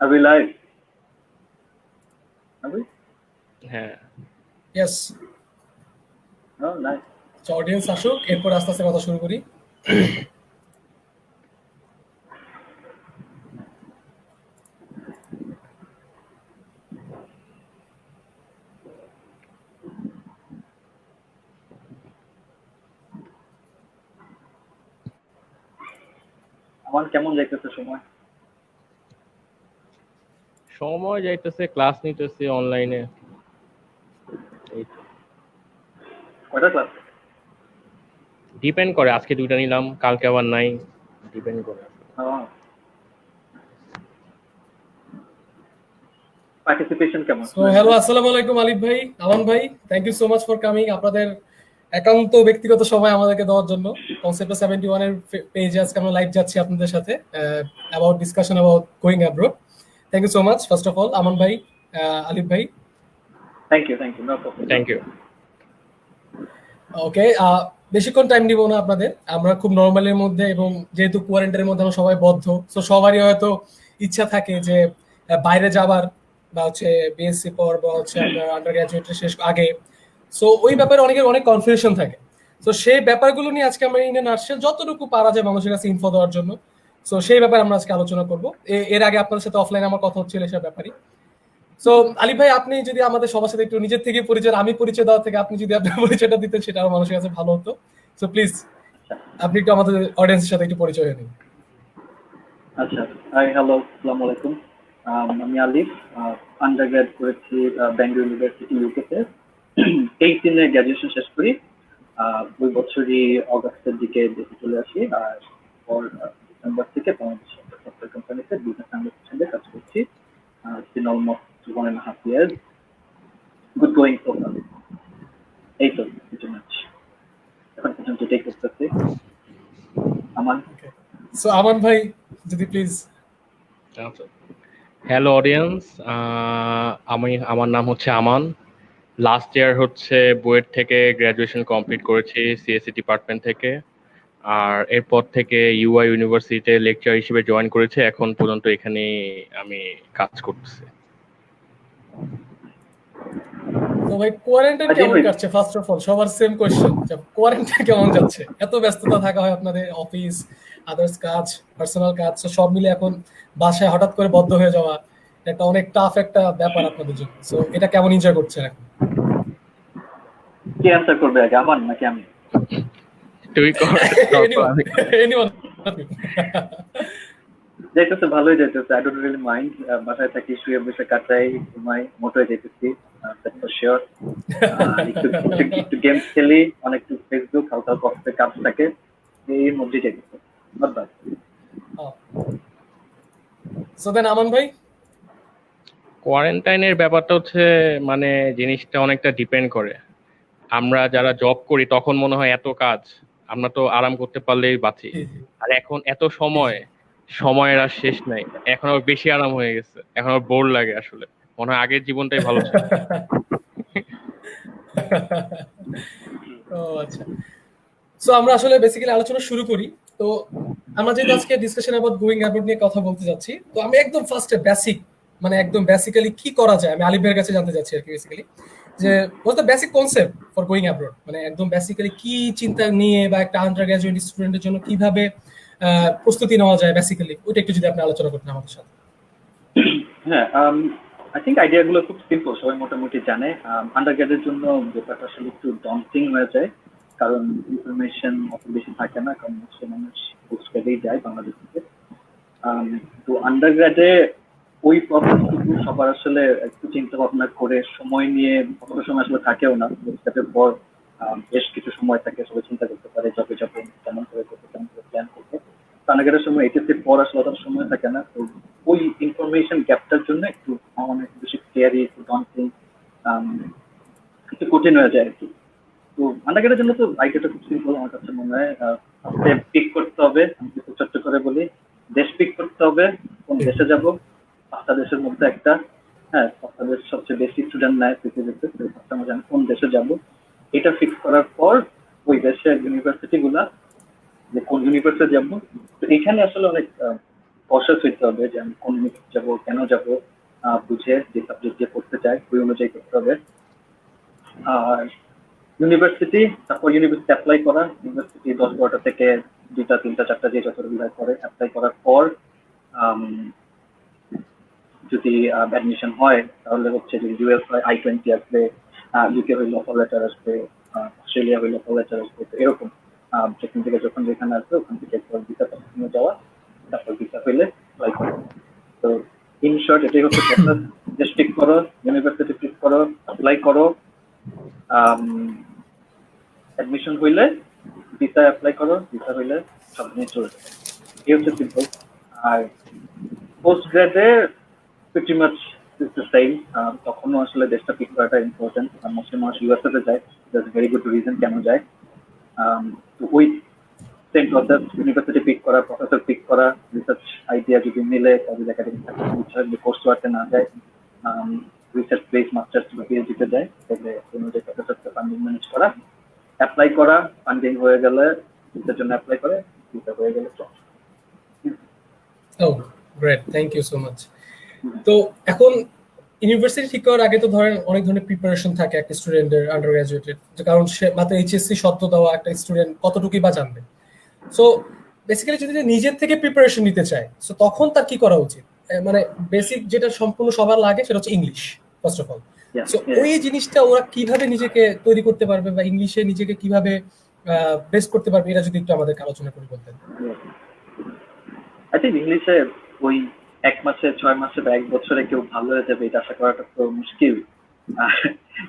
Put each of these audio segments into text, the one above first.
Are we live? Are we? হ্যাঁ Yes. Oh, nice. So audience আসুক, এরপর আস্তে আস্তে কথা শুরু করি। আমার কেমন যাইতেছে সময়? সময় যাইতেছে, ক্লাস নিতেছি অনলাইনে। কয়টা ক্লাস? ডিপেন্ড করে, আজকে 2টা নিলাম, কালকে আবার নাই, ডিপেন্ড করে। পার্টিসিপেশন কেমন? So hello, আসসালামু আলাইকুম আলিফ ভাই, আমান ভাই, thank you so much for coming. আপনাদের একান্ত ব্যক্তিগত সময় আমাদেরকে দেওয়ার জন্য কনসেপ্ট 71 এর পেজে আজকে আমরা লাইভ যাচ্ছি আপনাদের সাথে about discussion about going abroad. Thank you so much first of all Aman ভাই, আলিফ ভাই। Thank you, no problem. Thank you. Okay, বেশিক্ষণ টাইম দিব না আপনাদের, আমরা খুব নর্মালের মধ্যে, এবং যেহেতু কোয়ারেন্টাইনের মধ্যে আমরা সবাই বদ্ধ, তো সবারই হয়তো ইচ্ছা থাকে যে বাইরে যাবার, বা হচ্ছে বিএসসি পর বা হচ্ছে আপনার আন্ডার গ্রাজুয়েটের শেষ আগে। সো ওই ব্যাপারে অনেকের অনেক কনফিউশন থাকে। তো সেই ব্যাপারগুলো নিয়ে আজকে আমরা ইন্ডিয়ান আর্টসের যতটুকু পারা যায় মানুষের কাছে ইনফো দেওয়ার জন্য, সো সেই ব্যাপারে আমরা আজকে আলোচনা করব। এর আগে আপনাদের সাথে অফলাইনে আমার কথা হচ্ছিল এসব ব্যাপারে। সো আলিফ ভাই, আপনি যদি আমাদের সবার সাথে একটু নিজের থেকে পরিচয়, আমি পরিচয় দেওয়া থেকে আপনি যদি আপনার পরিচয়টা দিতেন, সেটা আরো মানুষের কাছে ভালো হতো। সো প্লিজ আপনি একটু আমাদের অডিয়েন্সের সাথে একটু পরিচয় হয়ে নিন। আচ্ছা, হাই, হ্যালো, আসসালামু আলাইকুম। আমি আলিফ, আন্ডারগ্রেড করেছি ব্যাঙ্গালোর ইউনিভার্সিটি ইউকেতে। 18 গ্র্যাজুয়েশন শেষ করি। ওই বছরই অগাস্টের দিকে দেশে চলে আসি, আর পর ডিসেম্বর থেকে বাংলাদেশ সফটওয়্যার কোম্পানিতে বিজনেস অ্যানালিস্ট কাজ করছি। It's been almost 1.5 years. Good going so far. এই তো কিছু ম্যাচ এখন পর্যন্ত টেক করতেছি। আমান। সো আমান ভাই যদি প্লিজ। হ্যালো অডিয়েন্স, আমার নাম হচ্ছে আমান। লাস্ট ইয়ার হচ্ছে বুয়েট থেকে গ্র্যাজুয়েশন কমপ্লিট করেছি সিএসসি ডিপার্টমেন্ট থেকে, আর এরপর থেকে ইউআই ইউনিভার্সিটিতে লেকচার হিসেবে জয়েন করেছি। এখন পর্যন্ত এখানে আমি কাজ করতেছি। তো ভাই কোয়ারেন্টাইন কেমন কাটছে? ফার্স্ট অফ অল সবার সেম কোশ্চেন, কোয়ারেন্টাইন কেমন যাচ্ছে? এত ব্যস্ততা থাকা হয় আপনাদের, অফিস, আদার্স কাজ, পার্সোনাল কাজ, সব মিলে এখন বাসায় হঠাৎ করে বদ্ধ হয়ে যাওয়া একটা অনেক টাফ একটা ব্যাপার আপনাদের জন্য। সো এটা কেমন এনজয় করছেন এখন? কি অ্যানসার করবে আগে, আমান নাকি আমি? তুই কর। এনিওয়ান। যাইতেছে, ভালোই যাইতেছে। I don't really mind. বাসায় থাকি, শুয়ে বসে কাটাই, ঘুমাই, মোটরে যাইতেছি, দ্যাটস ফর শিওর। একটু গেম খেলি, অনেক একটু ফেসবুক, হালকা অফিসের কাজ থাকে, এর মধ্যে যাইতেছে। Not bad. সো দেন আমান ভাই, কোয়ারেন্টাইনের ব্যাপারটা হচ্ছে মানে জিনিসটা অনেকটা ডিপেন্ড করে। আমরা যারা জব করি তখন মনে হয় এত কাজ, আমরা তো আরাম করতে পারলেই বাঁচি। আর এখন এত সময়ের আর শেষ নাই, এখন আর বেশি আরাম হয়ে গেছে, এখন আর বোর লাগে। আসলে মনে হয় আগের জীবনটাই ভালো ছিল। ও আচ্ছা, সো আমরা আসলে বেসিক্যালি আলোচনা শুরু করি। তো আমরা যেহেতু আজকে ডিসকাশন অ্যাবাউট গোয়িং অ্যাব্রড নিয়ে কথা বলতে যাচ্ছি, তো আমি একদম ফার্স্টে বেসিক, মানে একদম বেসিক্যালি কি করা যায় আমি আলিফের কাছে জানতে চাচ্ছি আর কি। বেসিক্যালি যে what's the basic concept for going abroad, মানে একদম বেসিক্যালি কি চিন্তা নিয়ে বা একটা আন্ডার গ্রাজুয়েট স্টুডেন্টের জন্য কিভাবে প্রস্তুতি নেওয়া যায়, বেসিক্যালি ওইটা একটু যদি আপনি আলোচনা করতেন আমাদের সাথে। হ্যাঁ, আই থিঙ্ক আইডিয়াগুলো খুব সিম্পল, সবাই মোটামুটি জানে। আন্ডারগ্রেডের জন্য ব্যাপারটা আসলে একটু ডন্টিং হয়ে যায়, কারণ ইনফরমেশন অত বেশি থাকে না, কারণ মানুষ পোস্ট করেই যায় বাংলাদেশ থেকে। তো আন্ডারগ্রেডে ওই প্রবলেমটুকু সবার আসলে একটু চিন্তা ভাবনা করে সময় নিয়ে, অত সময় আসলে থাকেও না, স্টেপের পর বেশ কিছু সময় থাকে, সবাই চিন্তা করতে পারে যবে কেমন করে করতে, কেমন করে প্ল্যান করতে। আন্ডারগ্রেডের সময় এইচএসসির পর আসলে অত সময় থাকে না, তো ওই ইনফরমেশন গ্যাপটার জন্য একটু অনেক বেশি স্কেয়ারি, একটু ডন্টিং, একটু কঠিন হয়ে যায় আর কি। তো আন্ডারগ্রেডের জন্য তো আইডিয়াটা খুব সিম্পল আমার কাছে মনে হয়। পিক করতে হবে, আমি কিছু ছোট্ট করে বলি, দেশ পিক করতে হবে, কোন দেশে যাব, 5টা দেশের মধ্যে একটা। হ্যাঁ, 5টা দেশ সবচেয়ে বেশি স্টুডেন্ট নেয় পৃথিবীতে, আমরা জানি কোন দেশে যাব। এটা ফিক্স করার পর ওই দেশের ইউনিভার্সিটি গুলা, যে কোন ইউনিভার্সিটি যাবো, তো এখানে আসলে অনেক কশাস হইতে হবে যে আমি কোন ইউনিভার্সিটি যাবো, কেন যাবো, বুঝে যে সাবজেক্ট যে পড়তে চাই ওই অনুযায়ী করতে হবে। আর ইউনিভার্সিটি, তারপর ইউনিভার্সিটি অ্যাপ্লাই করা, ইউনিভার্সিটি 10-12টা থেকে 2টা 3টা 4টা যে যত বিভাগ করে অ্যাপ্লাই করার পর যদি অ্যাডমিশন হয় তাহলে হচ্ছে যদি ইউএস হয় I-20 আসবে, ইউকে হইলে অফার লেটার আসবে, অস্ট্রেলিয়া হইলে অফার লেটার আসবে। তো এরকম যেখান থেকে যখন যেখানে আসবে ওখান থেকে ভিসা প্রসেসিংয়ে যাওয়া, তারপর ভিসা হইলে অ্যাপ্লাই করা। তো ইন শর্ট এটাই হচ্ছে প্রসেস। জাস্ট পিক করো, ইউনিভার্সিটি পিক করো, অ্যাপ্লাই করো, অ্যাডমিশন হইলে ভিসা অ্যাপ্লাই করো, ভিসা হইলে সব নিয়ে চলে যাবে। এই হচ্ছে সিম্পল। আর পোস্ট গ্রাডে pretty much is the same. তখনও আসলে দেশটা পিক করাটা ইম্পর্টেন্ট। মুসলিম মানুষ ইউএসএ তে যায়, দ্যাটস ভেরি গুড রিজন কেন যায়। তো ওই সেম প্রসেস, ইউনিভার্সিটি পিক করা, প্রফেসর পিক করা, রিসার্চ আইডিয়া যদি মিলে, তাদের একাডেমিক কোর্স ওয়ার্কে না যায়, রিসার্চ বেস মাস্টার্স বা পিএইচডি তে যায়, তাহলে অনুযায়ী প্রফেসরকে ফান্ডিং ম্যানেজ করা, অ্যাপ্লাই করা, ফান্ডিং হয়ে গেলে ভিসার জন্য অ্যাপ্লাই করে, ভিসা হয়ে গেলে চল। Oh great, thank you so much. তো এখন ইউনিভার্সিটি ঠিক করার আগে তো ধরেন অনেক ধরনের প্রিপারেশন থাকে একটা স্টুডেন্টের, আন্ডার গ্রাজুয়েটের, কারণ সে মাত্র এইচএসসি সদ্য দেওয়া একটা স্টুডেন্ট কতটুকুই বা জানবে। সো বেসিক্যালি যদি নিজের থেকে প্রিপারেশন নিতে চায়, সো তখন তার কি করা উচিত? মানে বেসিক যেটা সম্পূর্ণ সবার লাগে সেটা হচ্ছে English first of all. So ওই জিনিসটা ওরা কিভাবে নিজেকে তৈরি করতে পারবে বা ইংলিশে নিজেকে কিভাবে বেস করতে পারবে, এটা যদি একটু আমাদের আলোচনা করে বলতেন। আই থিঙ্ক ইংলিশে ওই 1 মাসে, 6 মাসে বা 1 বছরে কেউ ভালো হয়ে যাবে এটা আশা করাটা তো মুশকিল।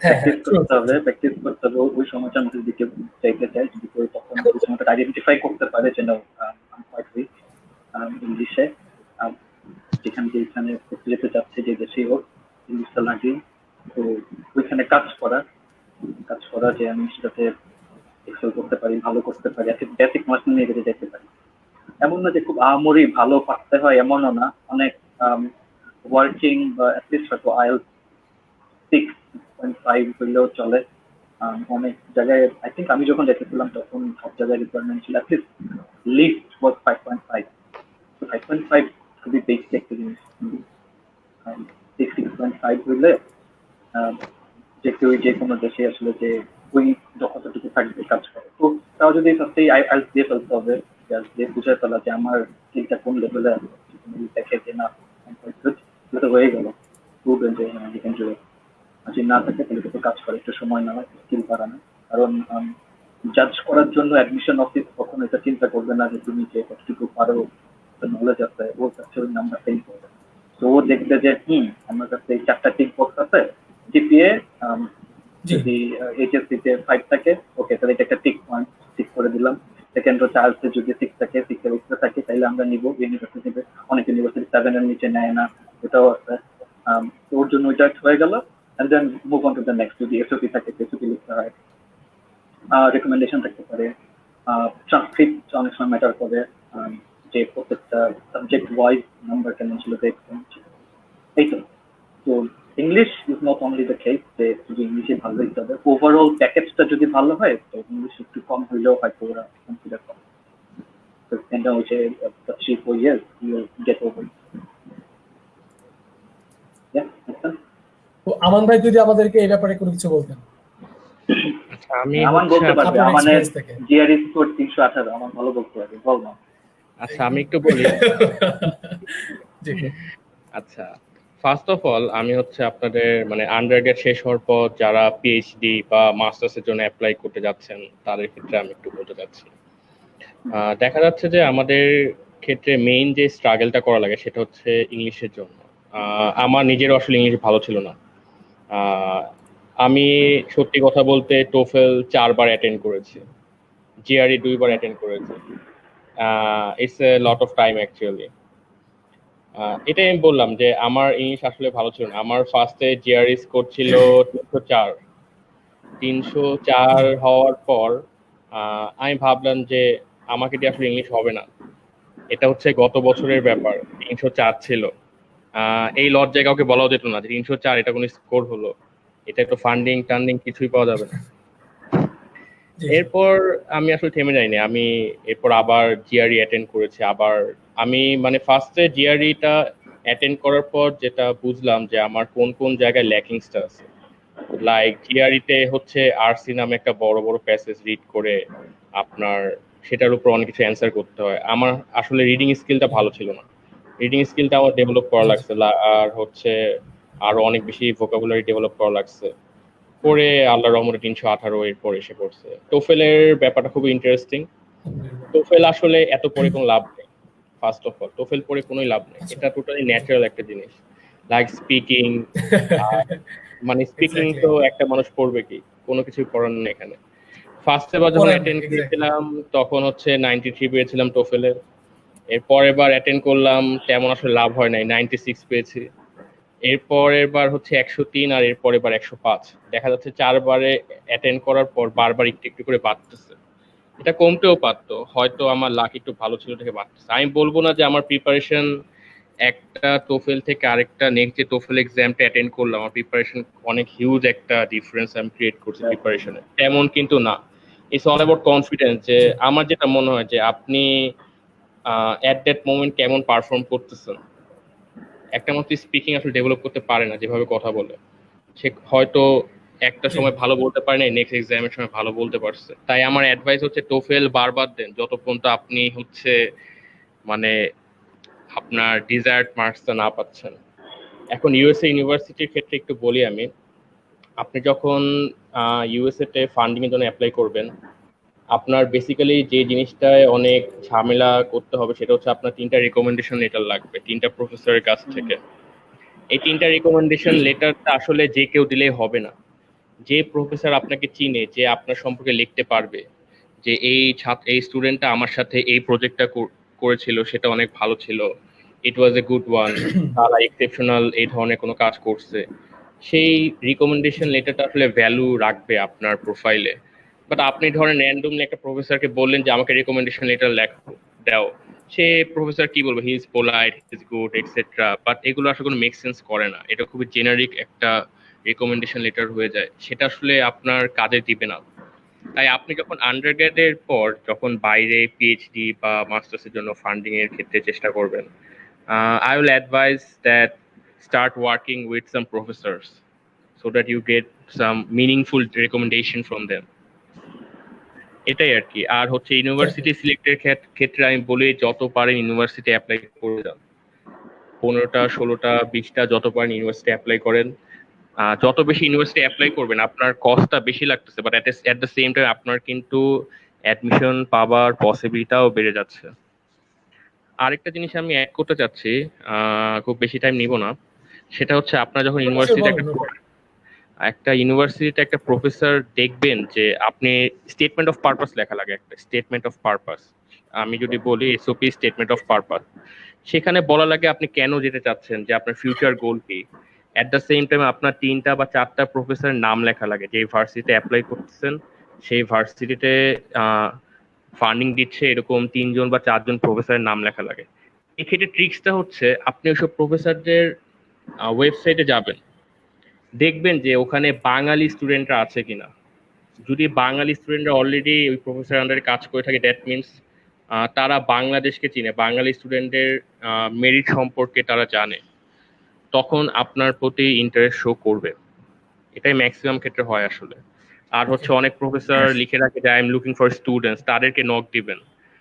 প্র্যাকটিস করতে হবে, প্র্যাকটিস করতে হবে। ওই সময়টার মধ্যে যদি কেউ চাইতে চায়, যদি কেউ তখন ওই সময়টা আইডেন্টিফাই করতে পারে যে না আমি কোয়াইট উইক ইংলিশে, যেখানে করতে যেতে চাচ্ছে যে দেশেই হোক ইংলিশটা লাগে, তো ওইখানে কাজ করা যে আমি সেটাতে এক্সেল করতে পারি, ভালো করতে পারি, বেসিক মার্কস নিয়ে যেতে যেতে পারি। এমন না যে খুব আহামরি ভালো পারতে হয়, এমনও না। অনেক ওয়ার্কিং বা অ্যাটলিস্ট হয়তো IELTS 6.5 হইলেও চলে। অনেক জায়গায় আই থিঙ্ক আমি যখন দেখেছিলাম তখন সব জায়গায় রিকোয়ারমেন্ট ছিল অ্যাটলিস্ট লিস্ট ওয়াজ 5.5। তো 5.5 খুবই বেসিক একটা জিনিস। 6.5 হইলে যে কেউ যে কোনো দেশে আসলে যে ওই দক্ষতাটুকু থাকবে কাজ করে। তো তাও যদি ফার্স্টেই IELTS দিয়ে ফেলতে হবে, দিয়ে বুঝে ফেলা যে আমার স্কিলটা কোন লেভেলে আছে, দেখে যে না তো হয়ে গেল, বুঝবেন যে হ্যাঁ আমি কিন্তু যদি না থাকে তাহলে কিন্তু কাজ করে একটু সময় নেওয়া, স্কিল বাড়ানো। কারণ জাজ করার জন্য অ্যাডমিশন অফিস কখনো এটা চিন্তা করবে না যে তুমি যে কতটুকু পারো, নলেজ আছে, ওর কাছে ওই নাম্বারটাই করবে। তো ও দেখবে যে আমার কাছে এই 4টা টিক বক্স আছে, জিপিএ যদি এইচএসসি তে 5 থাকে, ওকে তাহলে এটা একটা টিক পয়েন্ট, টিক করে দিলাম। সেকেন্ড হচ্ছে আর্টসে যদি 6 থাকে, 6 এর উপরে থাকে, তাহলে আমরা নিব। ইউনিভার্সিটিতে অনেক ইউনিভার্সিটি 7 এর নিচে নেয় না, এটাও আছে। তো ওর জন্য ওইটা হয়ে গেল। And then move on to the next. যদি এসওপি থাকে, এসওপি লিখতে হয়, রেকমেন্ডেশন থাকতে পারে, ট্রান্সক্রিপ্ট অনেক সময় ম্যাটার করে, যে প্রত্যেকটা সাবজেক্ট ওয়াইজ নাম্বার কেমন ছিল দেখবেন। এই তো। তো English is not only the case যে শুধু ইংলিশে ভালো হইতে হবে, ওভারঅল প্যাকেজটা যদি ভালো হয় তো ইংলিশ একটু কম হইলেও হয়তো ওরা কনসিডার করে। তো এটা হচ্ছে 3-4 years you will get over it. Yeah, makes sense? তো আমান ভাই যদি আমাদেরকে এই ব্যাপারে কোনো কিছু বলতেন। আচ্ছা, আমি আমান বলতে পারবে, আপনার আমাদের experience থেকে। জিআরই স্কোর 318, আমার ভালো বলতে পারবে, বল না। আচ্ছা আমি একটু বলি। জি। আচ্ছা, ফার্স্ট অফ অল আমি হচ্ছে আপনাদের মানে আন্ডারগ্রেড শেষ হওয়ার পর যারা পিএইচডি বা মাস্টার্সের জন্য অ্যাপ্লাই করতে যাচ্ছেন তাদের ক্ষেত্রে আমি একটু বলতে চাচ্ছি। দেখা যাচ্ছে যে আমাদের ক্ষেত্রে মেইন যে স্ট্রাগলটা করা লাগে সেটা হচ্ছে ইংলিশের জন্য। আমার নিজেরও আসলে ইংলিশ ভালো ছিল না। আমি সত্যি কথা বলতে টোফেল 4 বার অ্যাটেন্ড করেছি, জিআরই 2 বার অ্যাটেন্ড করেছি। It's a lot of time actually. এটাই আমি বললাম যে আমার ইংলিশ আসলে ভালো ছিল না। আমার ফার্স্টে জিআরই স্কোর ছিল 304। 304 হওয়ার পর আমি ভাবলাম যে আমাকে দিয়ে আসলে ইংলিশ হবে না। এটা হচ্ছে গত বছরের ব্যাপার। 304 ছিল। এই লজ্জায় কাউকে বলাও যেত না যে 304 এটা কোন স্কোর হলো, এটা একটু ফান্ডিং টান্ডিং কিছুই পাওয়া যাবে না। জি। এরপর আমি আসলে থেমে যাইনি। আমি এরপর আবার জিআরই অ্যাটেন্ড করেছি। আবার আমি মানে ফার্স্টে জিআরইটা অ্যাটেন্ড করার পর যেটা বুঝলাম যে আমার কোন কোন জায়গায় ল্যাকিংসটা আছে। লাইক জিআরইতে হচ্ছে আরসি নামে একটা বড় বড় প্যাসেজ রিড করে আপনার সেটার উপর অনেক কিছু অ্যান্সার করতে হয়। আমার আসলে রিডিং স্কিলটা ভালো ছিল না। রিডিং স্কিলটা আমার ডেভেলপ করা জি, জি। লাগছে, আর হচ্ছে আরো অনেক বেশি ভোকাবুলারি ডেভেলপ করা লাগছে। পরে আল্লাহর রহমতে ৩১৮ এরপর এসে পড়ছে। টোফেলের ব্যাপারটা খুবই ইন্টারেস্টিং। টোফেল আসলে এত পড়ে কোনো লাভ নেই। ফার্স্ট অফ অল টোফেল পড়ে কোনোই লাভ নেই। আচ্ছা। এটা টোটালি ন্যাচারাল একটা জিনিস। লাইক স্পিকিং, মানে স্পিকিং এক্সাক্টলি। তো একটা মানুষ পড়বে কি? কোনো কিছুই পড়ার নেই এখানে। ফার্স্ট এবার যখন পড়ার নাই, অ্যাটেন্ড এক্সাক্টলি। করেছিলাম তখন হচ্ছে 93 পেয়েছিলাম টোফেলে। এর পরের বার অ্যাটেন্ড করলাম, তেমন আসলে লাভ হয় নাই, 96 পেয়েছি। এর পরের বার হচ্ছে 103, আর এর পরের বার 105। দেখা যাচ্ছে 4 বারে অ্যাটেন্ড করার পর বারবার একটু একটু করে বাড়তেছে। এটা কমতেও পারতো, হয়তো আমার লাক একটু ভালো ছিল থেকে বাড়তেছে। আমি বলবো না যে আমার প্রিপারেশন একটা টোফেল থেকে আরেকটা নেক্সট যে টোফেল এক্সামটা অ্যাটেন্ড করলাম আমার প্রিপারেশন অনেক হিউজ একটা ডিফারেন্স আমি ক্রিয়েট করছি প্রিপারেশনে, তেমন কিন্তু না। It's all about confidence. যে জি। আমার যেটা মনে হয় যে আপনি অ্যাট দ্যাট মোমেন্ট কেমন পারফর্ম করতেছেন। একটা মানুষ স্পিকিং আসলে ডেভেলপ করতে পারে না যেভাবে কথা বলে। সে হয়তো একটা জি। সময় ভালো বলতে পারে না, নেক্সট এক্সামের সময় ভালো বলতে পারছে। তাই আমার অ্যাডভাইস হচ্ছে টোফেল বারবার দেন যত পর্যন্ত আপনি হচ্ছে মানে আপনার ডিজায়ার্ড মার্কসটা না পাচ্ছেন। এখন ইউএসএ ইউনিভার্সিটির ক্ষেত্রে একটু বলি আমি। আপনি যখন ইউএসএ তে ফান্ডিং এর জন্য অ্যাপ্লাই করবেন, আপনার বেসিক্যালি যে জিনিসটায় অনেক ঝামেলা করতে হবে সেটা হচ্ছে আপনার 3টা রিকমেন্ডেশন লেটার লাগবে 3টা প্রফেসরের কাছ থেকে। এই 3টা রিকমেন্ডেশন লেটারটা আসলে যে কেউ দিলেই হবে না। যে প্রফেসর আপনাকে চিনে, যে আপনার সম্পর্কে লিখতে পারবে যে এই ছাত্র এই স্টুডেন্টটা আমার সাথে এই প্রজেক্টটা করেছিল, সেটা অনেক ভালো ছিল, ইট ওয়াজ এ গুড ওয়ান, তারা এক্সেপশনাল এই ধরনের কোনো কাজ করছে, সেই রিকমেন্ডেশন জি। লেটারটা আসলে ভ্যালু রাখবে আপনার প্রোফাইলে। বাট আপনি ধরেন র্যান্ডমলি একটা প্রফেসরকে বললেন যে আমাকে রিকমেন্ডেশন লেটার দাও, সে প্রফেসর কি বলবে, he is polite, he is good etcetera, but এগুলো আসলে কোনো মেক সেন্স করে না। এটা খুবই জেনারিক একটা রিকমেন্ডেশন লেটার হয়ে যায়, সেটা আসলে আপনার কাজে দিবে না। তাই আপনি যখন আন্ডারগ্রেডের পর যখন বাইরে পিএইচডি বা মাস্টার্সের জন্য ফান্ডিং এর ক্ষেত্রে চেষ্টা করবেন, I will advise that start working with some professors so that you get some meaningful recommendation from them. এটাই আর কি। আর হচ্ছে এক্সাক্টলি। ইউনিভার্সিটি সিলেক্টের ক্ষেত্রে আমি বলি যত পারেন ইউনিভার্সিটি অ্যাপ্লাই করে যান। 15টা 16টা 20টা যত পারেন ইউনিভার্সিটি অ্যাপ্লাই করেন। যত বেশি ইউনিভার্সিটি অ্যাপ্লাই করবেন আপনার কস্টটা বেশি লাগতেছে, but at the same time আপনার কিন্তু অ্যাডমিশন পাওয়ার পসিবিলিটাও বেড়ে যাচ্ছে। আরেকটা জিনিস আমি অ্যাড করতে চাচ্ছি, খুব বেশি টাইম নিব না। সেটা হচ্ছে আপনার যখন অবশ্যই ইউনিভার্সিটিতে বলেন। একটা ইউনিভার্সিটিতে একটা প্রফেসর দেখবেন যে আপনি স্টেটমেন্ট অফ পারপাস লেখা লাগে, একটা স্টেটমেন্ট অফ পারপাস। আমি যদি বলি এসওপি স্টেটমেন্ট অফ পারপাস, সেখানে বলা লাগে আপনি কেন যেতে চাচ্ছেন, যে আপনার ফিউচার গোল কি। এট দ্য সেম টাইম আপনার 3টা বা 4টা প্রফেসরের নাম লেখা লাগে, যে ভার্সিটিতে অ্যাপ্লাই করতেছেন সেই ভার্সিটিতে ফান্ডিং দিচ্ছে এরকম 3জন বা 4জন প্রফেসরের নাম লেখা লাগে। এক্ষেত্রে ট্রিক্সটা হচ্ছে আপনি ওইসব প্রফেসরদের ওয়েবসাইটে যাবেন, দেখবেন যে ওখানে বাঙালি স্টুডেন্টরা আছে কিনা। যদি বাঙালি স্টুডেন্টরা অলরেডি ওই প্রফেসর আন্ডারে কাজ করে থাকে, দ্যাট মিনস তারা বাংলাদেশকে চিনে, বাঙালি স্টুডেন্টের মেরিট সম্পর্কে তারা জানে, তখন আপনার প্রতি ইন্টারেস্ট শো করবে। এটাই ম্যাক্সিমাম ক্ষেত্রে হয় আসলে। আর ওকে। হচ্ছে অনেক প্রফেসর লিখে রাখে যে I am looking for students, তাদেরকে নক দিবেন,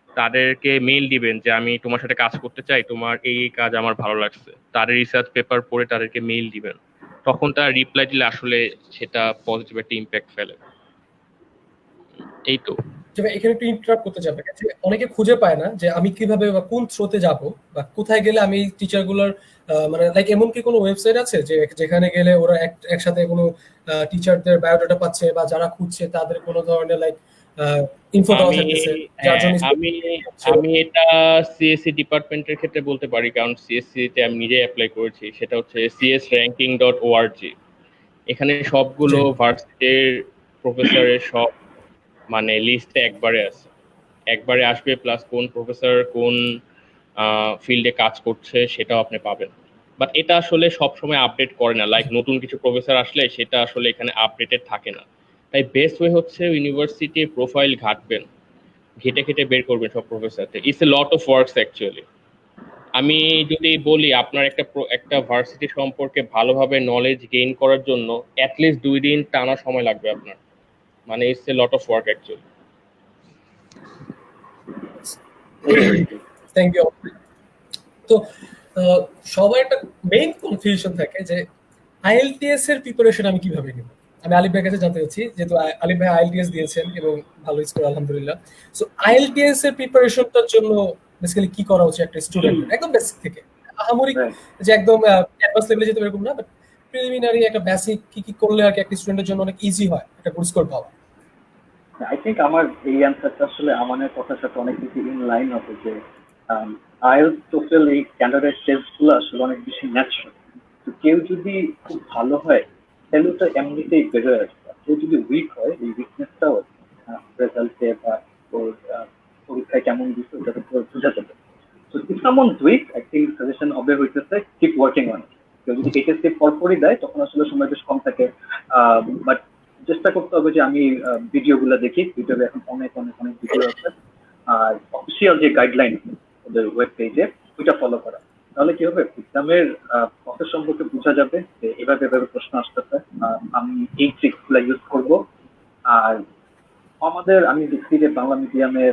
তাদেরকে মেইল দিবেন যে আমি তোমার সাথে কাজ করতে চাই, তোমার এই কাজ আমার ভালো লাগছে, তাদের রিসার্চ পেপার পড়ে তাদেরকে মেইল দিবেন। তখন তারা রিপ্লাই দিলে আসলে সেটা পজিটিভ একটা ইম্প্যাক্ট ফেলে। এই তো। তবে এখানে একটু ইন্টারাপ্ট করতে চাই আপনাকে, যে অনেকে খুঁজে পায় না যে আমি কিভাবে বা কোন থ্রোতে যাব বা কোথায় গেলে আমি টিচার গুলোর মানে লাইক এমন কি কোনো ওয়েবসাইট আছে যে যেখানে গেলে ওরা একসাথে কোনো টিচারদের বায়োডাটা পাচ্ছে বা যারা খুঁজছে তাদের কোনো ধরনের লাইক ইনফো দেওয়া আমি থাকতেছে যার হ্যাঁ জন্য আমি আমি এটা সিএসসি ডিপার্টমেন্টের ক্ষেত্রে বলতে পারি, কারণ সিএসসি তে আমি নিজে অ্যাপ্লাই করেছি। সেটা হচ্ছে csranking.org। এখানে জি। সবগুলো ভার্সিটির প্রফেসরের সব মানে লিস্টে একবারে আছে, একবারে আসবে, প্লাস কোন প্রফেসর কোন ফিল্ডে কাজ করছে সেটাও আপনি পাবেন। বাট এটা আসলে সব সময় আপডেট করে না, লাইক নতুন কিছু প্রফেসর আসলে সেটা আসলে এখানে আপডেটেড থাকে না। তাই বেস্ট ওয়ে হচ্ছে ইউনিভার্সিটির প্রোফাইল ঘাটবেন, ঘেটে ঘেটে বের করবেন সব প্রফেসরদের। It's a lot of works actually. আমি যদি বলি আপনার একটা ভার্সিটি সম্পর্কে ভালোভাবে নলেজ গেইন করার জন্য অ্যাটলিস্ট 2 দিন টানা সময় লাগবে আপনার, মানে it's a lot of work actually. Thank you. তো সবার একটা মেইন কনফিউশন থাকে যে আইএলটিএস এর প্রিপারেশন আমি কিভাবে নিব। আমি আলিফ ভাইয়ের কাছে জানতে চাচ্ছি, যেহেতু আলিফ ভাই আইএলটিএস দিয়েছেন এবং ভালো স্কোর আলহামদুলিল্লাহ। সো আইএলটিএস এর প্রিপারেশনটার জন্য বেসিক্যালি কি করা উচিত একটা স্টুডেন্ট, একদম বেসিক থেকে, আহামরি যে একদম অ্যাডভান্স লেভেলে যেতে এরকম না, বাট প্রিলিমিনারি একটা বেসিক কি কি করলে আর কি একটা স্টুডেন্টের জন্য অনেক ইজি হয় একটা গুড স্কোর পাওয়া। আই থিঙ্ক আমার এই অ্যান্সারটা আসলে আমানের কথার সাথে অনেক বেশি ইন লাইন হবে যে আইএলটিএস টোটাল এই ক্যান্ডিডেট টেস্টগুলো আসলে অনেক বেশি ন্যাচারাল। তো কেউ যদি খুব ভালো হয় তাহলে ওটা এমনিতেই বেরোয় আসবে। কেউ যদি উইক হয় এই উইকনেসটাও রেজাল্টে বা ওর পরীক্ষায় কেমন দিচ্ছে ওটা তো বোঝা যাবে। তো if someone weak I think suggestion হবে হইতেছে কিপ ওয়ার্কিং অন। কেউ যদি এইচএসসি পরপরই দেয় তখন আসলে সময় বেশ কম থাকে, বাট চেষ্টা করতে হবে যে আমি ভিডিওগুলো দেখি, ইউটিউবে এখন অনেক অনেক অনেক ভিডিও আছে, আর অফিসিয়াল যে গাইডলাইন ওদের ওয়েব পেজে ওইটা ফলো করা। তাহলে কি হবে, এক্সামের প্রসেস সম্পর্কে বোঝা যাবে যে এভাবে এভাবে প্রশ্ন আসতেছে, আমি এই ট্রিক্স গুলা ইউজ করবো। আর আমি দেখছি যে বাংলা মিডিয়ামে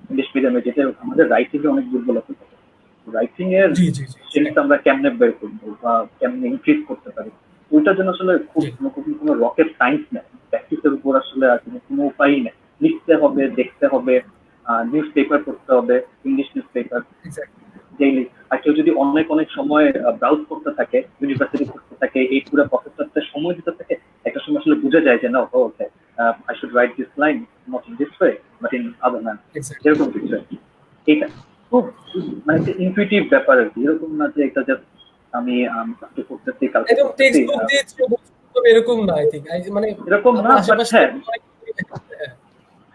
ইংলিশ মিডিয়ামে যেটা আমাদের রাইটিং এ অনেক দুর্বলতা থাকে। রাইটিং এর জিনিসটা আমরা কেমনে বের করবো বা কেমনে ইনক্রিজ করতে পারি, ওইটার জন্য আসলে খুব কোনো রকেট সায়েন্স নেই, প্র্যাকটিসের উপর আসলে আর কোনো উপায়ই নেই। লিখতে হবে, দেখতে হবে, নিউজ পেপার পড়তে হবে, ইংলিশ নিউজ পেপার ডেইলি। আর কেউ যদি অনেক অনেক সময় ব্রাউজ করতে থাকে, ইউনিভার্সিটি করতে থাকে, এই পুরো প্রসেসটাতে সময় দিতে থাকে, একটা সময় আসলে বুঝে যায় যে না okay I should write this line not in this way but in other man, এরকম কিছু। এটা খুব মানে একটা ইনটুইটিভ ব্যাপার আর কি, এরকম না যে এটা জাস্ট আমি কাজটা করতেছি কালকে এরকম না। আই থিংক মানে এরকম না,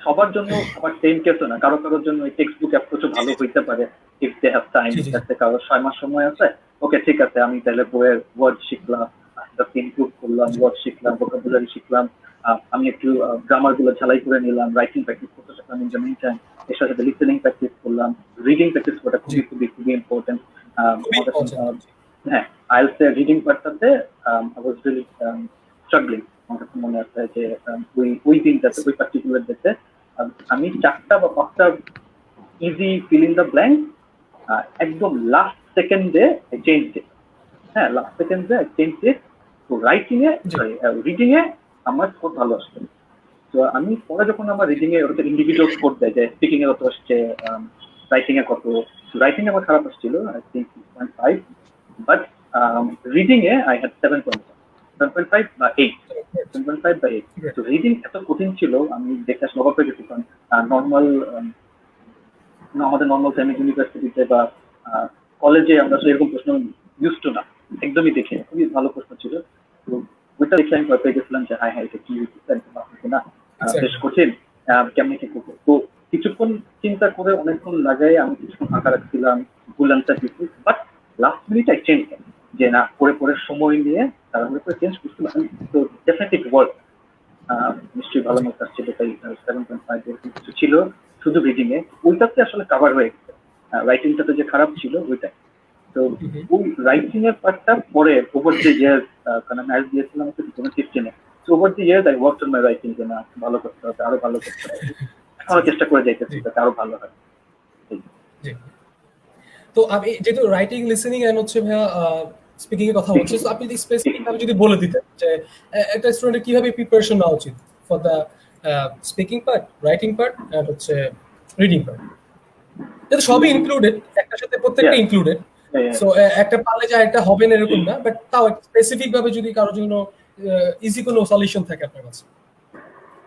সবার জন্য আবার সেম কেসও না। কারো কারোর জন্য টেক্সট বুক অ্যাপ্রোচও ভালো হইতে পারে ইফ দে হ্যাভ টাইম। যাতে কারো 6 মাস সময় আছে, ওকে ঠিক আছে আমি তাহলে বইয়ের ওয়ার্ড শিখলাম, ইমপ্রুভ করলাম, ওয়ার্ড শিখলাম, ভোকাবুলারি শিখলাম, আমি একটু গ্রামার গুলো ঝালাই করে নিলাম, রাইটিং প্র্যাকটিস করতে শিখলাম ইন দ্য মিন টাইম, এর সাথে লিসেনিং প্র্যাকটিস করলাম, রিডিং প্র্যাকটিস করাটা খুবই খুবই খুবই ইম্পর্টেন্ট। হ্যাঁ, আইএলটিএস এর রিডিং পার্টটাতে আই ওয়াজ রিয়েলি স্ট্রাগলিং। আমার কাছে মনে আছে যে ওই দিনটাতে ওই পার্টিকুলার ডেতে আমি 4টা বা 5টা easy fill in the blank একদম লাস্ট সেকেন্ডে চেঞ্জ দিই। হ্যাঁ, লাস্ট সেকেন্ডে চেঞ্জ দিই। তো রাইটিং এ রিডিং এ আমার স্কোর ভালো আসছে। তো আমি পরে যখন আমার রিডিং এ ওটা ইন্ডিভিজুয়াল স্কোর দেয় যে স্পিকিং এ কত আসছে, রাইটিং এ কত, রাইটিং এ আমার খারাপ আসছিল I think 6.5, but reading A I had 7.5 বা 8, 7.5 বা 8। তো রিডিং এত কঠিন ছিল আমি দেখতে আসলে অবাক হয়ে গেছি, কারণ আমাদের নর্মাল সেমি ইউনিভার্সিটিতে বা কলেজে আমরা আসলে এরকম প্রশ্ন ইউজ টু না, একদমই দেখি খুবই ভালো প্রশ্ন ছিল। তো ওইটা দেখে আমি ভয় পেয়ে গেছিলাম যে হ্যাঁ এটা কি না, বেশ কঠিন, কেমনি কি করবো। তো কিছুক্ষণ চিন্তা করে অনেকক্ষণ লাগাই আমি কিছুক্ষণ আঁকা রাখছিলাম, ভুল আনসার দিচ্ছি, but last minute I change যে না পরে পরে সময় নিয়ে তারপরে করে চেঞ্জ করছিলাম। তো ডেফিনেটলি ওয়ার্ক, নিশ্চয়ই ভালো মার্কস আসছিল, তাই 7.5 এরকম কিছু ছিল শুধু রিডিং এ, ওইটাতে আসলে কভার হয়ে গেছে। রাইটিংটাতে যে খারাপ ছিল ওইটা, তো ওই রাইটিং এর পার্টটা পরে ওভার দ্য ইয়ার, কারণ আমি আইএলটিএস দিয়েছিলাম 2015-এ, তো over the year I worked on my writing যে না ভালো করতে হবে, আরো ভালো করতে হবে, আরো চেষ্টা করে যাইতেছি যাতে আরো ভালো হয়। তো আমি যেহেতু রাইটিং, লিসেনিং এন্ড হচ্ছে ভাইয়া স্পিকিং এর কথা হচ্ছে, তো আপনি যদি স্পেসিফিক ভাবে যদি বলে দিতেন যে একটা স্টুডেন্টের কিভাবে প্রিপারেশন নেওয়া উচিত for the speaking part, writing part and হচ্ছে রিডিং পার্ট, এটা সবই ইনক্লুডেড, একটার সাথে প্রত্যেকটা ইনক্লুডেড। সো একটা পারলে যে একটা হবে না এরকম না, বাট তাও স্পেসিফিক ভাবে যদি কারোর জন্য ইজি কোনো সলিউশন থাকে আপনার কাছে,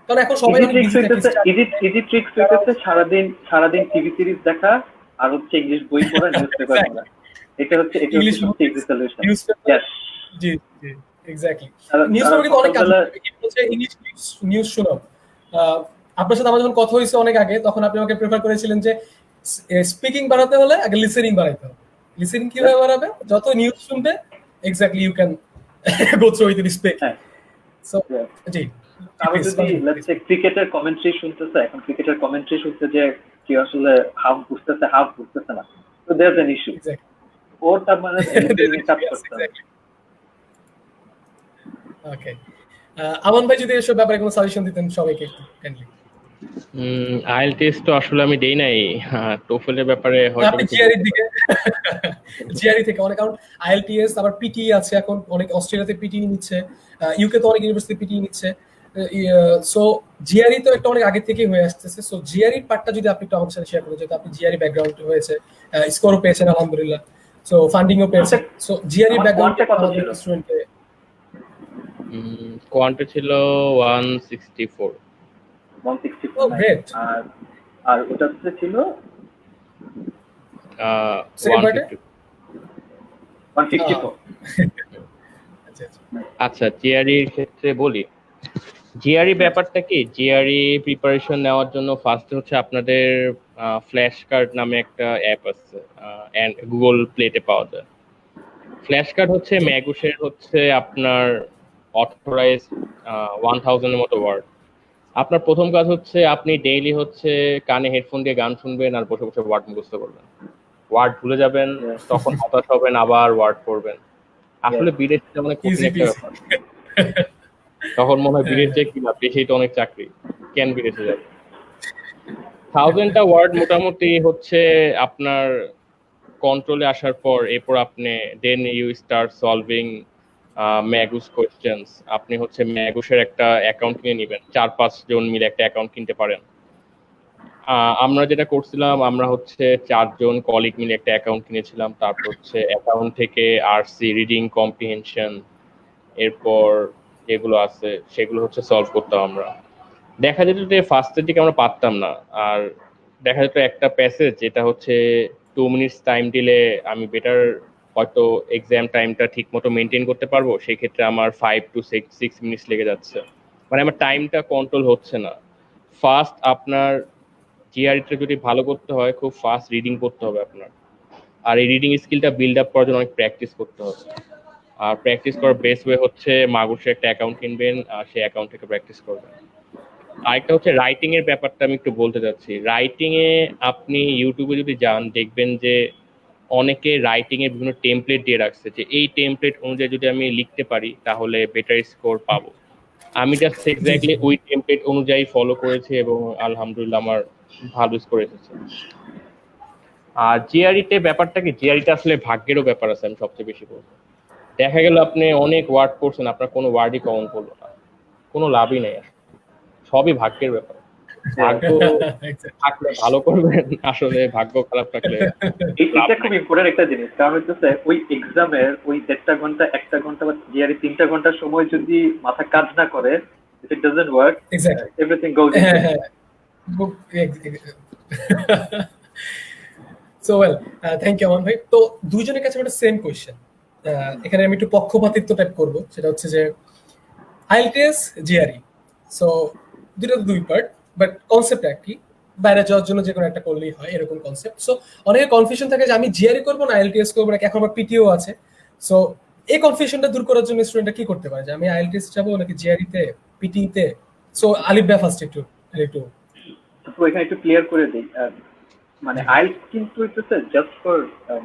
কারণ এখন সবাই ইজি ট্রিক্স হইতেছে সারাদিন টিভি সিরিজ দেখা আর হচ্ছে ইংলিশ বই পড়া, নিউজ পেপার পড়া। এটা হচ্ছে ইজি সলিউশন। জি জি এক্স্যাক্টলি। নিউজ পেপার কিন্তু অনেক কাজ হচ্ছে, ইংলিশ নিউজ শোনো। আপনার সাথে আমার যখন কথা হয়েছে অনেক আগে, তখন আপনি আমাকে প্রেফার করেছিলেন যে স্পিকিং বাড়াতে হলে আগে লিসেনিং বাড়াইতে হবে। লিসেনিং কিভাবে বাড়াবে? যত নিউজ শুনবে exactly you can go through with the speak. So জি আমি যদি লেটস সে ক্রিকেটের কমেন্ট্রি শুনতেছে, এখন ক্রিকেটের কমেন্ট্রি শুনতে যে কি আসলে হাফ বুঝতেছে না, তো দেয়ার এন ইস্যু, ওর তার মানে কাজ করতে হবে। ওকে, আমান ভাই যদি এসব ব্যাপারে কোনো সাজেশন দিতেন সবাইকে একটু কাইন্ডলি। আইএলটিএস তো আসলে আমি দেই নাই, টোফেলের ব্যাপারে হয়তো আপনি জিআরই দিকে জিআরই থেকে অনেক, কারণ আইএলটিএস আবার পিটি আছে, এখন অনেক অস্ট্রেলিয়াতে পিটি নিচ্ছে, ইউকে তো অনেক ইউনিভার্সিটি পিটি নিচ্ছে, সো জিআরই তো একটা অনেক আগে থেকেই হয়ে আসতেছে। সো জিআরই পার্টটা যদি আপনি একটু আমাদের সাথে শেয়ার করেন, যেহেতু আপনি জিআরই ব্যাকগ্রাউন্ড হয়েছে, স্কোরও পেয়েছেন আলহামদুলিল্লাহ, সো ফান্ডিংও পেয়েছেন, সো জিআরই ব্যাকগ্রাউন্ডে কত ছিল স্টুডেন্টকে? কোয়ান্টে ছিল 164। ও গ্রেট। আর ওটাতে ছিল 154। আচ্ছা, জিআরই এর ক্ষেত্রে বলি, জিআরই ব্যাপারটা কি, জিআরই প্রিপারেশন নেওয়ার জন্য ফার্স্ট হচ্ছে আপনাদের ফ্ল্যাশ কার্ড নামে একটা অ্যাপ আছে, গুগল প্লেতে পাওয়া যায়। ফ্ল্যাশ কার্ড হচ্ছে ম্যাগুসের হচ্ছে আপনার অথরাইজ 1000 এর মতো ওয়ার্ড। আপনার প্রথম কাজ হচ্ছে আপনি ডেইলি হচ্ছে কানে হেডফোন দিয়ে গান শুনবেন আর বসে বসে ওয়ার্ড মুখস্থ করবেন, ওয়ার্ড ভুলে যাবেন, তখন হতাশ হবেন, আবার ওয়ার্ড পড়বেন। আসলে বিদেশে যেমন কঠিন একটা ব্যাপার, তখন মনে হয় বিদেশে কি না, দেশেই তো অনেক চাকরি, কেন বিদেশে যাবে। 1000টা ওয়ার্ড মোটামুটি হচ্ছে আপনার কন্ট্রোলে আসার পর, এরপর আপনি then you start solving Magoosh questions. আপনি হচ্ছে ম্যাগুসের একটা অ্যাকাউন্ট কিনে নেবেন, 4-5 জন মিলে একটা অ্যাকাউন্ট কিনতে পারেন। আমরা যেটা করছিলাম, আমরা হচ্ছে 4 জন কলিগ মিলে একটা অ্যাকাউন্ট কিনেছিলাম। তারপর হচ্ছে অ্যাকাউন্ট থেকে আরসি, রিডিং কম্প্রিহেনশন, এরপর যেগুলো আছে সেগুলো হচ্ছে সলভ করতাম আমরা। দেখা যেত যে ফার্স্টের দিকে আমরা পারতাম না, আর দেখা যেত একটা প্যাসেজ যেটা হচ্ছে 2 মিনিটস টাইম দিলে আমি বেটার হয়তো এক্সাম টাইমটা ঠিক মতো মেনটেন করতে পারবো, সেই ক্ষেত্রে আমার 5 to 6 মিনিটস লেগে যাচ্ছে, মানে আমার টাইমটা কন্ট্রোল হচ্ছে না। ফার্স্ট আপনার জিআরইটা যদি ভালো করতে হয়, খুব ফাস্ট রিডিং করতে হবে আপনার, আর এই রিডিং স্কিলটা বিল্ড আপ করার জন্য অনেক প্র্যাকটিস করতে হবে। আর প্র্যাকটিস করার বেস্ট ওয়ে হচ্ছে মাগুসে একটা অ্যাকাউন্ট কিনবেন আর সেই অ্যাকাউন্ট থেকে প্র্যাকটিস করবেন। আরেকটা হচ্ছে রাইটিং এর ব্যাপারটা আমি একটু বলতে চাচ্ছি। রাইটিং এ আপনি ইউটিউবে যদি যান, দেখবেন যে অনেকে রাইটিং এর বিভিন্ন টেমপ্লেট দিয়ে রাখছে, যে এই টেমপ্লেট অনুযায়ী যদি আমি লিখতে পারি তাহলে বেটার স্কোর পাবো। আমি জাস্ট এক্স্যাক্টলি ওই টেমপ্লেট অনুযায়ী ফলো করেছি এবং আলহামদুলিল্লাহ আমার ভালো স্কোর এসেছে। আর জিআরইতে ব্যাপারটা কি, জিআরইটা আসলে ভাগ্যেরও ব্যাপার আছে, আমি সবচেয়ে বেশি বলবো। দেখা গেল আপনি অনেক ওয়ার্ড পড়ছেন, আপনার কোনো ওয়ার্ডই কমন পড়লো না, কোনো লাভই নেই, সবই ভাগ্যের ব্যাপার। ভাগ্য থাকলে ভালো করবেন, আসলে ভাগ্য খারাপ থাকলে। এটা খুব ইম্পর্টেন্ট একটা জিনিস, কারণ হচ্ছে ওই এক্সামের ওই 1.5 ঘন্টা 1 ঘন্টা বা জিআরই 3 ঘন্টার সময় যদি মাথা কাজ না করে, if it doesn't work, everything goes in. So well, thank you আমান ভাই। তো দুইজনের কাছে একটা সেম কোয়েশ্চেন, এখানে আমি একটু পক্ষপাতিত্ব টাইপ করব, সেটা হচ্ছে যে আইএলটিএস জিআরই, সো দুটো দুই পার্ট, বাট কনসেপ্ট একই, বাইরে যাওয়ার জন্য যে কোনো একটা করলেই হয় এরকম কনসেপ্ট। সো অনেকে কনফিউশন থাকে যে আমি জিআরই করবো না আইএলটিএস করবো না, এখন আবার পিটিও আছে। সো এই কনফিউশনটা দূর করার জন্য স্টুডেন্টরা কি করতে পারে, যে আমি আইএলটিএস যাবো নাকি জিআরইতে, পিটিতে? সো আলিফ ভাই ফার্স্ট একটু তো এখানে একটু ক্লিয়ার করে দিই, মানে আইএলটিএস কিন্তু হচ্ছে জাস্ট ফর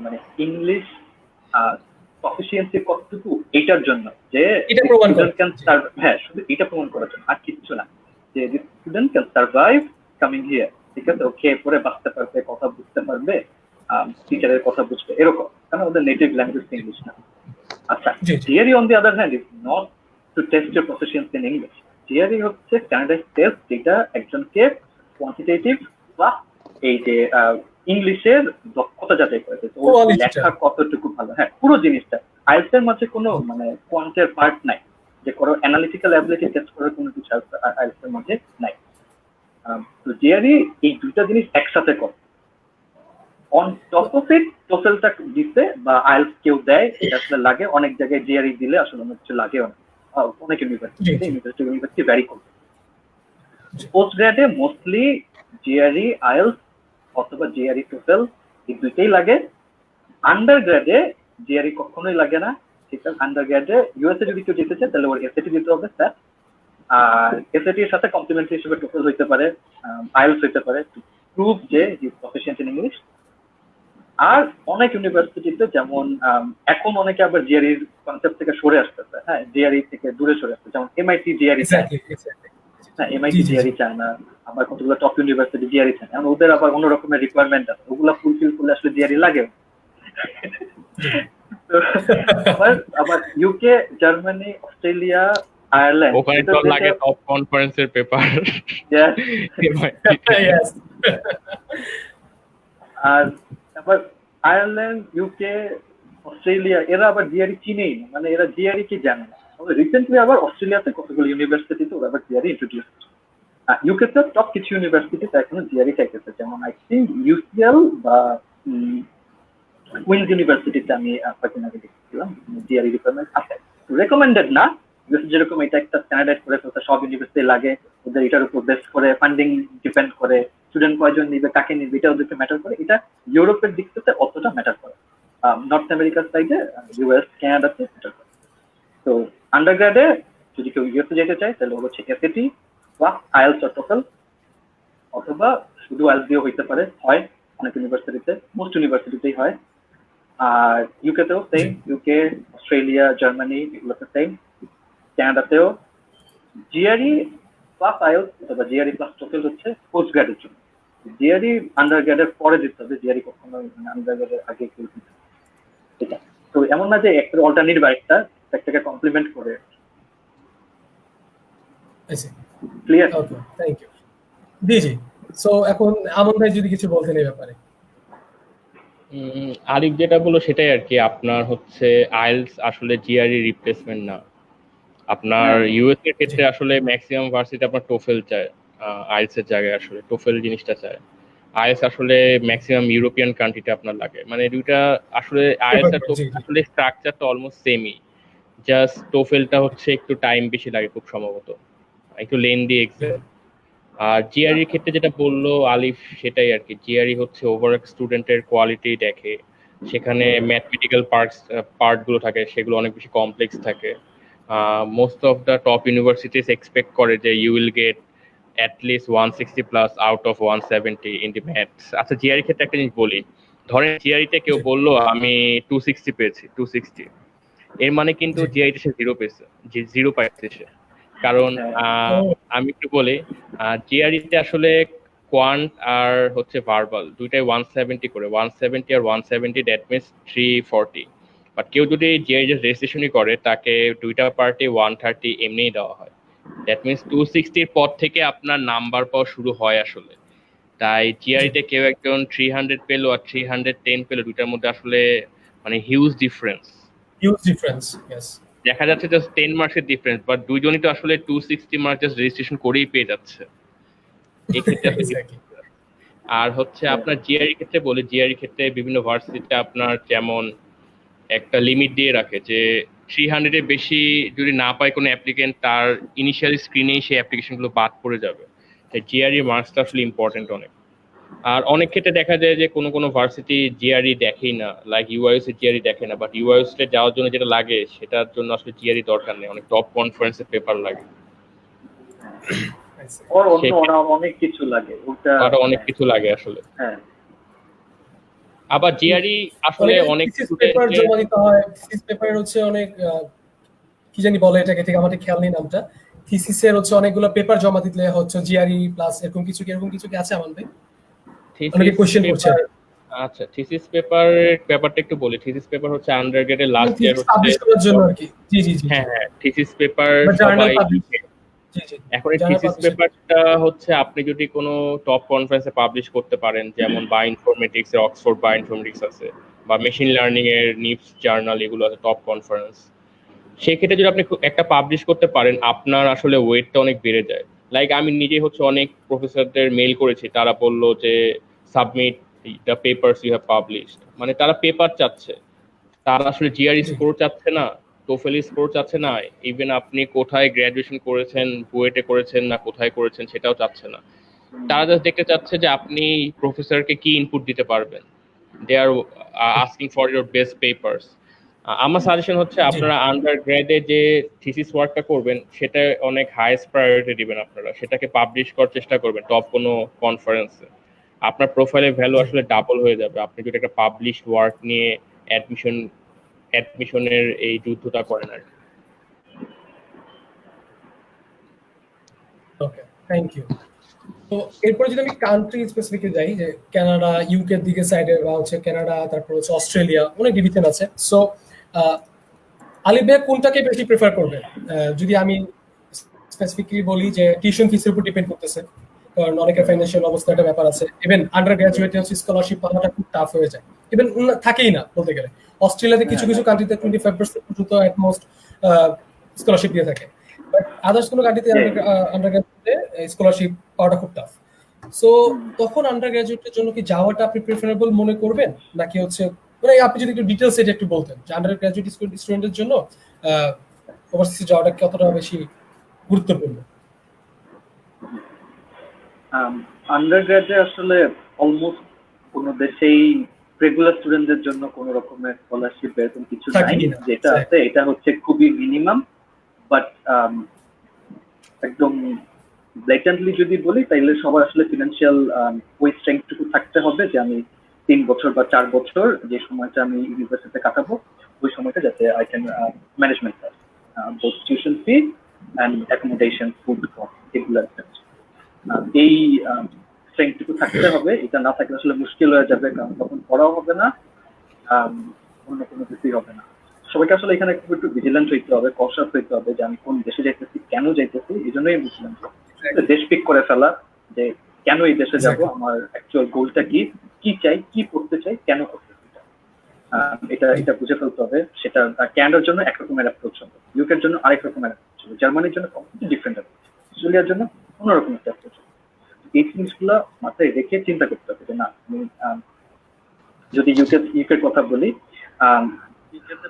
মানে ইংলিশ প্রফিসিয়েন্সি কতটুকু এটার জন্য, যে হ্যাঁ শুধু এটা প্রমাণ করার জন্য, আর কিচ্ছু না, যে student can survive coming here, ঠিক আছে, ওকে পরে বাঁচতে পারবে, কথা বুঝতে পারবে, টিচারের কথা বুঝবে, এরকম, কারণ ওদের নেটিভ ল্যাঙ্গুয়েজ ইংলিশ না। আচ্ছা, GRE on the other hand is not to test your proficiency in English. GRE হচ্ছে স্ট্যান্ডার্ড টেস্ট, যেটা একজনকে কোয়ান্টিটেটিভ বা এই যে ইংলিশের দক্ষতা যাচাই করেছে, লেখা কতটুকু ভালো, হ্যাঁ পুরো জিনিসটা। আইএলটিএস এর মাঝে কোনো মানে কোয়ান্টের পার্ট নাই, যে কোনো অ্যানালিটিক্যাল অ্যাবিলিটি টেস্ট করার কোনো কিছু আইএলটিএস এর মাঝে নাই। তো জিআরই এই দুইটা জিনিস একসাথে করে। অন টপ অফ ইট টোফেলটা দিতে বা আইএলটিএস কেউ দেয়, এটা আসলে লাগে, অনেক জায়গায় জিআরই দিলে আসলে অনেক কিছু লাগে, অনেক ইউনিভার্সিটি ভ্যারি করবে। পোস্ট গ্রাডে মোস্টলি জিআরই আইএলটিএস অথবা জিআরই টোফেল এই দুইটাই লাগে। আন্ডার গ্রেডে জিআরই কখনোই লাগে না, ঠিক আছে। আন্ডার গ্রেডে ইউএসএ যদি কেউ যেতে চায় তাহলে ওর এসএটি দিতে হবে, স্যার আর এসএটির সাথে কমপ্লিমেন্টারি হিসেবে টোফেল হইতে পারে, আইএলটিএস হইতে পারে, টু প্রুভ যে he is proficient in English. আর অনেক ইউনিভার্সিটিতে যেমন এখন অনেকে আবার জিআরইর কনসেপ্ট থেকে সরে আসতেছে, হ্যাঁ জিআরই থেকে দূরে সরে আসছে, যেমন এমআইটি জিআরই চায়, এক্স্যাক্টলি হ্যাঁ জি এমআইটি জি জি জিআরই চায় না, আবার কতগুলো টপ ইউনিভার্সিটি জিআরই চায় না, ওদের আবার অন্য রকমের রিকোয়ারমেন্ট আছে, ওগুলা ফুলফিল করলে আসলে জিআরই লাগে। জি তো আবার আবার ইউকে, জার্মানি, অস্ট্রেলিয়া, আয়ারল্যান্ড ওখানে তো লাগে টপ কনফারেন্সের পেপার। Yes. আর আবার আয়ারল্যান্ড, ইউকে, অস্ট্রেলিয়া এরা আবার জিআরই চিনেই না, মানে এরা জিআরই কি জানে না। তবে রিসেন্টলি আবার অস্ট্রেলিয়াতে কতগুলো ইউনিভার্সিটিতে ওরা আবার জিআরই ইন্ট্রোডিউস করছে। ইউকে তে টপ কিছু ইউনিভার্সিটিতে এখনো জিআরই চাইতেছে, যেমন আই থিঙ্ক ইউসিএল বা কুইন্স ইউনিভার্সিটিতে আমি কয়েকদিন আগে দেখছিলাম জিআরই রিকোয়ারমেন্ট আছে, রেকমেন্ডেড না। যেরকম এটা একটা স্ট্যান্ডার্ড করে ফেলতে সব ইউনিভার্সিটি লাগে, ওদের এটার উপর বেস করে ফান্ডিং ডিপেন্ড করে, স্টুডেন্ট কয়জন নিবে, কাকে নিবে, এটা ওদেরকে ম্যাটার করে। এটা ইউরোপের দিক থেকে অতটা ম্যাটার করে, নর্থ আমেরিকার সাইডে ইউএস, কানাডাতে ম্যাটার করে। তো আন্ডারগ্রাডে যদি কেউ ইউএসএ যেতে চায় তাহলে হচ্ছে এসএটি বা আইএলটিএস অর টোফেল, অথবা শুধু আইএলটিএস দিয়েও হইতে পারে, হয় অনেক ইউনিভার্সিটিতে, মোস্ট ইউনিভার্সিটিতেই হয়। আর ইউকেতেও সেম, ইউকে, অস্ট্রেলিয়া, জার্মানি এগুলোতে সেম, কানাডাতেও জিআরই প্লাস আইএলটিএস অথবা জিআরই প্লাস টোফেল হচ্ছে পোস্ট গ্রাডের জন্য। জিআরই আন্ডার গ্রাডের পরে দিতে হবে, জিআরই কখনো আন্ডার গ্রাডের আগে কেউ দিতে হবে। এটা তো এমন না যে একটা অল্টারনেট বা একটাকে কমপ্লিমেন্ট করে। ক্লিয়ার? Okay, thank you. জি জি। সো এখন আমন ভাই যদি কিছু বলতেন এই ব্যাপারে। আরিফ যেটা বললো সেটাই আর কি, আপনার হচ্ছে আইএলটিএস আসলে জিআরই রিপ্লেসমেন্ট না। আপনার ইউএস এর ক্ষেত্রে আসলে ম্যাক্সিমাম ভার্সিটি আপনার টোফেল চায়, আইএলটিএস এর জায়গায় আসলে টোফেল জিনিসটা চায়। আইএলটিএস আসলে ম্যাক্সিমাম ইউরোপিয়ান কান্ট্রিতে আপনার লাগে, মানে দুইটা আসলে আইএলটিএস আর টোফেল আসলে স্ট্রাকচারটা অলমোস্ট সেমই, জাস্ট টোফেলটা হচ্ছে একটু টাইম বেশি লাগে খুব সম্ভবত, একটু লেন্দি এক্সাম। আর জিআরই ক্ষেত্রে যেটা বললো আলিফ সেটাই আর কি, জিআরই হচ্ছে ওভারঅল স্টুডেন্টের কোয়ালিটি দেখে, সেখানে ম্যাথমেটিক্যাল পার্ট গুলো থাকে সেগুলো অনেক বেশি কমপ্লেক্স থাকে। Most of the top universities expect করে যে you will get at least 160 plus out of 170 in the maths. আচ্ছা জিআরই ক্ষেত্রে একটা জিনিস বলি, ধরেন জিআরইতে কেউ বললো আমি 260 পেয়েছি, 260, এর মানে কিন্তু জিআইতে সে 0 পেয়েছে, যে 0 পাইছে সে। কারণ আমি একটু বলি, জিআরইতে আসলে কোয়ান্ট আর হচ্ছে ভার্বাল দুইটাই 170 করে, 170 আর 170, দ্যাট মিনস 340। বাট কেউ যদি জিআই রেজিস্ট্রেশনই করে তাকে দুইটা পার্টি 130 এমনিই দেওয়া হয়, দ্যাট মিনস 260 পর থেকে আপনার নাম্বার পাওয়া শুরু হয় আসলে। তাই জিআরইতে কেউ একজন 300 পেলো আর 310 পেলো, দুইটার মধ্যে আসলে মানে হিউজ ডিফারেন্স। ইয়েস। দেখা যাচ্ছে জাস্ট 10 মার্কসের ডিফারেন্স, বাট দুইজনই তো আসলে 260 মার্ক জাস্ট রেজিস্ট্রেশন করেই পেয়ে যাচ্ছে এই ক্ষেত্রে। আর হচ্ছে আপনার জিআরই ক্ষেত্রে বলি, জিআরই ক্ষেত্রে বিভিন্ন ভার্সিটিতে আপনার যেমন একটা লিমিট দিয়ে রাখে যে 300 এর বেশি যদি না পায় কোনো অ্যাপ্লিকেন্ট, তার ইনিশিয়াল স্ক্রিনেই সেই অ্যাপ্লিকেশনগুলো বাদ পড়ে যাবে। তাই জিআরই মার্কসটা আসলে ইম্পর্টেন্ট অনেক। আর অনেক ক্ষেত্রে দেখা যায় যে কোনো ভার্সিটি জিআরই দেখেই না, লাইক ইউআইএস এর জিআরই দেখে না, বাট ইউআইএস এ যাওয়ার জন্য যেটা লাগে সেটার জন্য আসলে জিআরই দরকার নেই, অনেক টপ কনফারেন্সের পেপার লাগে, ওর অনেক কিছু লাগে, ওটা অনেক কিছু লাগে আসলে। হ্যাঁ, আবার জিআরই আসলে অনেক পেপার জমা দিতে হয়, থিসিস পেপার হচ্ছে অনেক কি জানি বলে এটাকে, ঠিক আমার খেয়াল নেই নামটা। থিসিসের হচ্ছে অনেকগুলো পেপার জমা দিতে হচ্ছে জিআরই প্লাস এরকম কিছু কি আছে আমাদের? অনেকে কোশ্চেন করছে। আচ্ছা থিসিস ব্যাপারটা একটু বলি। থিসিস পেপার হচ্ছে আন্ডারগ্রেডের লাস্ট ইয়ার হচ্ছে পাবলিশ করার জন্য আর কি। জি জি জি। হ্যাঁ থিসিস পেপার সবাই এখন এই থিসিস পেপারটা হচ্ছে আপনি যদি কোনো টপ কনফারেন্সে পাবলিশ করতে পারেন, যেমন বায়োইনফরমেটিক্স এর অক্সফোর্ড বায়োইনফরমেটিক্স আছে, বা মেশিন লার্নিং এর নিপস জার্নাল, এগুলো আছে টপ কনফারেন্স। সেক্ষেত্রে যদি আপনি একটা পাবলিশ করতে পারেন আপনার আসলে ওয়েটটা অনেক বেড়ে যায়। লাইক আমি নিজে হচ্ছে অনেক প্রফেসরদের মেইল করেছি, তারা বললো যে submit the papers you have published, মানে তারা পেপার চাচ্ছে, তারা আসলে জিআরই স্কোর চাচ্ছে না, টোফেল স্কোর চাচ্ছে না, ইভেন আপনি কোথায় গ্র্যাজুয়েশন করেছেন, বুয়েটে করেছেন না কোথায় করেছেন সেটাও চাচ্ছে না। তারা জাস্ট দেখতে চাচ্ছে যে আপনি প্রফেসরকে কি ইনপুট দিতে পারবেন, they are asking for your best papers. আমার সাজেশন হচ্ছে জি আপনারা আন্ডার গ্রেডে যে থিসিস ওয়ার্কটা করবেন সেটা অনেক হাইয়েস্ট প্রায়োরিটি দিবেন, আপনারা সেটাকে পাবলিশ করার চেষ্টা করবেন টপ কোনো কনফারেন্সে। আপনার প্রোফাইলের ভ্যালু জি আসলে ডাবল হয়ে যাবে আপনি যদি একটা পাবলিশড ওয়ার্ক নিয়ে অ্যাডমিশনের এই যুদ্ধটা করেন আর কি। ওকে, থ্যাংক ইউ। তো এরপরে যদি আমি কান্ট্রি স্পেসিফিকে যাই, যে কানাডা, ইউকে দিকে সাইডে, বা হচ্ছে কানাডা, তারপর হচ্ছে অস্ট্রেলিয়া, অনেক ডিভিশন আছে। সো আলিফ ভাই কোনটাকে বেশি প্রেফার করবেন? যদি আমি স্পেসিফিকলি বলি যে টিউশন ফিসের উপর ডিপেন্ড করতেছে, কারণ অনেকের ফাইন্যান্সিয়াল অবস্থা একটা ব্যাপার আছে। ইভেন আন্ডার গ্রাজুয়েটে হচ্ছে স্কলারশিপ পাওয়াটা খুব টাফ হয়ে যায়, ইভেন থাকেই না বলতে গেলে। অস্ট্রেলিয়াতে কিছু কিছু কান্ট্রিতে 25% পর্যন্ত অ্যাট মোস্ট স্কলারশিপ দিয়ে থাকে, বাট আদার্স কোনো কান্ট্রিতে আন্ডার গ্রাজুয়েটে স্কলারশিপ পাওয়াটা খুব টাফ। সো তখন আন্ডার গ্রাজুয়েটের জন্য কি যাওয়াটা আপনি প্রেফারেবল মনে করবেন, নাকি হচ্ছে মানে আপনি যদি একটু ডিটেলস এটা একটু বলতেন যে আন্ডার গ্রাজুয়েট স্টুডেন্টের জন্য ওভারসিজ যাওয়াটা কতটা বেশি গুরুত্বপূর্ণ? আন্ডার গ্রাজে আসলে অলমোস্ট কোনো দেশেই রেগুলার স্টুডেন্টদের জন্য কোনো রকমের স্কলারশিপ এরকম কিছু নাই। থাকেই না, যেটা আছে এটা হচ্ছে খুবই মিনিমাম। বাট একদম ব্ল্যাটান্টলি যদি বলি তাইলে সবার আসলে ফিনান্সিয়াল ওই স্ট্রেংথটুকু থাকতে হবে যে আমি 3 বছর বা 4 বছর যে সময়টা আমি ইউনিভার্সিটিতে কাটাবো ওই সময়টা যাতে I can management both tuition fee and accommodation, food cost, এগুলো এই স্ট্রেংথটুকু থাকতে হবে। এটা না থাকলে আসলে মুশকিল হয়ে যাবে, কারণ তখন পড়াও হবে না, অন্য কোনো কিছুই হবে না। সবাইকে আসলে এখানে খুব একটু ভিজিলেন্ট হইতে হবে, কনসাস হইতে হবে যে আমি কোন দেশে যাইতেছি, কেন যাইতেছি। এই জন্যই বুঝলাম দেশ পিক করে ফেলা, যে কেন এই দেশে যাব, আমার অ্যাকচুয়াল গোলটা কি, কি চাই, কি করতে চাই, কেন করতে চাই, এটা এটা বুঝে ফেলতে হবে। সেটা ক্যানাডার জন্য একরকমের অ্যাপ্রোচ হবে, ইউকের জন্য আরেক রকমের অ্যাপ্রোচ হবে, জার্মানির জন্য কমপ্লিটলি ডিফারেন্ট অ্যাপ্রোচ, অস্ট্রেলিয়ার জন্য অন্যরকম একটা অ্যাপ্রোচ হবে। এই জিনিসগুলো মাথায় রেখে চিন্তা করতে হবে যে না, আমি যদি ইউকের কথা বলি,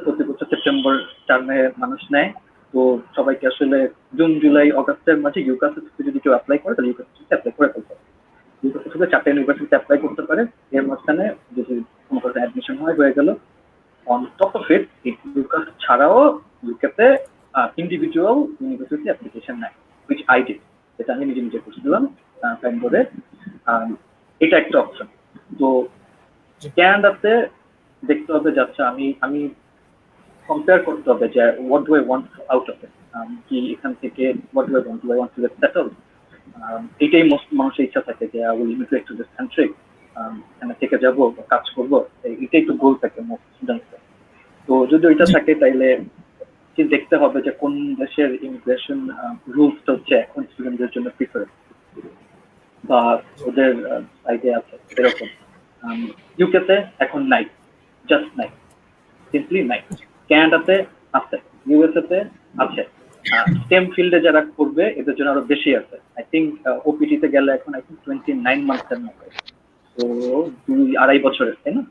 প্রতি বছর সেপ্টেম্বর টার্মে মানুষ নেয়। তো সবাইকে আসলে জুন, জুলাই, অগাস্টের মাঝে ইউকাসিতে যদি কেউ অ্যাপ্লাই করে তাহলে ইউকাসিতে অ্যাপ্লাই করে ফেলতে হবে। ইউকাসিতে 4টা ইউনিভার্সিটিতে অ্যাপ্লাই করতে পারে। এর মাঝখানে যদি কোনো কারণে অ্যাডমিশন হয়ে গেল, অন টপ অফ ইট ইউকাস ছাড়াও ইউকেতে ইন্ডিভিজুয়াল ইউনিভার্সিটি অ্যাপ্লিকেশন নেয়, হুইচ আই ডিড, যেটা আমি নিজে নিজে করছিলাম প্ল্যান করে। এটা একটা অপশন। তো ক্যানাডাতে দেখতে হবে যাচ্ছে আমি কম্পেয়ার করতে হবে যে what do I want out of it, কি এখান থেকে what do I want to get settle. এটাই মোস্ট মানুষের ইচ্ছা থাকে যে I will immigrate to this country, এখানে থেকে যাবো, কাজ করবো, এটাই তো গোল থাকে মোস্ট স্টুডেন্টসের। তো যদি ওইটা থাকে তাইলে দেখতে হবে যে কোন দেশের ইমিগ্রেশন রুলসটা হচ্ছে এখন স্টুডেন্টদের জন্য প্রিফারেবল বা ওদের সাইডে আছে এরকম। ইউকেতে এখন নাই, জাস্ট নাই, সিম্পলি নাই। ক্যানাডাতে আছে, ইউএসএতে আছে। স্টেম ফিল্ডে যারা করবে এদের জন্য আরো বেশি আছে। আই থিঙ্ক ওপিটিতে গেলে এখন আই থিঙ্ক 29 মান্থের মতো, তো 2-2.5 বছরের, তাই না?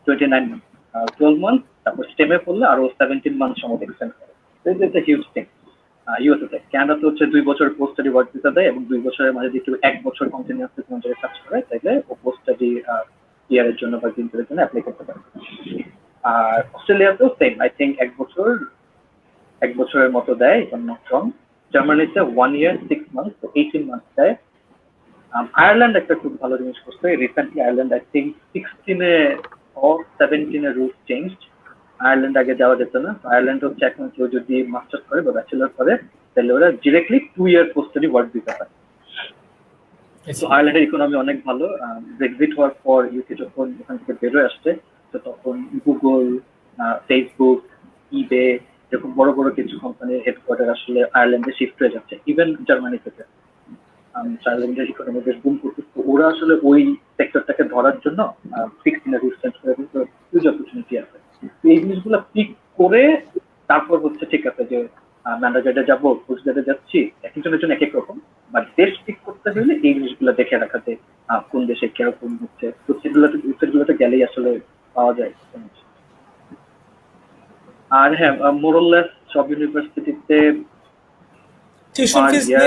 29 মান্থ, 12 মান্থ, তারপর স্টেমে পড়লে আরো 17 মান্থ সময় এক্সটেন্ড করে। It's a huge thing. ইউএসএতে, ক্যানাডাতে হচ্ছে 2 বছর পোস্ট স্টাডি ওয়ার্ক ভিসা দেয়, এবং 2 বছরের মাঝে যদি কেউ 1 বছর কন্টিনিউয়াসলি কোনো জায়গায় কাজ করে তাইলে ও পোস্ট স্টাডি ইয়ারের জন্য বা গ্রিন কার্ডের জন্য অ্যাপ্লাই করতে পারে। আর অস্ট্রেলিয়াতেও সেম, আই থিঙ্ক 1 বছরের মতো দেয়, নট রং। জার্মানিতে 1 ইয়ার 6 মান্থ, 18 মান্থ দেয়। আয়ারল্যান্ড একটা খুব ভালো জিনিস করছে রিসেন্টলি। আয়ারল্যান্ড আই থিঙ্ক 16-এ or 17-এ রুলস চেঞ্জড। আয়ারল্যান্ড আগে যাওয়া যেত না। আয়ারল্যান্ড হচ্ছে এখন কেউ যদি মাস্টার্স করে বা ব্যাচেলর করে তাহলে ওরা ডিরেক্টলি 2 ইয়ার পোস্ট স্টাডি ওয়ার্ক ভিসা পায়। তো আয়ারল্যান্ডের ইকোনমি অনেক ভালো। ব্রেক্সিট হওয়ার পর ইউকে যখন ওখান থেকে বেরোয় আসছে, তো তখন গুগল, ফেসবুক, ইবে এরকম বড় বড় কিছু কোম্পানির হেডকোয়ার্টার আসলে আয়ারল্যান্ডে শিফট হয়ে যাচ্ছে, ইভেন জার্মানি থেকে। আয়ারল্যান্ডের ইকোনমি বেশ বুম করতেছে। তো ওরা আসলে ওই সেক্টরটাকে ধরার জন্য 16-এ রুলস চেঞ্জ করে কিন্তু হিউজ অপরচুনিটি আছে। তো এই জিনিসগুলো পিক করে তারপর হচ্ছে ঠিক আছে যে ম্যানেজারে যাবো, পোস্টগ্রাডে যাচ্ছি, এক একজনের জন্য এক এক রকম। বাট দেশ পিক করতে হলে এই জিনিসগুলো দেখে রাখাতে কোন দেশে কিরকম হচ্ছে, তো সেগুলোতে গেলেই আসলে পাওয়া যায়। আর হ্যাঁ, মোরলেস সব ইউনিভার্সিটিতে টিউশন ফিস নিয়ে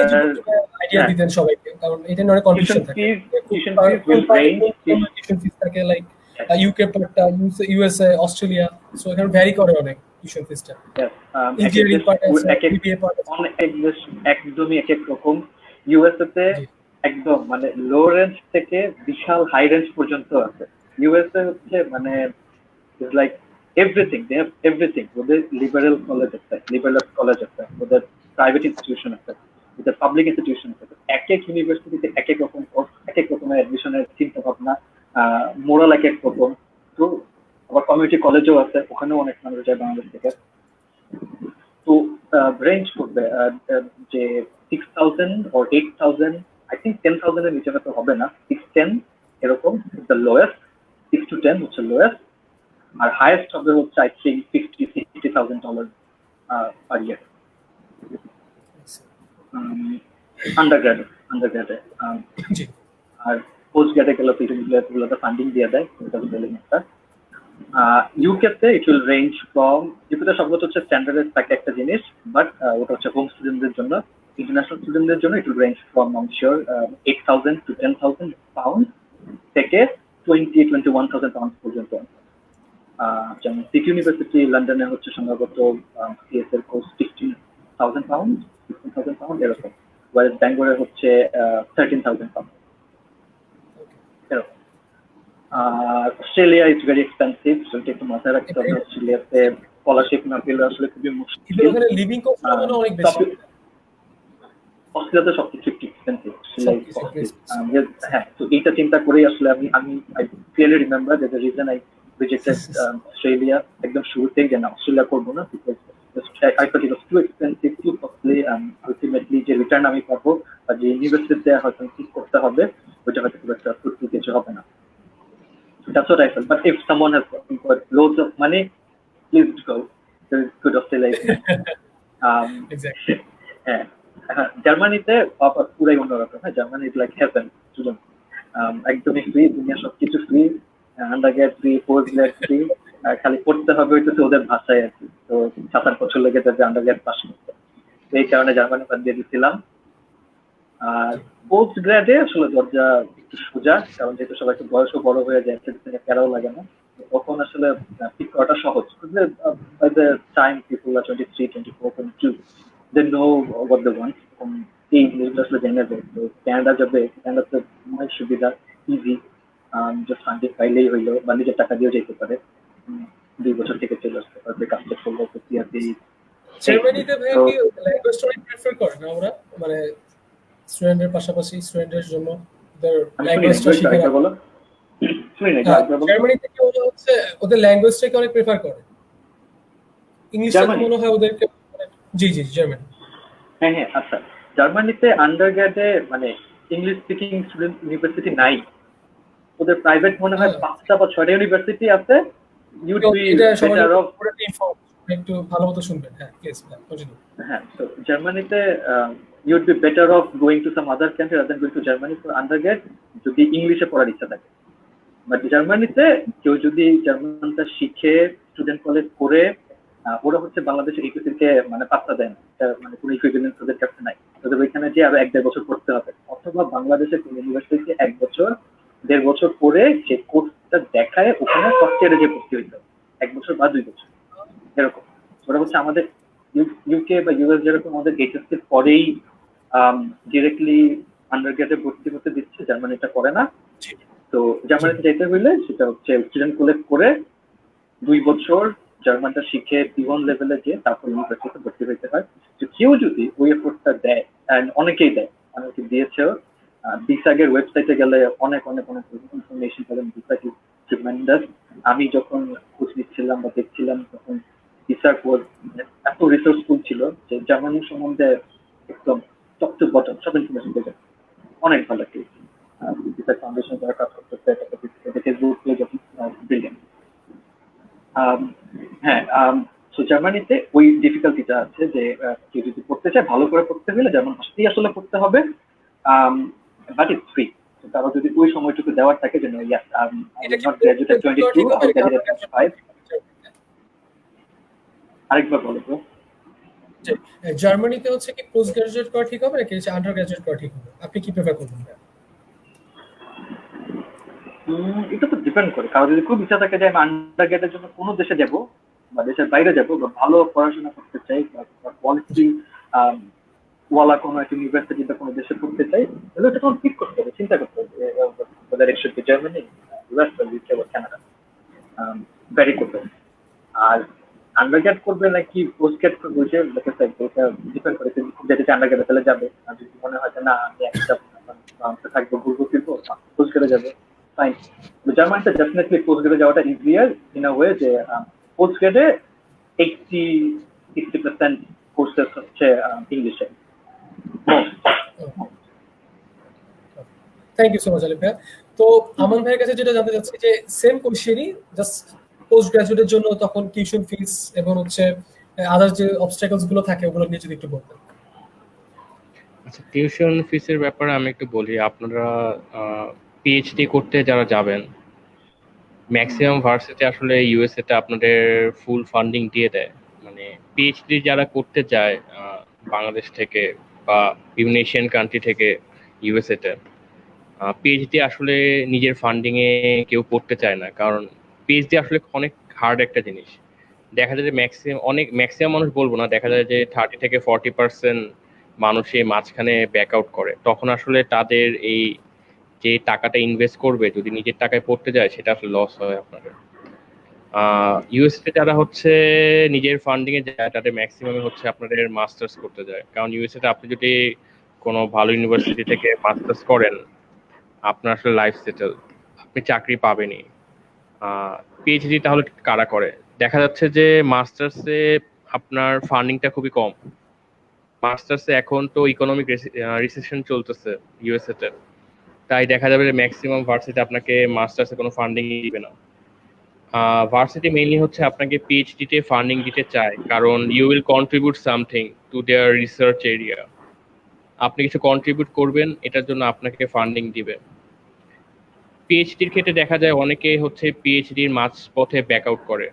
আইডিয়া দিতেন সবাইকে, কারণ এটা নিয়ে অনেক কনফিউশন থাকে। Tuition fees will range, tuition fees থাকে লাইক ইউকে পার্টটা, ইউএসএ, অস্ট্রেলিয়া, সো এখানে ভ্যারি করে অনেক tuition system. Yes, engineering part আছে, এক এক বিবিএ পার্ট আছে। অনেক দেশ একদমই এক এক রকম। ইউএসএ তে জি। একদম মানে লো রেঞ্জ থেকে বিশাল হাই রেঞ্জ পর্যন্ত আছে। ইউএসএ হচ্ছে মানে is like everything, they have everything. ওদের লিবারেল কলেজ আছে, ওদের প্রাইভেট ইনস্টিটিউশন আছে, ওদের পাবলিক ইনস্টিটিউশন আছে। এক এক ইউনিভার্সিটিতে এক এক রকম কোর্স, এক এক রকমের অ্যাডমিশনের চিন্তা ভাবনা, মোরাল এক এক রকম। তো আবার কমিউনিটি কলেজও আছে, ওখানেও অনেক মানুষ যায় বাংলাদেশ থেকে। তো রেঞ্জ করবে যে 6,000 or 8,000, আই থিঙ্ক 10,000 এর নিচে তো হবে না, 6-10 এরকম দ্য লোয়েস্ট, 6 to 10 হচ্ছে লোয়েস্ট, আর হাইয়েস্ট হবে হচ্ছে আই থিঙ্ক $50,000 পার ইয়ার আন্ডারগ্রেডে। জি। আর পোস্ট গ্রেডে গেলে তো এগুলোতে ফান্ডিং দিয়ে দেয়, এটা বললেন একটা। ইউকেতে ইট উইল রেঞ্জ ফ্রম, ইউকেতে সর্বোচ্চ হচ্ছে স্ট্যান্ডার্ডের থাকে একটা জিনিস, বাট ওটা হচ্ছে হোম স্টুডেন্টদের জন্য। ইন্টারন্যাশনাল স্টুডেন্টদের জন্য it will range from I am sure 8,000 to 10,000 pound থেকে 21,000 পাউন্ড পর্যন্ত। যেমন সিটি ইউনিভার্সিটি লন্ডনে হচ্ছে সম্ভবত সিএস এর কোর্স 15,000 পাউন্ড, 16,000 পাউন্ড এরকম, ওয়ারেস ব্যাঙ্গলোরে হচ্ছে 13,000 পাউন্ড এরকম। Australia is very expensive, so এটা একটু মাথায় রাখতে হবে। অস্ট্রেলিয়াতে স্কলারশিপ না পেলে আসলে খুবই কিন্তু মুশকিল। ওখানে লিভিং কস্ট অনেক বেশি। অস্ট্রেলিয়াতে সবকিছু একটু এক্সপেন্সিভ। হ্যাঁ, তো এইটা চিন্তা করেই আসলে আমি I clearly remember that the reason I rejected Australia একদম শুরুতেই, যে না অস্ট্রেলিয়া করবো না, because I thought it was too expensive, too costly, and ultimately যে রিটার্ন আমি পাবো বা যে ইউনিভার্সিটিতে হয়তো ঠিক করতে হবে ওইটা হয়তো খুব একটা fruitful কিছু হবে না। That's what I felt. But if someone has got loads of money, please go. There is good Australia. Exactly. হ্যাঁ, জার্মানিতে পুরাই অন্যরকম। হ্যাঁ, Germany is like haven student, একদমই ফ্রি, দুনিয়া সবকিছু free, undergrad free, post grade free, খালি পড়তে হবে হইতেছে ওদের ভাষায় আর কি। তো 7-8 বছর লেগে যাবে আন্ডারগ্রেড পাস করতে, এই কারণে জার্মানি বাদ দিয়ে দিচ্ছিলাম। আর পোস্ট গ্রেডে আসলে দরজা একটু সোজা, কারণ যেহেতু সবাই একটু বয়সও বড় হয়ে যায়, প্যারাও লাগে না, তখন আসলে ঠিক করাটা সহজ। By the time people are 23, 24, 22, they know what they want, এই জিনিসটা আসলে জেনে যায়। তো ক্যানাডা যাবে, ক্যানাডাতে অনেক সুবিধা, ইজি, জাস্ট ফান্ডিং পাইলেই হইলো, বা নিজের টাকা দিয়েও যেতে পারে, 2 বছর থেকে চলে আসতে পারবে, কাজটা করবো জার্মানিতে ভাই কি ল্যাঙ্গুয়েজটা অনেক প্রেফার করে না ওরা, মানে স্টুডেন্টের পাশাপাশি স্টুডেন্টের জন্য ওদের ল্যাঙ্গুয়েজটা শিখে বলো। জার্মানিতে কি ওরা হচ্ছে ওদের ল্যাঙ্গুয়েজটাকে অনেক প্রেফার করে, ইংলিশটা মনে হয় ওদেরকে। জি জি, জার্মানি। হ্যাঁ হ্যাঁ, আচ্ছা, জার্মানিতে আন্ডারগ্রেডে মানে ইংলিশ স্পিকিং স্টুডেন্ট ইউনিভার্সিটি নাই, ওদের প্রাইভেট মনে হয় 5টা বা 6টা ইউনিভার্সিটি আছে। ইউড বি বেটার অফ, একটু ভালো মতো শুনবেন। হ্যাঁ প্লিজ কন্টিনিউ। হ্যাঁ, তো জার্মানিতে you'd be better off going to some other country rather than going to Germany for undergrad যদি ইংলিশে পড়ার ইচ্ছা থাকে। বাট জার্মানিতে কেউ যদি জার্মানটা শিখে স্টুডেন্ট কলেজ করে, ওরা হচ্ছে বাংলাদেশের এইচএসসি মানে পাত্তা দেয় না, মানে কোনো ইকুইভ্যালেন্স ওদের কাছে নাই। ওদের ওইখানে যে আরো 1-1.5 বছর পড়তে হবে, অথবা বাংলাদেশের কোনো ইউনিভার্সিটিতে 1 বছর 1.5 বছর পরে সেই কোর্সটা দেখায় ওখানে ফার্স্ট ইয়ারে যে ভর্তি হইতে হবে, 1 বছর বা 2 বছর এরকম। ওরা হচ্ছে আমাদের ইউকে বা ইউএস যেরকম আমাদের এইচএসসি পরেই ডিরেক্টলি আন্ডারগ্রেডে ভর্তি হতে দিচ্ছে, জার্মানি এটা করে না। তো জার্মানিতে যেতে হইলে সেটা হচ্ছে স্টুডেন্ট কলেজ করে 2 বছর জার্মানটা শিখে B1 লেভেলে গিয়ে তারপর ইউনিভার্সিটিতে ভর্তি হইতে হয়। তো কেউ যদি ওই এফোর্টটা দেয়, অনেকেই দেয়, অনেকে দিয়েছেও, বিসাগের ওয়েবসাইটে গেলে অনেক অনেক অনেক ইনফরমেশন পাবেন। বিসাগ ইজ ট্রিমেন্ডাস। আমি যখন খোঁজ নিচ্ছিলাম বা দেখছিলাম তখন বিসাগ এত রিসোর্সফুল ছিল যে জার্মানি সম্বন্ধে একদম টপ টু বটম সব ইনফরমেশন পেয়ে যাবে, অনেক ভালো একটা বিসাগ ফাউন্ডেশন যারা কাজ করতেছে, এটা ফেসবুক পেজ অফ ব্রিলিয়ান্ট। হ্যাঁ, তো জার্মানিতে ওই ডিফিকাল্টিটা আছে যে কেউ যদি পড়তে চায়, ভালো করে পড়তে হলে জার্মান ভাষাতেই আসলে পড়তে হবে, বাট ইটস ফ্রি। তারা যদি ওই সময়টুকু দেওয়ার থাকে যে গ্র্যাজুয়েট 22 আর গ্র্যাজুয়েট 25। আরেকবার বলো তো। জার্মানিতে হচ্ছে কি পোস্ট গ্রাজুয়েট করা ঠিক হবে নাকি আন্ডার গ্রাজুয়েট করা ঠিক হবে, আপনি কি প্রেফার করবেন? এটা তো ডিপেন্ড করে, কারো যদি খুব ইচ্ছা থাকে যে আমি আন্ডার গ্রেডের জন্য কোনো দেশে যাব বা দেশের বাইরে যাব বা ভালো পড়াশোনা করতে চাই বা কোয়ালিটি ওয়ালা কোনো একটা ইউনিভার্সিটি বা কোনো দেশে পড়তে চাই, তাহলে এটা তখন ঠিক করতে হবে, চিন্তা করতে হবে whether it should be Germany, US or UK বা কানাডা, ভ্যারি করবে। আর আন্ডারগ্রেড করবে নাকি পোস্ট গ্রেড করবে ওইটা ডিপেন্ড করে। তুমি খুব যেতে আন্ডারগ্রেড তাহলে যাবে, আর যদি মনে হয় যে না আমি একটা থাকবো ঘুরবো ফিরবো, পোস্ট গ্রেডে যাবে, ফাইন। জার্মানিতে ডেফিনেটলি পোস্ট গ্রেডে যাওয়াটা ইজিয়ার ইন আ ওয়ে যে পোস্ট গ্রেডে 60% কোর্সেস হচ্ছে ইংলিশে। থ্যাংক ইউ সো মাচ আলিফ ভাইয়া। তো আমান ভাইয়ের কাছে যেটা জানতে চাচ্ছি যে সেম কোশ্চেনই, জাস্ট পোস্ট গ্রাজুয়েটের জন্য তখন টিউশন ফিস এবং হচ্ছে আদার যে অবস্ট্যাকলস গুলো থাকে ওগুলো নিয়ে যদি একটু বলতেন। আচ্ছা, টিউশন ফিসের ব্যাপারে আমি একটু বলি। আপনারা পিএইচডি করতে যারা যাবেন, ম্যাক্সিমাম ভার্সিটি আসলে ইউএসএ তে আপনাদের ফুল ফান্ডিং দিয়ে দেয়। মানে পিএইচডি যারা করতে যায় বাংলাদেশ থেকে বা বিভিন্ন এশিয়ান কান্ট্রি থেকে ইউএসএ তে, পিএইচডি আসলে নিজের ফান্ডিং এ কেউ করতে চায় না, কারণ পিএইচডি আসলে অনেক হার্ড একটা জিনিস। দেখা যায় যে ম্যাক্সিমাম মানুষ বলবো না, দেখা যায় যে 30 থেকে 40% মানুষ এই মাঝখানে ব্যাক আউট করে। তখন আসলে তাদের এই যে টাকাটা ইনভেস্ট করবে যদি নিজের টাকায় পড়তে যায়, সেটা আসলে লস হয় আপনাদের। ইউএসএ যারা হচ্ছে নিজের ফান্ডিং এ যায়, তাদের ম্যাক্সিমামে হচ্ছে আপনাদের মাস্টার্স করতে যায়। কারণ ইউএসএ তে আপনি যদি কোনো ভালো ইউনিভার্সিটি থেকে মাস্টার্স করেন, আপনার আসলে লাইফ সেটেল, আপনি চাকরি পাবেনই। পিএইচডি তাহলে কারা করে? দেখা যাচ্ছে যে মাস্টার্সে আপনার ফান্ডিংটা খুবই কম। মাস্টার্সে এখন তো ইকোনমিক রিসেশন চলতেছে ইউএসএ তে, তাই দেখা যাবে যে ম্যাক্সিমাম ভার্সিটি আপনাকে মাস্টার্সে কোনো ফান্ডিং দিবে না। ভার্সিটি মেইনলি হচ্ছে আপনাকে পিএইচডি তে ফান্ডিং দিতে চায়, কারণ you will contribute something to their research area. আপনি কিছু কন্ট্রিবিউট করবেন, এটার জন্য আপনাকে ফান্ডিং দিবে। পিএইচডির ক্ষেত্রে দেখা যায় অনেকে হচ্ছে পিএইচডির মাঝপথে ব্যাক আউট করে।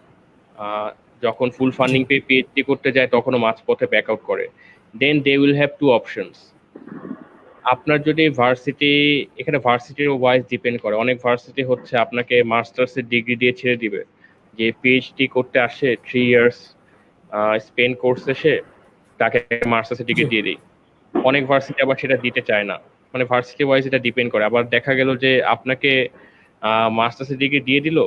যখন ফুল ফান্ডিং পেয়ে পিএইচডি করতে যায় তখনও মাঝপথে ব্যাক আউট করে। Then they will have to options. আপনার যদি ভার্সিটি, এখানে ভার্সিটির ওয়াইজ ডিপেন্ড করে। অনেক ভার্সিটি হচ্ছে আপনাকে মাস্টার্সের ডিগ্রি দিয়ে ছেড়ে দিবে, যে পিএইচডি করতে আসে 3 ইয়ার্স স্পেন কোর্স শেষে তাকে মাস্টার্সের ডিগ্রি দিয়ে দিই। অনেক ভার্সিটি আবার সেটা দিতে চায় না। মানে ভার্সিটি ওয়াইজ এটা ডিপেন্ড করে। আবার দেখা গেল যে আপনাকে মাস্টার্সের ডিগ্রি দিয়ে দিল,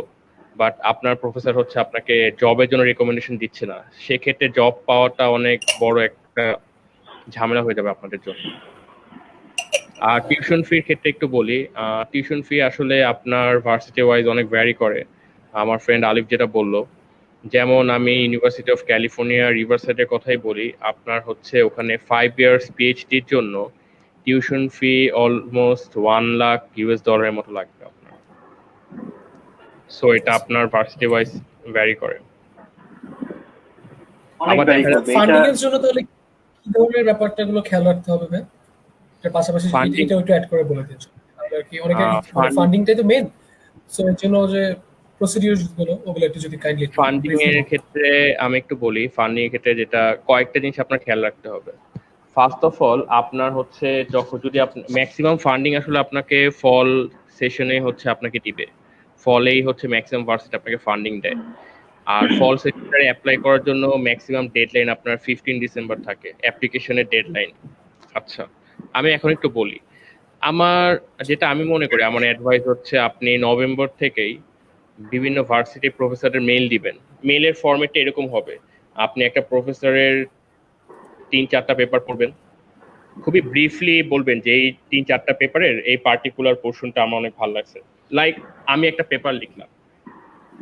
বাট আপনার প্রফেসর হচ্ছে আপনাকে জবের জন্য রেকমেন্ডেশন দিচ্ছে না। সেক্ষেত্রে জব পাওয়াটা অনেক বড় একটা ঝামেলা হয়ে যাবে আপনাদের জন্য। আর টিউশন ফির ক্ষেত্রে একটু বলি, টিউশন ফি আসলে আপনার ভার্সিটি ওয়াইজ অনেক ভ্যারি করে। আমার ফ্রেন্ড আলিফ যেটা বললো, যেমন আমি ইউনিভার্সিটি অফ ক্যালিফোর্নিয়া রিভারসাইডের কথাই বলি, আপনার হচ্ছে ওখানে 5 ইয়ার্স পিএইচডির জন্য টিউশন ফি অলমোস্ট $1 লাখ মতো লাগবে আপনার। সো এটা আপনার ভার্সিটি ওয়াইজ ভ্যারি করে। অনেক আবার ভ্যারি দেখা করবে ফান্ডিং এটা। এর জন্য তাহলে কি ধরনের ব্যাপারটা গুলো খেয়াল রাখতে হবে ভাই? এর পাশাপাশি ফান্ডিং এটাও একটু অ্যাড করে বলে দিন। তাহলে আর কি অনেকে ফান্ড ফান্ডিংটাই তো মেইন, সো এর জন্য যে প্রসিডিউরস গুলো ওগুলো একটু যদি কাইন্ডলি একটু ফান্ডিং ব্রিফলি এর বলেন। ক্ষেত্রে আমি একটু বলি। ফান্ডিং এর ক্ষেত্রে যেটা কয়েকটা জিনিস আপনার খেয়াল রাখতে হবে। ফার্স্ট অফ অল, আপনার হচ্ছে যখন যদি আপনি ম্যাক্সিমাম ফান্ডিং আসলে আপনাকে ফল সেশনে হচ্ছে আপনাকে দিবে। ফলেই হচ্ছে ম্যাক্সিমাম ভার্সিটি আপনাকে ফান্ডিং দেয়। আর ফল সেশনে অ্যাপ্লাই করার জন্য ম্যাক্সিমাম ডেডলাইন আপনার 15 ডিসেম্বর থাকে, অ্যাপ্লিকেশনের ডেডলাইন। আচ্ছা, আমি এখন একটু বলি আমার যেটা আমি মনে করি। আমার অ্যাডভাইস হচ্ছে আপনি নভেম্বর থেকেই বিভিন্ন ভার্সিটির প্রফেসরের মেইল দিবেন। মেইলের ফরম্যাটটা এরকম হবে, আপনি একটা প্রফেসরের 3-4টা পেপার পড়বেন, খুবই ব্রিফলি বলবেন যে এই 3-4টা পেপারের এই পার্টিকুলার পোর্শনটা আমার অনেক ভালো লাগছে। লাইক আমি একটা পেপার লিখলাম,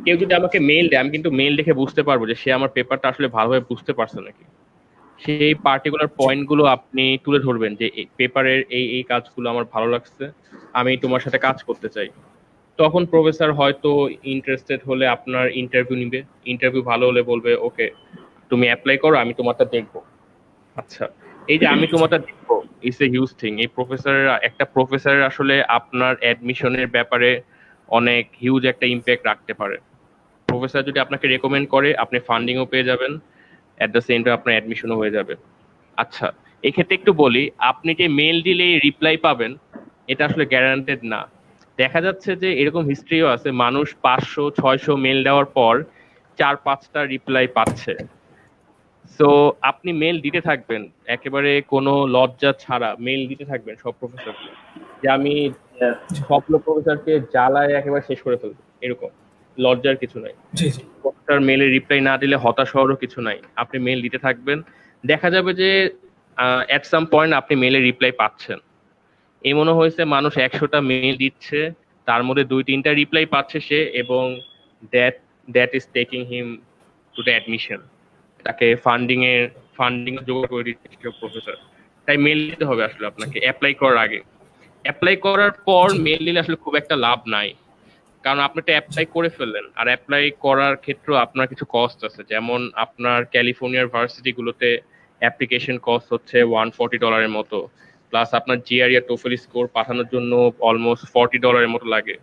কেউ যদি আমাকে মেইল দেয়, আমি কিন্তু মেইল দেখে বুঝতে পারবো যে সে আমার পেপারটা আসলে ভালোভাবে বুঝতে পারছে নাকি। সেই পার্টিকুলার পয়েন্টগুলো আপনি তুলে ধরবেন যে এই পেপারের এই এই কাজগুলো আমার ভালো লাগছে, আমি তোমার সাথে কাজ করতে চাই। তখন প্রফেসর হয়তো ইন্টারেস্টেড হলে আপনার ইন্টারভিউ নিবে। ইন্টারভিউ ভালো হলে বলবে ওকে তুমি অ্যাপ্লাই করো, আমি তোমারটা দেখবো। আচ্ছা, এই যে আমি তোমারটা দেখবো ইটস এ হিউজ থিং। এই একটা প্রফেসরের আসলে আপনার অ্যাডমিশনের ব্যাপারে অনেক হিউজ একটা ইম্প্যাক্ট রাখতে পারে। প্রফেসর যদি আপনাকে রেকমেন্ড করে, আপনি ফান্ডিংও পেয়ে যাবেন, এট দ্য সেম টাইম আপনার অ্যাডমিশনও হয়ে যাবে। আচ্ছা, এক্ষেত্রে একটু বলি, আপনি যে মেল দিলে রিপ্লাই পাবেন এটা আসলে গ্যারান্টেড না। দেখা যাচ্ছে যে এরকম হিস্ট্রিও আছে, মানুষ 500-600 মেল দেওয়ার পর 4-5টা রিপ্লাই পাচ্ছে। সো আপনি মেল দিতে থাকবেন, একেবারে কোনো লজ্জা ছাড়া মেল দিতে থাকবেন সব প্রফেসরকে, যে আমি Yeah. সবগুলো প্রফেসরকে জ্বালায় একেবারে শেষ করে ফেলবো, এরকম লজ্জার কিছু নাই। জি জি প্রফেসর মেলে রিপ্লাই না দিলে হতাশ হওয়ারও কিছু নাই, আপনি মেল দিতে থাকবেন। দেখা যাবে যে এট সাম পয়েন্ট আপনি মেলে রিপ্লাই পাচ্ছেন। এই মনে হয়েছে মানুষ 100টা মেল দিচ্ছে, তার মধ্যে 2-3টা রিপ্লাই পাচ্ছে সে, এবং that is taking him to the admission, তাকে ফান্ডিং জোগাড় করে দিচ্ছে প্রফেসর। তাই মেল দিতে হবে আসলে আপনাকে অ্যাপ্লাই করার আগে। অ্যাপ্লাই করার পর মেল দিলে আসলে খুব একটা লাভ নাই, কারণ আপনি তো অ্যাপ্লাই করে ফেললেন, আর অ্যাপ্লাই করার ক্ষেত্রে আপনার কিছু কস্ট আছে। যেমন আপনার ক্যালিফোর্নিয়ার ভার্সিটি গুলোতে অ্যাপ্লিকেশন কস্ট হচ্ছে $140 মতো, প্লাস আপনার জিআরই আর টোফেল স্কোর পাঠানোর জন্য অলমোস্ট $40 মতো লাগে।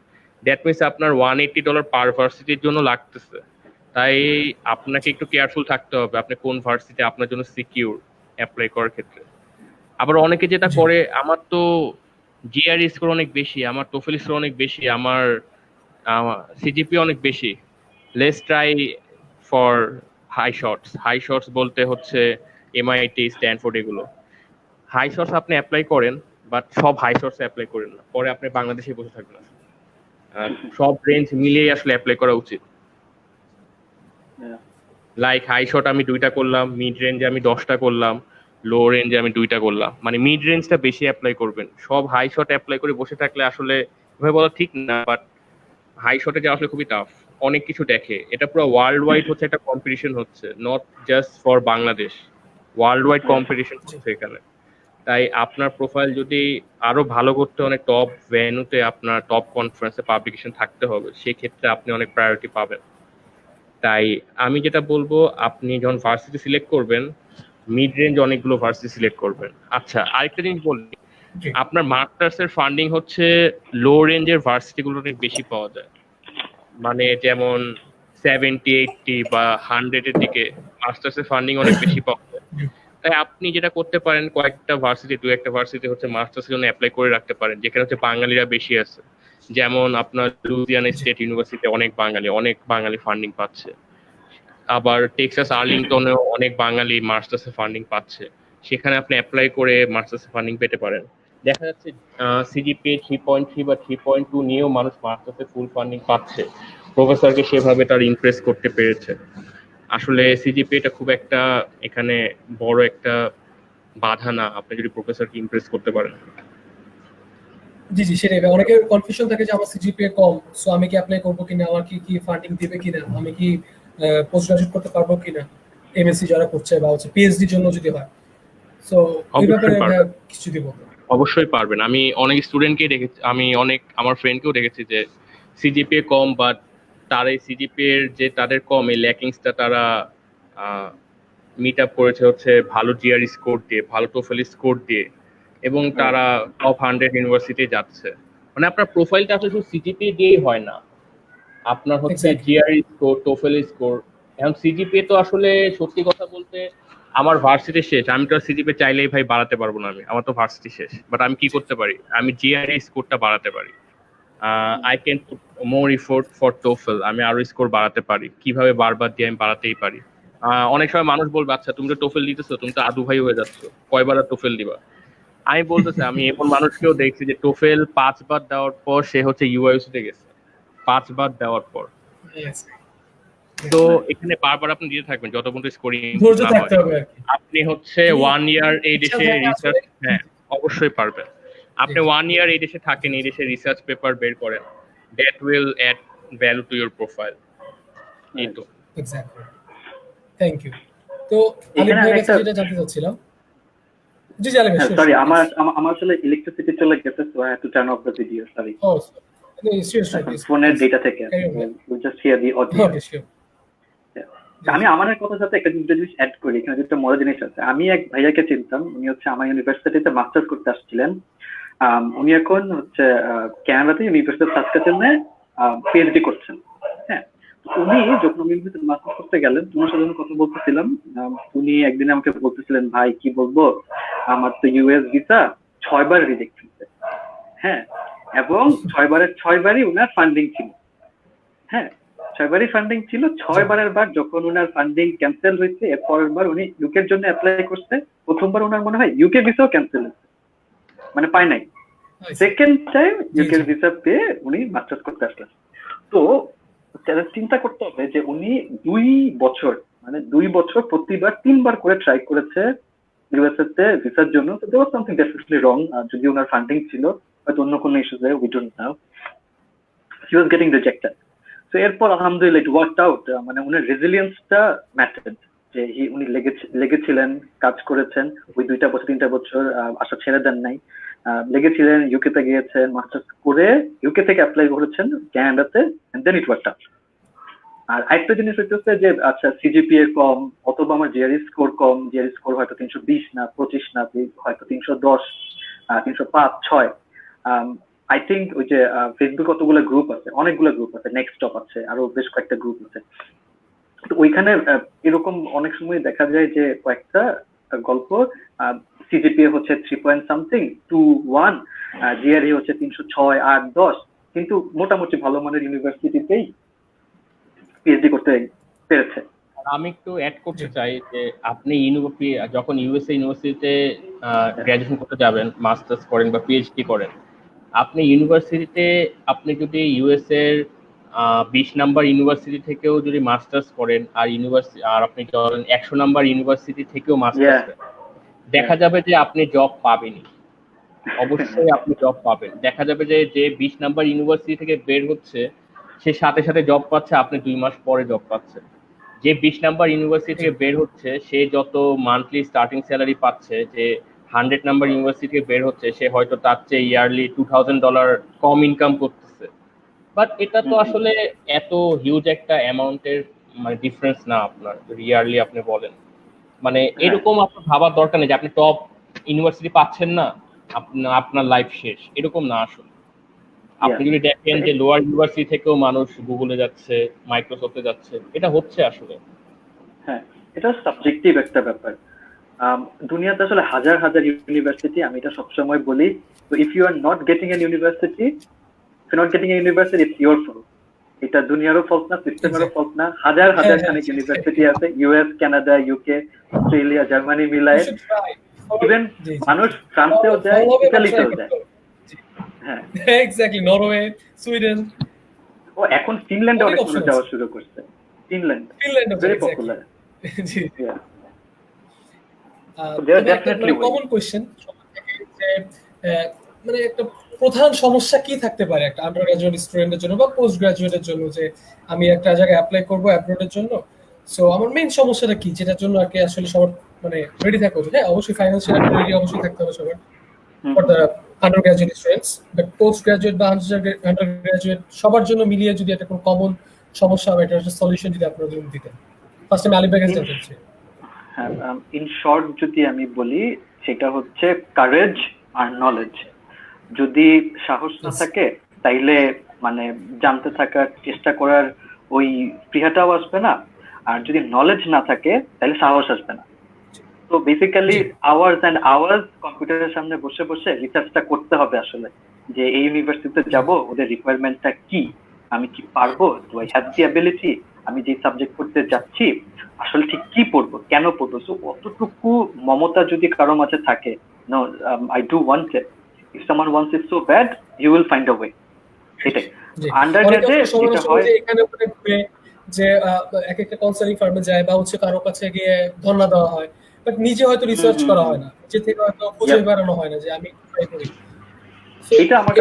দ্যাট মিনস আপনার $180 পার ভার্সিটির জন্য লাগতেছে। তাই আপনাকে একটু কেয়ারফুল থাকতে হবে আপনি কোন ভার্সিটি আপনার জন্য সিকিউর অ্যাপ্লাই করার ক্ষেত্রে। আবার অনেকে যেটা করে, আমার তো জিআরই স্কোর অনেক বেশি, আমার টোফেল স্কোর অনেক বেশি, আমার সিজিপি অনেক বেশি, let's try for high shots বলতে হচ্ছে এমআইটি, স্ট্যানফোর্ড, এগুলো হাই শর্টস আপনি অ্যাপ্লাই করেন, বাট সব হাই শর্টস অ্যাপ্লাই করেন না, পরে আপনি বাংলাদেশে বসে থাকবেন। সব রেঞ্জ মিলিয়ে আসলে অ্যাপ্লাই করা উচিত। Yeah. লাইক হাই শর্ট আমি 2টা করলাম, মিড রেঞ্জে আমি 10টা করলাম, লো রেঞ্জে আমি 2টা করলাম, মানে মিড রেঞ্জটা বেশি অ্যাপ্লাই করবেন। সব হাই শর্ট অ্যাপ্লাই করে বসে থাকলে আসলে এভাবে বলা ঠিক না, বাট হাই শটে যাওয়া আসলে খুবই টাফ। অনেক কিছু দেখে, এটা পুরো ওয়ার্ল্ড ওয়াইড হচ্ছে একটা কম্পিটিশন হচ্ছে, not just for Bangladesh, world wide competition হচ্ছে এখানে। তাই আপনার প্রোফাইল যদি আরো ভালো করতে, অনেক টপ ভেন্যুতে আপনার টপ কনফারেন্সে পাবলিকেশন থাকতে হবে, সেক্ষেত্রে আপনি অনেক প্রায়োরিটি পাবেন। তাই আমি যেটা বলবো, আপনি যখন ভার্সিটি সিলেক্ট করবেন, মিড রেঞ্জ অনেকগুলো ভার্সিটি সিলেক্ট করবেন। আচ্ছা, আরেকটা জিনিস বলি, আপনার মাস্টার্স এর ফান্ডিং হচ্ছে লো রেঞ্জের ভার্সিটি গুলো অনেক বেশি পাওয়া যায়, মানে যেমন 70-80 বা 100 এর দিকে মাস্টার্স এর ফান্ডিং অনেক বেশি পাওয়া যায়। তাই আপনি যেটা করতে পারেন, কয়েকটা ভার্সিটি, 2-1টা ভার্সিটি হচ্ছে মাস্টার্স এর জন্য অ্যাপ্লাই করে রাখতে পারেন, যেখানে হচ্ছে বাঙালিরা বেশি আছে। যেমন আপনার লুইজিয়ানা স্টেট ইউনিভার্সিটিতে অনেক বাঙালি ফান্ডিং পাচ্ছে। আবার টেক্সাস আর্লিংটনেও অনেক বাঙালি মাস্টার্সে ফান্ডিং পাচ্ছে, সেখানে আপনি অ্যাপ্লাই করে মাস্টার্সে ফান্ডিং পেতে পারেন। দেখা যাচ্ছে সিজিপিএ 3.3 বা 3.2 নিয়েও মানুষ মাস্টার্সে ফুল ফান্ডিং পাচ্ছে, প্রফেসরকে সেভাবে তার ইমপ্রেস করতে পেরেছে। আসলে সিজিপিএটা খুব একটা এখানে বড় একটা বাধা না, আপনি যদি প্রফেসরকে ইমপ্রেস করতে পারেন। জি জি সেটাই, অনেকের কনফিউশন থাকে যে আমার সিজিপিএ কম, সো আমি কি অ্যাপ্লাই করবো কিনা, আমার কি ফান্ডিং দিবে কিনা, আমি কি পোস্ট গ্রাজুয়েট করতে পারবো কিনা, এমএসসি যারা করছে বা হচ্ছে পিএইচডি জন্য যদি হয়। সো এই ব্যাপারে কিছু যদি বলতে। অবশ্যই পারবেন। আমি অনেক স্টুডেন্টকেই দেখেছি, আমি অনেক আমার ফ্রেন্ডকেও দেখেছি যে সিজিপিএ কম, বাট তার এই সিজিপিএ এর যে তাদের কম, এই ল্যাকিংসটা তারা মিট আপ করেছে হচ্ছে ভালো জিআরই স্কোর দিয়ে, ভালো টোফেল স্কোর দিয়ে, এবং তারা টপ 100 ইউনিভার্সিটি যাচ্ছে। মানে আপনার প্রোফাইলটা আসলে শুধু সিজিপিএ দিয়েই হয় না, আপনার হচ্ছে জিআরই স্কোর, টোফেল স্কোর। এখন সিজিপিএ তো আসলে সত্যি কথা বলতে আমার ভার্সিটি শেষ, আমি তো সিজিপিএ চাইলেই ভাই বাড়াতে পারবো না, আমার তো ভার্সিটি শেষ। বাট আমি কি করতে পারি, আমি জিআরই স্কোরটা বাড়াতে পারি। I can put more effort for TOEFL, আমি আরো স্কোর বাড়াতে পারি। কিভাবে বারবার দিয়ে আমি বাড়াতেই পারি। অনেক সময় মানুষ বলবে, আচ্ছা তুমি তো টোফেল দিতেছো, তুমি তো আদু ভাই হয়ে যাচ্ছ, কয়বার আর টোফেল দিবা। আমি বলতেছি, আমি এমন মানুষকেও দেখছি যে টোফেল 5 বার দেওয়ার পর সে হচ্ছে ইউআইসিতে গেছে, 5 বার দেওয়ার পর। তো এখানে বারবার আপনি দিতে থাকবেন যত পর্যন্ত স্কোরিং ধৈর্য থাকতে হবে। আপনি হচ্ছে 1 ইয়ার এই দেশে রিসার্চ, হ্যাঁ অবশ্যই পারবেন। আপনি 1 ইয়ার এই দেশে থাকেন, এই দেশে রিসার্চ পেপার বের করেন, that will add value to your profile. এই তো এক্স্যাক্টলি, থ্যাংক ইউ। তো আলিফ ভাই কাছে যেটা জানতে চাচ্ছিলাম, জি জি আলিফ, সরি আমার আসলে ইলেকট্রিসিটি চলে গেছে, so I have to turn off the video, sorry. ও সিরিয়াসলি ফোনের ডেটা থেকে will just hear the audio. Okay sure. আমি আমার কথার সাথে একটা জিনিস অ্যাড করি, এখানে একটা মজার জিনিস আছে। আমি এক ভাইয়াকে চিনতাম, উনি হচ্ছে আমার ইউনিভার্সিটিতে মাস্টার্স করতে আসছিলেন। উনি এখন হচ্ছে কানাডাতে ইউনিভার্সিটি অফ সাসকাচুয়ানে পিএইচডি করছেন। হ্যাঁ, উনি যখন ইউনিভার্সিটিতে মাস্টার্স করতে গেলেন, তোমার সাথে কথা বলতেছিলাম, উনি একদিন আমাকে বলতেছিলেন, ভাই কি বলবো, আমার তো ইউএস ভিসা 6 বার রিজেক্ট হয়েছে। হ্যাঁ, এবং 6বারের 6বারই উনার ফান্ডিং ছিল। হ্যাঁ, 6বারই ফান্ডিং ছিল। 6বারের বার যখন উনার ফান্ডিং ক্যান্সেল হয়েছে, এর পরের বার উনি ইউকের জন্য অ্যাপ্লাই করছে। প্রথমবার উনার মনে হয় ইউকে ভিসাও ক্যান্সেল হয়েছে, মানে পায় নাই। সেকেন্ড টাইম ইউকের ভিসা পেয়ে উনি মাস্টার্স করতে আসলেন। তো চিন্তা করতে হবে যে উনি 2 বছর প্রতিবার 3বার করে ট্রাই করেছে ইউএসএ তে ভিসার জন্য। তো দেয়ার ওয়াজ সামথিং ডেফিনেটলি রং। যদি ওনার ফান্ডিং ছিল, হয়তো অন্য কোনো ইস্যুতে, we don't know, he was getting rejected. তো এরপর আলহামদুলিল্লাহ ইট ওয়ার্কড আউট। মানে উনার রেজিলিয়েন্সটা ম্যাটার্ড, যে উনি লেগেছিলেন, কাজ করেছেন ওই 2টা বছর 3টা বছর, আশা ছেড়ে দেন নাই, লেগেছিলেন, ইউকে তে গিয়েছেন, মাস্টার্স করে ইউকে থেকে অ্যাপ্লাই করেছেন ক্যানাডাতে, and then it worked out. আর আরেকটা জিনিস হচ্ছে যে আচ্ছা সিজিপিএ কম, অথবা আমার জিআরই স্কোর কম, জিআরই স্কোর হয়তো 320 না, 25 না, হয়তো 310, 305, 6। আই থিঙ্ক ওই যে ফেসবুক কতগুলো গ্রুপ আছে, অনেকগুলো গ্রুপ আছে, নেক্সট স্টপ আছে, আরো বেশ কয়েকটা গ্রুপ আছে। তো ওইখানে এরকম অনেক সময় দেখা যায় যে কয়েকটা গল্প, সিজিপিএ হচ্ছে 3 পয়েন্ট সামথিং, 2-1, জিআরই হচ্ছে 306, 8, 10, কিন্তু মোটামুটি ভালো মানের ইউনিভার্সিটিতেই পিএইচডি করতে পেরেছে। আমি একটু অ্যাড করতে চাই যে আপনি যখন ইউএসএ ইউনিভার্সিটিতে গ্রাজুয়েশন করতে যাবেন, মাস্টার্স করেন বা পিএইচডি করেন, আপনি ইউনিভার্সিটিতে আপনি যদি ইউএসএ এর 20 নাম্বার ইউনিভার্সিটি থেকেও যদি মাস্টার্স করেন, আর আপনি ধরেন 100 নাম্বার ইউনিভার্সিটি থেকেও মাস্টার্স করেন, দেখা যাবে যে আপনি জব পাবেনই, অবশ্যই আপনি জব পাবেন। দেখা যাবে যে 20 নাম্বার ইউনিভার্সিটি থেকে বের হচ্ছে, সে সাথে সাথে জব পাচ্ছে, আপনি 2 মাস পরে জব পাচ্ছেন। যে 20 নাম্বার ইউনিভার্সিটি থেকে বের হচ্ছে, সে যত মান্থলি স্টার্টিং স্যালারি পাচ্ছে, যে 100 নাম্বার ইউনিভার্সিটি থেকে বের হচ্ছে, সে হয়তো তার চেয়ে ইয়ারলি $2000 কম ইনকাম করতেছে। বাট এটা তো আসলে এত হিউজ একটা অ্যামাউন্টের মানে ডিফারেন্স না। আপনার ইয়ারলি আপনি বলেন, মানে এরকম আপনার ভাবার দরকার নেই যে আপনি টপ ইউনিভার্সিটি পাচ্ছেন না, আপনার লাইফ শেষ, এরকম না। আসলে আপনি যদি দেখেন যে লোয়ার ইউনিভার্সিটি থেকেও মানুষ গুগলে যাচ্ছে, মাইক্রোসফটে যাচ্ছে, এটা হচ্ছে আসলে। হ্যাঁ, এটা সাবজেক্টিভ একটা ব্যাপার। দুনিয়াতে আসলে হাজার হাজার ইউনিভার্সিটি, আমি এটা সবসময় বলি। তো if you are not getting an university, it's your fault. এটা দুনিয়ারও ফল্ট না, সিস্টেমেরও ফল্ট না। হাজার হাজার খানিক ইউনিভার্সিটি আছে, US, Canada, UK, Australia, Germany মিলায়। ইভেন মানুষ ফ্রান্সেও যায়, ইতালিতেও যায়। হ্যাঁ, এক্স্যাক্টলি, নরওয়ে, সুইডেন, ও এখন ফিনল্যান্ডে অনেক মানুষ যাওয়া শুরু করছে। Finland very popular. জি, কমন কোয়েশ্চেন মানে একটা প্রধান সমস্যা কি থাকতে পারে একটা আন্ডার গ্রাজুয়েট স্টুডেন্টের জন্য বা পোস্ট গ্রাজুয়েটের জন্য, যে আমি একটা জায়গায় অ্যাপ্লাই করবো অ্যাব্রোডের জন্য, সো আমার মেইন সমস্যাটা কি, যেটার জন্য আর কি আসলে সবার মানে রেডি থাকা উচিত? হ্যাঁ, অবশ্যই ফাইন্যান্সিয়াল রেডি অবশ্যই থাকতে হবে সবার, for the under graduate students, but post graduate বা আন্ডার গ্রাজুয়েট সবার জন্য মিলিয়ে যদি একটা কোনো কমন সমস্যা বা একটা সলিউশন যদি আপনারা যদি দিতেন। ফার্স্ট আমি আলিফ ভাইকে জানতে চাই। হ্যাঁ, ইন শর্ট যদি আমি বলি, সেটা হচ্ছে কারেজ আর নলেজ। যদি সাহস না থাকে, তাইলে মানে জানতে থাকার চেষ্টা করার ওই স্পৃহাটাও আসবে না। আর যদি নলেজ না থাকে, তাহলে সাহস আসবে না। তো বেসিক্যালি আওয়ার্স এন্ড আওয়ার্স কম্পিউটারের সামনে বসে বসে রিসার্চটা করতে হবে আসলে, যে এই ইউনিভার্সিটিতে যাব, ওদের রিকোয়ারমেন্টটা কি, আমি কি পারবো, do I have the ability, আমি যে সাবজেক্ট পড়তে যাচ্ছি আসলে ঠিক কি পড়বো, কেন পড়বো। সো অতটুকু মমতা যদি কারো মাঝে থাকে, no I do want it, if someone wants it so bad, you will find a way. সেটাই আন্ডারগ্রেডে যেটা হয়, এখানে ওখানে ঘুরে যে এক একটা কনসাল্টিং ফার্মে যায় বা হচ্ছে কারো কাছে গিয়ে ধর্ণা দেওয়া হয়, বাট নিজে হয়তো রিসার্চ করা হয় না, নিজে থেকে হয়তো খুঁজে বেড়ানো হয় না যে আমি ট্রাই করি। এটা আমার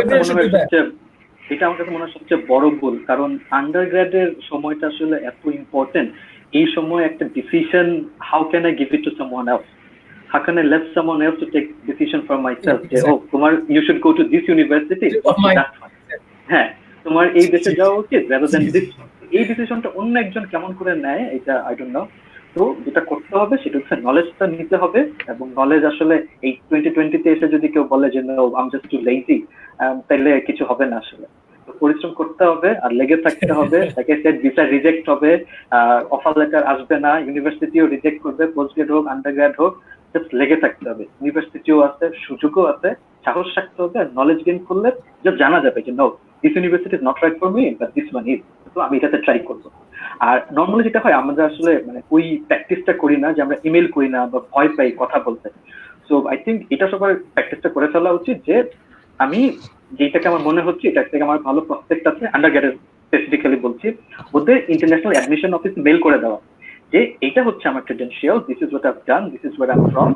কাছে মনে হয় সবচেয়ে বড় ভুল। কারণ আন্ডারগ্রেডের সময়টা আসলে এত ইম্পর্টেন্ট। এই সময় একটা decision, how can I give it to someone else, how can I let someone else to take decision for myself, যে ও তোমার you should go to this university, হ্যাঁ তোমার এই দেশে যাওয়া উচিত, রাদার দ্যান দিস। এই ডিসিশনটা অন্য একজন কেমন করে নেয়, এটা আই ডোন্ট নো। তো যেটা করতে হবে সেটা হচ্ছে নলেজটা নিতে হবে। এবং নলেজ আসলে এই 2020-তে এসে যদি কেউ বলে যে no I am just too lazy, তাহলে কিছু হবে না। আসলে পরিশ্রম করতে হবে আর লেগে থাকতে হবে। Like I said, visa reject হবে, অফার লেটার আসবে না, ইউনিভার্সিটিও রিজেক্ট করবে, পোস্ট গ্রাড হোক আন্ডারগ্রাড হোক, জাস্ট লেগে থাকতে হবে। ইউনিভার্সিটিও আছে, সুযোগও আছে, সাহস রাখতে হবে, নলেজ গেইন করলে জাস্ট জানা যাবে যে no, this university is not right for me, but this one is. তো আমি এটাতে ট্রাই করবো। আর নর্মালি যেটা হয়, আমরা আসলে মানে ওই প্র্যাকটিসটা করি না যে আমরা ইমেল করি না বা ভয় পাই কথা বলতে। সো আই থিঙ্ক এটা সবার প্র্যাকটিসটা করে ফেলা উচিত যে আমি যেটাকে আমার মনে হচ্ছে এটা থেকে আমার ভালো প্রসপেক্ট আছে, আন্ডার গ্রেডের স্পেসিফিক্যালি বলছি, ওদের ইন্টারন্যাশনাল অ্যাডমিশন অফিস মেল করে দেওয়া যে এটা হচ্ছে আমার credential, this is what I've done, this is wire I am from,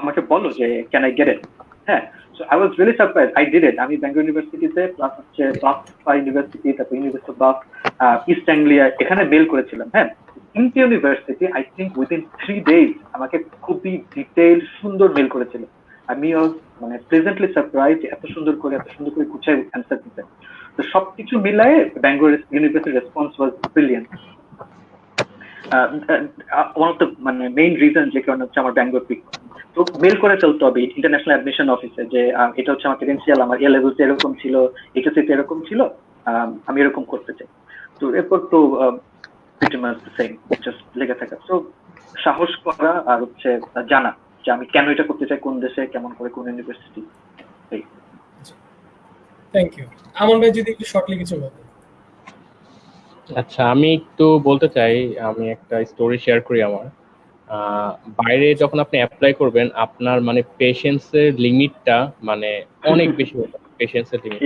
আমাকে বলো যে ক্যান আই গেট ইট। হ্যাঁ, so I was really surprise, I did it. আমি ব্যাঙ্গালোর ইউনিভার্সিটিতে প্লাস হচ্ছে বাফ ইউনিভার্সিটি, তারপর ইউনিভার্সিটি অফ বাফ, ইস্ট অ্যাংলিয়া, এখানে মেল করেছিলাম। হ্যাঁ, তিনটে university I think within 3 days আমাকে খুবই ডিটেইল সুন্দর মেল করেছিল। আমি মানে প্লেজেন্টলি সারপ্রাইজ এত সুন্দর করে গুছায় অ্যান্সার দিতে। তো সবকিছু মিলায়ে ব্যাঙ্গালোর ইউনিভার্সিটির response was brilliant. One of the মানে মেইন রিজন যে কারণে হচ্ছে আমার ব্যাঙ্গালোর পিক। তো মেল করে ফেলতে হবে ইন্টারন্যাশনাল অ্যাডমিশন অফিসে যে এটা হচ্ছে আমার ক্রেডেনশিয়াল, আমার এ লেভেলস এরকম ছিল, এইচএসসি এরকম ছিল, আমি এরকম করতে চাই। তো এরপর তো pretty much the same, just লেগে থাকা। তো সাহস করা আর হচ্ছে জানা যে আমি কেন এটা করতে চাই, কোন দেশে, কেমন করে, কোন ইউনিভার্সিটি। Thank you. আমন ভাই যদি একটু শর্টলি কিছু বলেন। আচ্ছা, আমি একটু বলতে চাই, আমি একটা স্টোরি শেয়ার করি আমার। বাইরে যখন আপনি অ্যাপ্লাই করবেন, আপনার মানে পেশেন্সের লিমিটটা মানে অনেক বেশি হতো, পেশেন্সের লিমিট।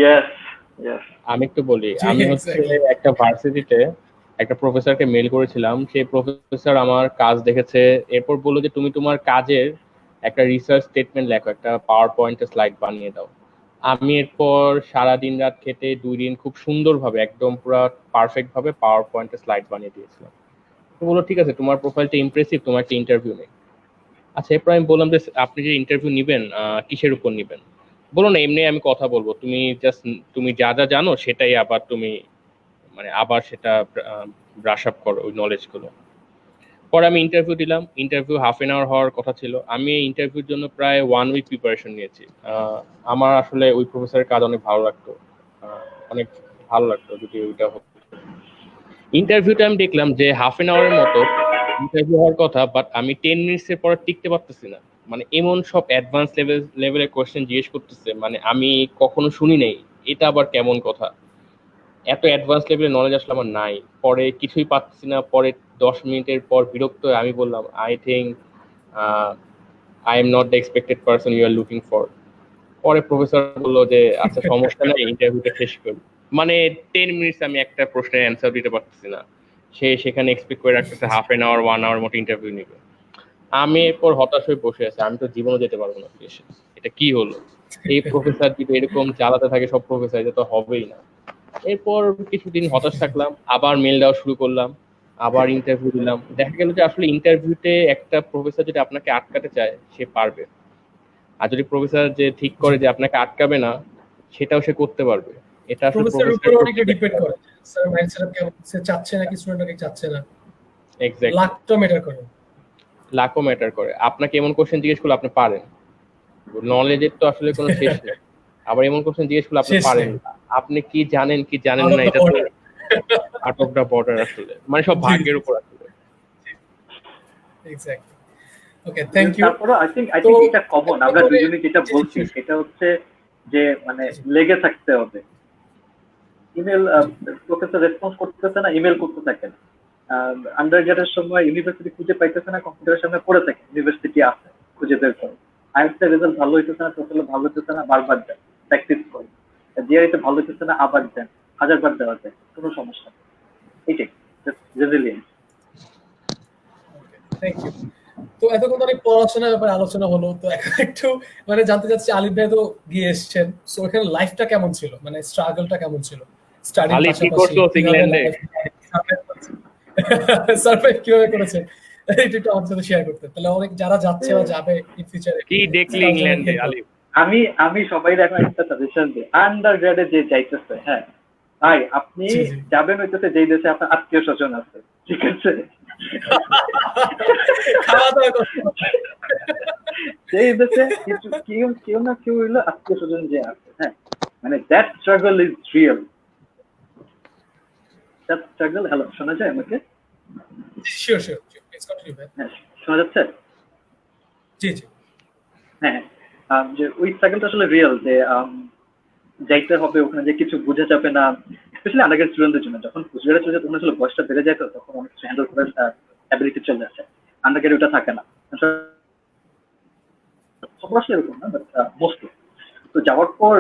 আমি একটু বলি, আমি হচ্ছে একটা ভার্সিটিতে একটা প্রফেসরকে মেল করেছিলাম। সেই প্রফেসর আমার কাজ দেখেছে, এরপর বললো যে তুমি তোমার কাজের একটা রিসার্চ স্টেটমেন্ট লেখো, একটা পাওয়ার পয়েন্টে স্লাইড বানিয়ে দাও। আমি এরপর সারা দিন রাত খেটে 2 দিন খুব সুন্দরভাবে একদম পুরো পারফেক্ট ভাবে পাওয়ার পয়েন্টে স্লাইড বানিয়ে দিয়েছিলাম। তো বললো ঠিক আছে, তোমার প্রোফাইলটা ইমপ্রেসিভ, তোমার একটা ইন্টারভিউ নেই। আচ্ছা, এরপর আমি বললাম যে আপনি যে ইন্টারভিউ নিবেন কিসের উপর নিবেন? বলো না এমনি আমি কথা বলবো, তুমি জাস্ট তুমি যা যা জানো সেটাই আবার তুমি মানে আবার সেটা ব্রাশ আপ করো ওই নলেজ গুলো। পরে আমি ইন্টারভিউ দিলাম, ইন্টারভিউ হাফ এন আওয়ার হওয়ার কথা ছিল। আমি এই ইন্টারভিউর জন্য প্রায় 1 উইক প্রিপারেশন নিয়েছি। আমার আসলে ওই প্রফেসরের কাজ অনেক ভালো লাগতো, অনেক ভালো লাগতো যদি ওইটা হতো। ইন্টারভিউটা আমি দেখলাম যে হাফ এন আওয়ারের মতো ইন্টারভিউ হওয়ার কথা, বাট আমি 10 মিনিটসের পর টিকতে পারতেছি না। মানে এমন সব অ্যাডভান্স লেভেলের কোয়েশ্চেন জিজ্ঞেস করতেছে, মানে আমি কখনো শুনি নাই। এটা আবার কেমন কথা, এত অ্যাডভান্স লেভেলের নলেজ আসলে আমার নাই। পরে কিছুই পাচ্ছি না, পরে 10 মিনিটের পর বিরক্ত হয়ে আমি বললাম I think I am not the expected person you are looking for. পরে প্রফেসর বললো যে আচ্ছা সমস্যা নেই, ইন্টারভিউটা শেষ করি। মানে 10 মিনিটস আমি একটা প্রশ্নের অ্যান্সার দিতে পারতেছি না, সে সেখানে এক্সপেক্ট করে রাখতেছে হাফ এন আওয়ার 1 আওয়ার মতো ইন্টারভিউ নিবে। আমি এরপর হতাশ হয়ে বসে আছি, আমি তো জীবনে যেতে পারবো না দেশে, এটা কি হলো? এই প্রফেসর যদি এরকম চালাতে থাকে সব প্রফেসর, এটা তো হবেই না। এরপর কিছুদিন হতাশ থাকলাম, আবার মেল দেওয়া শুরু করলাম, আবার ইন্টারভিউ দিলাম। দেখা গেল যে আসলে ইন্টারভিউতে একটা প্রফেসর যদি আপনাকে আটকাতে চায় সে পারবে, আর যদি প্রফেসর যে ঠিক করে যে আপনাকে আটকাবে না সেটাও সে করতে পারবে। এটা আসলে প্রফেসরের উপর অনেকটা ডিপেন্ড করে স্যার, মাইন্ডসেট কেমন, সে চাচ্ছে নাকি স্টুডেন্টকে চাচ্ছে না, এক্স্যাক্টলি লাখটা ম্যাটার করে। লাখও ম্যাটার করে। আপনাকে এমন কোশ্চেন জিজ্ঞেস করলে আপনি পারেন, নলেজের তো আসলে কোনো শেষ নেই। আবার এমন কোশ্চেন জিজ্ঞেস করলে আপনি পারেন না, আপনি কি জানেন কি জানেন না, এটা তো আউট অফ দা বর্ডার আসলে, মানে সব ভাগ্যের উপর আসলে। এক্স্যাক্টলি। Okay, thank you. তারপরে আই থিঙ্ক এটা কমন, আমরা দুজনে যেটা বলছি সেটা হচ্ছে যে মানে লেগে থাকতে হবে। ইমেল প্রফেসর রেসপন্স করতেছে না, ইমেল করতে থাকেন। আন্ডার গ্রেডের সময় ইউনিভার্সিটি খুঁজে পাইতেছে না, কম্পিউটারের সামনে পড়ে থাকে, ইউনিভার্সিটি আছে খুঁজে বের করে। আইএলটিএস রেজাল্ট ভালো হইতেছে না, টোটাল ভালো হইতেছে না, বারবার দেন, প্র্যাকটিস করে। জিআরইতে ভালো হইতেছে না, আবার দেন, 1000 বার দেওয়া যায়, কোনো সমস্যা নেই। এইটাই রেজিলিয়েন্স। Thank you. তো এতক্ষণ অনেক পড়াশোনার ব্যাপারে আলোচনা হলো, তো এখন একটু মানে জানতে চাচ্ছি, আলিফ ভাই তো গিয়ে এসছেন, সো এখানে লাইফটা কেমন ছিল, মানে স্ট্রাগলটা কেমন ছিল স্টাডির আলিফ কি করছো ইংল্যান্ডে? সার্ভাইভ কিভাবে করেছেন এটা একটু আমাদের সাথে শেয়ার করতে, তাহলে অনেক যারা যাচ্ছে বা যাবে ইন ফিউচারে কি দেখলি ইংল্যান্ডে আলিফ? আমি সবাই এখন একটা সাজেশন দিই, আন্ডার গ্রেডে যে যাইতেছে, হ্যাঁ ভাই আপনি যাবেন হইতেছে যেই দেশে আপনার আত্মীয় স্বজন আছে, ঠিক আছে? খাওয়া দাওয়া সেই দেশে কিছু কেউ না কেউ হইলো আত্মীয় স্বজন যে আছে, হ্যাঁ মানে that struggle is real. That struggle. Hello, শোনা যায় আমাকে? শিওর প্লিজ কন্টিনিউ ভাই। হ্যাঁ, শোনা যাচ্ছে? জি জি। হ্যাঁ, যে ওই স্ট্রাগলটা আসলে রিয়েল, যে যাইতে হবে ওখানে, যে কিছু বোঝা যাবে না, স্পেশালি আন্ডারগ্রেড স্টুডেন্টদের জন্য। যখন পোস্টগ্রাজুয়েট চলে যায় তখন আসলে বয়সটা বেড়ে যায়, তো তখন অনেক কিছু হ্যান্ডেল করার অ্যাবিলিটি চলে আসে। আন্ডারগ্রেড ওটা থাকে না, সব আসলে এরকম না, বাট মোস্টলি। তো যাওয়ার পর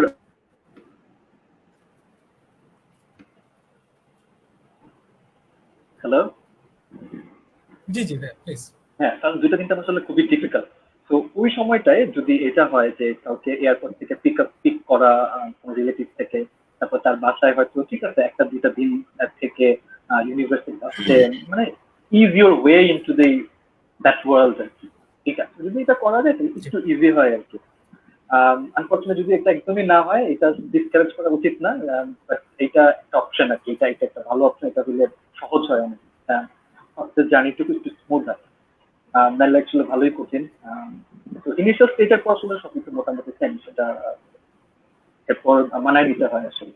হ্যালো, জি জি ভাই প্লিজ। হ্যাঁ, কারণ ২টা ৩টা মাস আসলে খুবই ডিফিকাল্ট। তো ওই সময়টায় যদি এটা হয় যে কাউকে এয়ারপোর্ট থেকে পিক করা, কোনো রিলেটিভ থেকে, তারপর তার বাসায় হয়তো ঠিক আছে ১টা ২টা দিন থেকে ইউনিভার্সিটি আসছে, মানে is your way into the that world আর কি। ঠিক আছে, যদি এটা করা যায় তাহলে একটু ইজি হয় আর কি। আনফর্চুনেট যদি এটা একদমই না হয়, এটা ডিসকারেজ করা উচিত না, বাট এটা একটা অপশন আর কি, এটা এটা একটা ভালো অপশন, এটা হলে সহজ হয় অনেক, জার্নিটুকু একটু স্মুথ হয়। নাহলে অ্যাকচুয়ালি ভালোই কঠিন। তো ইনিশিয়াল স্টেজের পর আসলে সবকিছু মোটামুটি সেম, সেটা এরপর মানায় নিতে হয় আসলে।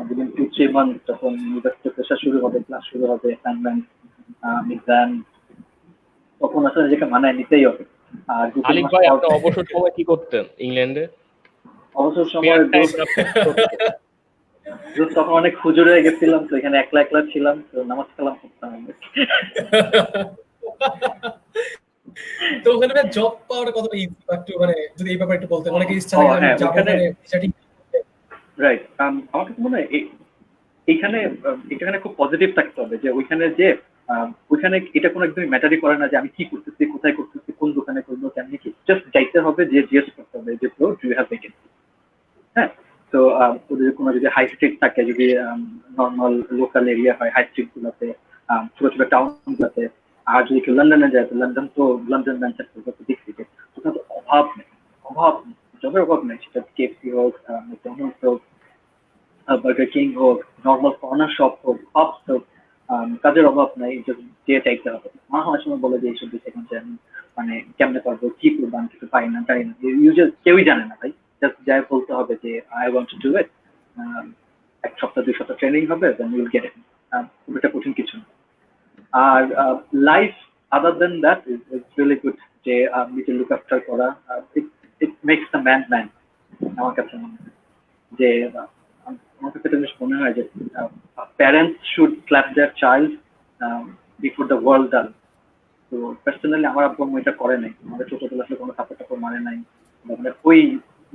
উইদিন 2-3 মান্থ যখন ইউনিভার্সিটি প্রেশার শুরু হবে, ক্লাস শুরু হবে, অ্যাসাইনমেন্ট, এক্সাম, তখন আসলে নিজেকে মানায় নিতেই হবে। আর ২-৩ আলিফ মাস ভাই, পর আপনি অবসর সময় কি করতেন ইংল্যান্ডে? অবসর সময় স্পেয়ার টাইম আপনি কি করতেন? তখন অনেক হুজুর হয়ে গেছিলাম, তো এখানে একলা একলা ছিলাম, তো নামাজ কালাম করতাম অনেক। তো ওখানে জব পাওয়াটা কতটা ইজি, একটু মানে যদি এই ব্যাপারে একটু বলতেন। অনেকে ইচ্ছা থাকে আমি হ্যাঁ, যাবো ওখানে ওখানে সেটি। রাইট। আমার কাছে মনে হয় এইখানে এখানে খুব পজিটিভ থাকতে হবে, যে ওইখানে যে ওইখানে এটা কোনো একদমই ম্যাটারই করে না যে আমি কি করতেছি, কোথায় করতেছি, কোন দোকানে করবো, কেমনি কি, জাস্ট যাইতে হবে, যে জিজ্ঞেস করতে হবে যে bro do you have vacancy. হ্যাঁ, তো ওদের কোনো যদি হাই স্ট্রিট থাকে, যদি নর্মাল লোকাল এরিয়া হয়, হাই স্ট্রিট গুলোতে, ছোট ছোট টাউন গুলোতে, আর যদি কেউ লন্ডনে যায়, তো লন্ডন ম্যানচেস্টার তো দেখছি যে ওখানে তো অভাব নেই, জবের অভাব নেই, সেটা কেএফসি হোক, ম্যাকডোনাল্ডস হোক, বার্গার কিং হোক, নর্মাল কর্নার শপ হোক, পাবস হোক, কাজের অভাব নাই, যে চাইতে হবে। আমার অনেক সময় বলে যে এইসব দেশে এখন যে আমি মানে কেমনে পারবো, কি করবো, আমি কিছু পাই না, জানি না, কেউই জানে না ভাই। জাস্ট যাই বলতে হবে যে I want to do it, ১ সপ্তাহ ২ সপ্তাহ ট্রেনিং হবে, দেন ইউল গেট ইট। খুব একটা কঠিন কিছু না। আর life other than that is really good, যে নিজে লুক আফটার করা, ইট মেক্স দ্য ম্যান। আমার কাছে মনে হয় যে আমার কাছে একটা জিনিস মনে হয় যে parents should clap their child before the world done. তো পার্সোনালি আমার আব্বু আম্মু এটা করে নাই, আমাদের ছোটবেলা আসলে কোনো সাপোর্ট মানে নাই, মানে ওই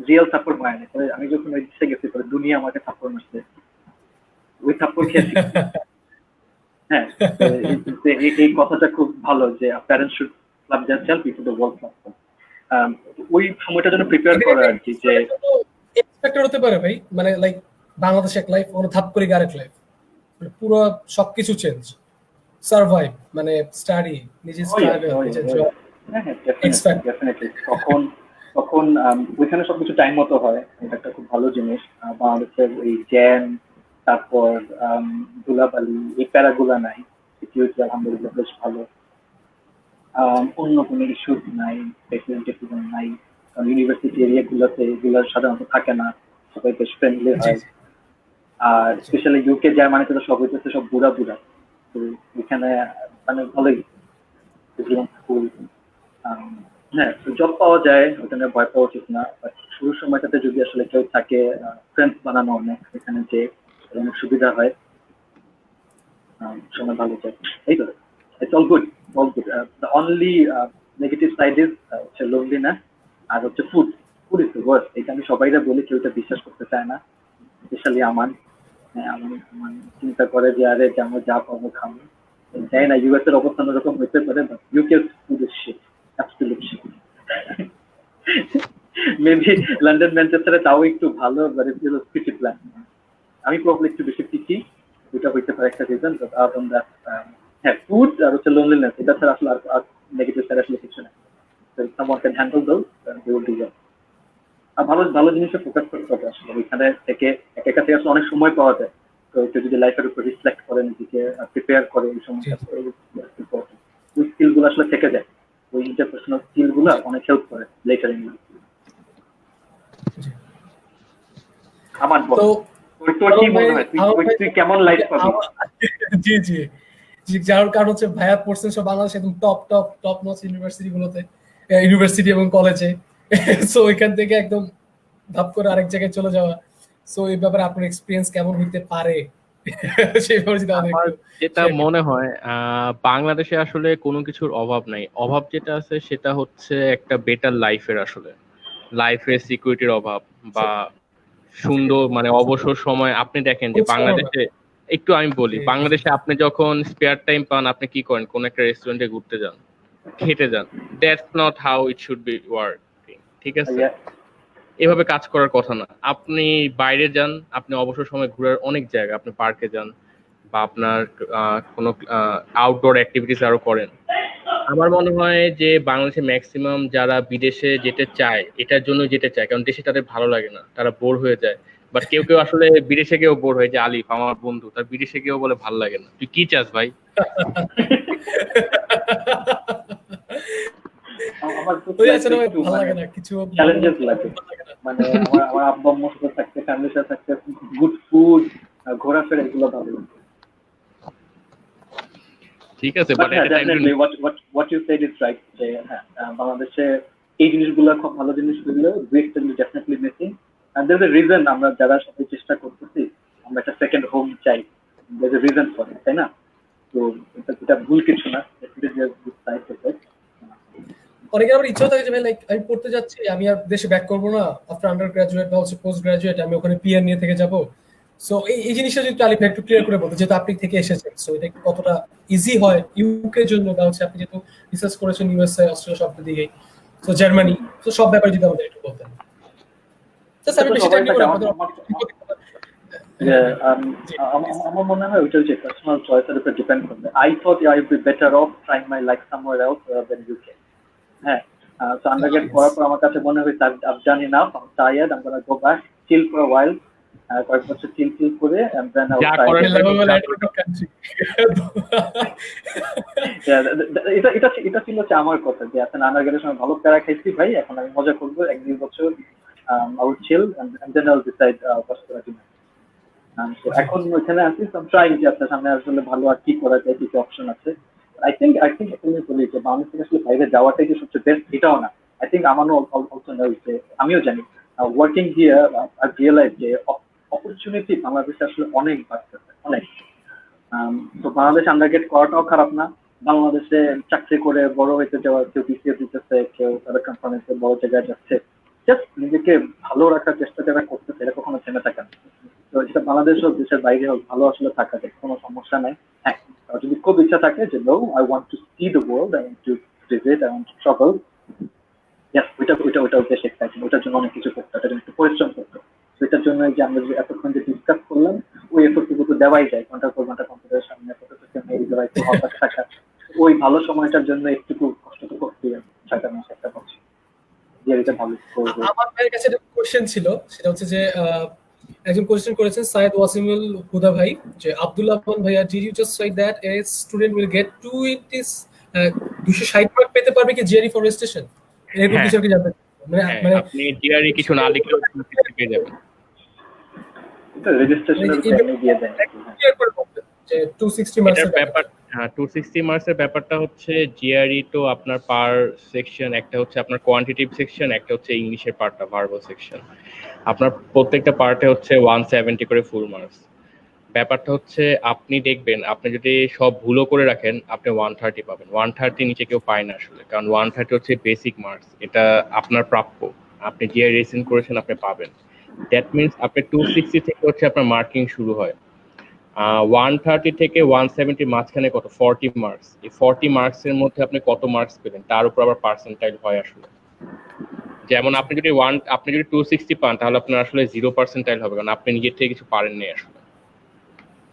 রিয়েল সাপোর্ট মানে নাই। পরে আমি যখন ওই দেশে গেছি, পরে দুনিয়া আমাকে সাপোর্ট মারছে, ওই সাপোর্ট খেয়েছি। হ্যাঁ, তো এই কথাটা খুব ভালো, যে parents should club their child before the world club. ওই সময়টার জন্য প্রিপেয়ার করা আর কি, যে এক্সপেক্টেড হতে পারে ভাই, মানে লাইক বাংলাদেশ এক লাইফ, ওখানে ধাপ করে আরেক লাইফ, পুরো সবকিছু চেঞ্জ, সার্ভাইভ, মানে স্টাডি, নিজের স্ট্রাগল, নিজের জব, এক্সপেক্ট। ডেফিনেটলি তখন তখন ওইখানে সবকিছু টাইম মতো হয়, এটা একটা খুব ভালো জিনিস। বাংলাদেশের এই জ্যাম, তারপর ধুলাবালি, এই প্যারাগুলা নাই, সিকিউরিটি আলহামদুলিল্লাহ বেশ ভালো। অন্য কোনো ইস্যু নাই, ফেসিলিটি নাই, কারণ ইউনিভার্সিটি এরিয়া গুলোতে এগুলো সাধারণত থাকে না, সবাই বেশ ফ্রেন্ডলি হয়। আর স্পেশালি ইউকে জার্মানিতে তো সব হইতেছে সব বুড়া বুড়া, তো এখানে মানে ভালোই স্কুল। হ্যাঁ, জব পাওয়া যায়, ওখানে ভয় পাওয়া উচিত না, বাট শুরুর সময়টাতে যদি আসলে কেউ থাকে, ফ্রেন্ডস বানানো অনেক এখানে, যে অনেক সুবিধা হয়, সময় ভালো যায়। এই তো, it's all good, all good. The only negative side is হচ্ছে লোনলিনেস, আর হচ্ছে food. Food is the worst. এটা আমি সবাইরা বলি, কেউ এটা বিশ্বাস করতে চায় না, স্পেশালি আমার। হ্যাঁ, আমার চিন্তা করে যে আরে যেমন যা পাবো খাবো, জানি না ইউএস এর অবস্থান ওরকম হইতে পারে, but UK food is shit, absolute shit. Maybe London ম্যানচেস্টারে তাও একটু ভালো, but it is peachy plan. আমি প্রবলেম একটু বেশি পিচি, এটা হইতে পারে একটা reason. But other than that, হ্যাঁ, ফুড আর হচ্ছে লোনলিনেস, এটা ছাড়া আসলে আর নেগেটিভ সাইড আসলে কিছু না। So if someone can handle those, then they will do well. আর ভালো ভালো জিনিসে ফোকাস করতে হবে আসলে, ওইখানে থেকে একা থেকে আসলে অনেক সময় পাওয়া যায়। তো কেউ যদি লাইফের উপর রিফ্লেক্ট করে, নিজেকে প্রিপেয়ার করে এই সময়টাতে, ওই স্কিল গুলো আসলে থেকে যায়, ওই ইন্টারপার্সোনাল স্কিল গুলো অনেক হেল্প করে লেটার ইন লাইফ। আমার তো তোর কি মনে হয়, তুই কেমন লাইফ পাবি? জি জি জি, যার কারণ হচ্ছে ভাইয়া পড়ছেন সব বাংলাদেশ একদম টপ নচ ইউনিভার্সিটি গুলোতে, ইউনিভার্সিটি এবং কলেজে, সো ওইখান থেকে একদম ধাপ করে আরেক জায়গায় চলে যাওয়া, সো এই ব্যাপারে আপনার এক্সপিরিয়েন্স কেমন হইতে পারে সেই ব্যাপারে যদি আমাদের আমার একটু যেটা share করেন। মনে হয় বাংলাদেশে আসলে কোনো কিছুর অভাব নাই, অভাব যেটা আছে সেটা হচ্ছে একটা বেটার লাইফের, আসলে লাইফের সিকিউরিটির অভাব বা সুন্দর মানে অবসর সময়। আপনি দেখেন যে পৌঁছানো না। বাংলাদেশে, একটু আমি বলি, জি, বাংলাদেশে আপনি যখন স্পেয়ার টাইম পান আপনি কি করেন? কোন একটা রেস্টুরেন্টে ঘুরতে যান, খেতে যান। That's not how it should be working, ঠিক আছে? Yeah. এভাবে কাজ করার কথা না। আপনি বাইরে যান, আপনি অবসর সময় ঘোরার অনেক জায়গা, আপনি পার্কে যান বা আপনার কোনো আউটডোর অ্যাক্টিভিটিস আরো করেন। আমার মনে হয় যে বাংলাদেশে ম্যাক্সিমাম যারা বিদেশে যেতে চায় এটার জন্য যেতে চায়, কারণ দেশে তাদের ভালো লাগে না, তারা বোর হয়ে যায়। বাট কেউ কেউ আসলে বিদেশে গিয়েও বোর হয়ে যায়। আলিফ আমার বন্ধু, তার বিদেশে গিয়েও বলে ভালো লাগে না। তুই কি চাস ভাই? আমার তো ওই আছে না ভাই, একটু ভালো মানে লাগে না কিছু, চ্যালেঞ্জেস লাগে, ভালো লাগে না। মানে আমার আব্বা আম্মুর সাথে থাকতে, ফ্যামিলির সাথে থাকতে, গুড ফুড, ঘোরাফেরা, এগুলো ভালো লাগে। ঠিক আছে, বাট বাট হ্যাঁ, at a time definitely what you said is right, যে হ্যাঁ বাংলাদেশে এই জিনিসগুলো খুব ভালো জিনিস হলেও definitely missing. And there is a reason আমরা যারা সবাই চেষ্টা করতেছি, আমরা একটা সেকেন্ড হোম চাই, there is a reason for it, তাই না? তো এটা ভুল কিছু না, অনেকের আবার ইচ্ছাও থাকে যে ভাই লাইক আমি পড়তে যাচ্ছি, আমি আর দেশে ব্যাক করবো না, আফটার আন্ডার গ্রাজুয়েট বা হচ্ছে পোস্ট গ্রাজুয়েট আমি ওখানে পিআর নিয়ে থেকে যাবো। সো এই জিনিসটা যদি আলিফ একটু ক্লিয়ার করে বলতে, যেহেতু আপনি থেকে এসেছেন, সো এটা কতটা ইজি হয় ইউকে এর জন্য, বা হচ্ছে আপনি যেহেতু রিসার্চ করেছেন ইউএসএ, অস্ট্রেলিয়া সব দিকেই, সো জার্মানি, তো সব ব্যাপারে যদি আমাদের একটু বলতেন। জাস্ট আমি বেশি টাইম নিব না আপনাদের। যে জি, আমার মনে হয় ওইটা যে পার্সোনাল চয়েসের উপর ডিপেন্ড করবে। I thought I would be better off trying my life somewhere else than UK. হ্যাঁ, তো আন্ডারগ্রেড করার পর আমার কাছে মনে হয়েছে I've done enough, I'm tired, I'm gonna go back, chill for a while, কয়েক বছর চিল করে and then I'll যা try করার again. level attitude of country। Yeah, এটা ছিল হচ্ছে আমার কথা, যে এখন আন্ডারগ্রেডের সময় ভালো প্যারা খাইছি ভাই, এখন আমি মজা করবো 1-2 বছর, I will chill and then I'll decide what to do. তো এখন ওইখানে আছি, so I'm trying যে আপনার সামনে আসলে ভালো আর কি করা যায়, কি অপশন আছে। I think তুমি বলি যে বাংলাদেশ থেকে আসলে বাইরে যাওয়াটাই যে সবচেয়ে বেস্ট, এটাও না। I think আমারও অলসো নয়, যে আমিও জানি ওয়ার্কিং হিয়ার আই রিয়েলাইজ যে অপরচুনিটি বাংলাদেশে আসলে অনেক বাড়তেছে, অনেক। তো বাংলাদেশে আন্ডারগ্রেড করাটাও খারাপ না। বাংলাদেশে চাকরি করে বড় হইতে যাওয়া, কেউ বিসিএস দিতেছে, কেউ তাদের কোম্পানিতে বড় জায়গায় যাচ্ছে, জাস্ট নিজেকে ভালো রাখার চেষ্টা যারা করতেছে, এটা কখনো থেমে থাকে না। তো সেটা বাংলাদেশ হোক, দেশের বাইরে হোক, ভালো আসলে থাকা যায়, কোনো সমস্যা নাই। হ্যাঁ, আর যদি খুব ইচ্ছা থাকে যে no, I want to see the world, I want to visit, I want to travel, ওইটা বেশ এক্সাইটিং। ওটার জন্য অনেক কিছু করতে, ওটার জন্য একটু পরিশ্রম করতে। তো এটার জন্য যে আমরা যে এতক্ষণ যে ডিসকাস করলাম, ওই এফোর্টটুকু তো দেওয়াই যায়, ঘন্টার পর ঘন্টা কম্পিউটারের সামনে মেইল দেওয়া, একটু হতাশ থাকা, ওই ভালো সময়টার জন্য একটু কষ্ট তো করতে হবে, 6 মাস 1 বছর, যে এটা ভালো করবো। আমার ভাইয়ের কাছে একটা কোশ্চেন ছিল, সেটা হচ্ছে যে একজন কোশ্চেন করেছেন সাইদ ওয়াসিমুল হুদা ভাই, যে আব্দুল্লাহ খান ভাইয়া, did you just said that a student will get 260 mark পেতে পারবে কি জিআরই ফর রেজিস্ট্রেশন? এরকম হ্যাঁ, কিছু কি জানতে মানে হ্যাঁ, মানে আপনি জিআরই কিছু না লিখলেও পেয়ে যাবেন। এটা রেজিস্ট্রেশনের উপর এমনি দিয়ে দেয়। ক্লিয়ার করে বলবেন যে 260 মার্কস এটার ব্যাপার, হ্যাঁ, 260 মার্কসের ব্যাপারটা হচ্ছে জিআরই তো আপনার পার সেকশন, একটা হচ্ছে আপনার কোয়ান্টিটিভ সেকশন, একটা হচ্ছে ইংলিশের পার্টটা ভার্বাল সেকশন। আপনার প্রত্যেকটা পার্টে হচ্ছে 170 করে ফুল মার্কস। ব্যাপারটা হচ্ছে আপনি দেখবেন, আপনি যদি সব ভুলও করে রাখেন আপনি 130 পাবেন। 130 নিচে কেউ পায় না আসলে, কারণ 130 হচ্ছে বেসিক মার্কস, এটা আপনার প্রাপ্য। আপনি জিআই রেসিন করেছেন, আপনি পাবেন। দ্যাট মিনস আপনি 260 থেকে হচ্ছে আপনার মার্কিং শুরু হয়। 130 থেকে 170 মাঝখানে কত 40 মার্কস। এই 40 মার্কসের মধ্যে আপনি কত মার্কস পেলেন তার উপর আবার পার্সেন্টাইল হয় আসলে। যেমন আপনি যদি 260 পান তাহলে আপনার আসলে 0 পার্সেন্টাইল হবে, কারণ আপনি নিজের থেকে কিছু পারেননি আসলে।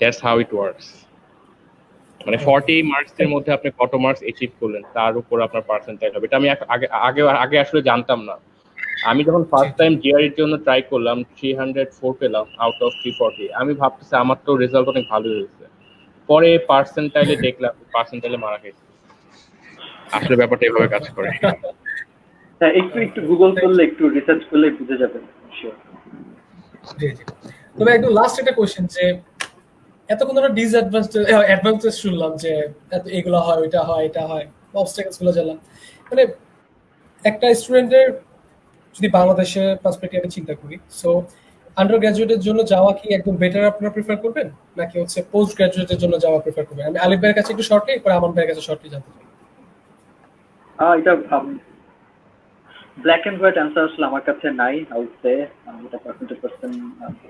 That's how it works. মানে 40 মার্কসের মধ্যে আপনি কত মার্কস অ্যাচিভ করলেন তার উপর আপনার পার্সেন্টাইল হবে। এটা আমি আগে আসলে জানতাম না। আমি যখন ফার্স্ট টাইম জিআরইর জন্য ট্রাই করলাম 304 পেলাম আউট অফ 340। আমি ভাবতেছি আমার তো রেজাল্ট অনেক ভালো হয়েছে, পরে পার্সেন্টাইলে দেখলাম পার্সেন্টাইলে মারা গেছে। আসলে ব্যাপারটা এভাবে কাজ করে। হ্যাঁ, একটু গুগল করলে, একটু রিসার্চ করলে বুঝে যাবেন, শিওর। জি জি। তবে একদম লাস্ট একটা কোশ্চেন, যে এতক্ষণ আমরা অ্যাডভান্সেস শুনলাম, যে এত এগুলো হয়, ওইটা হয়, এটা হয়, অবস্টাকেলস গুলো জানলাম, মানে একটা স্টুডেন্টের যদি বাংলাদেশের পার্সপেক্টিভে চিন্তা করি, সো আন্ডার গ্রাজুয়েটের জন্য যাওয়া কি একদম বেটার আপনারা প্রিফার করবেন, নাকি হচ্ছে পোস্ট গ্রাজুয়েটের জন্য যাওয়া প্রিফার করবেন? আমি আলিফ ভাইয়ের কাছে একটু শর্টলি, এরপর আমান ভাইয়ের কাছে শর্টলি জানতে চাই। এটা ব্ল্যাক এন্ড হোয়াইট অ্যান্সার আসলে আমার কাছে নাই। আউটসে এটা পার্সন টু পার্সন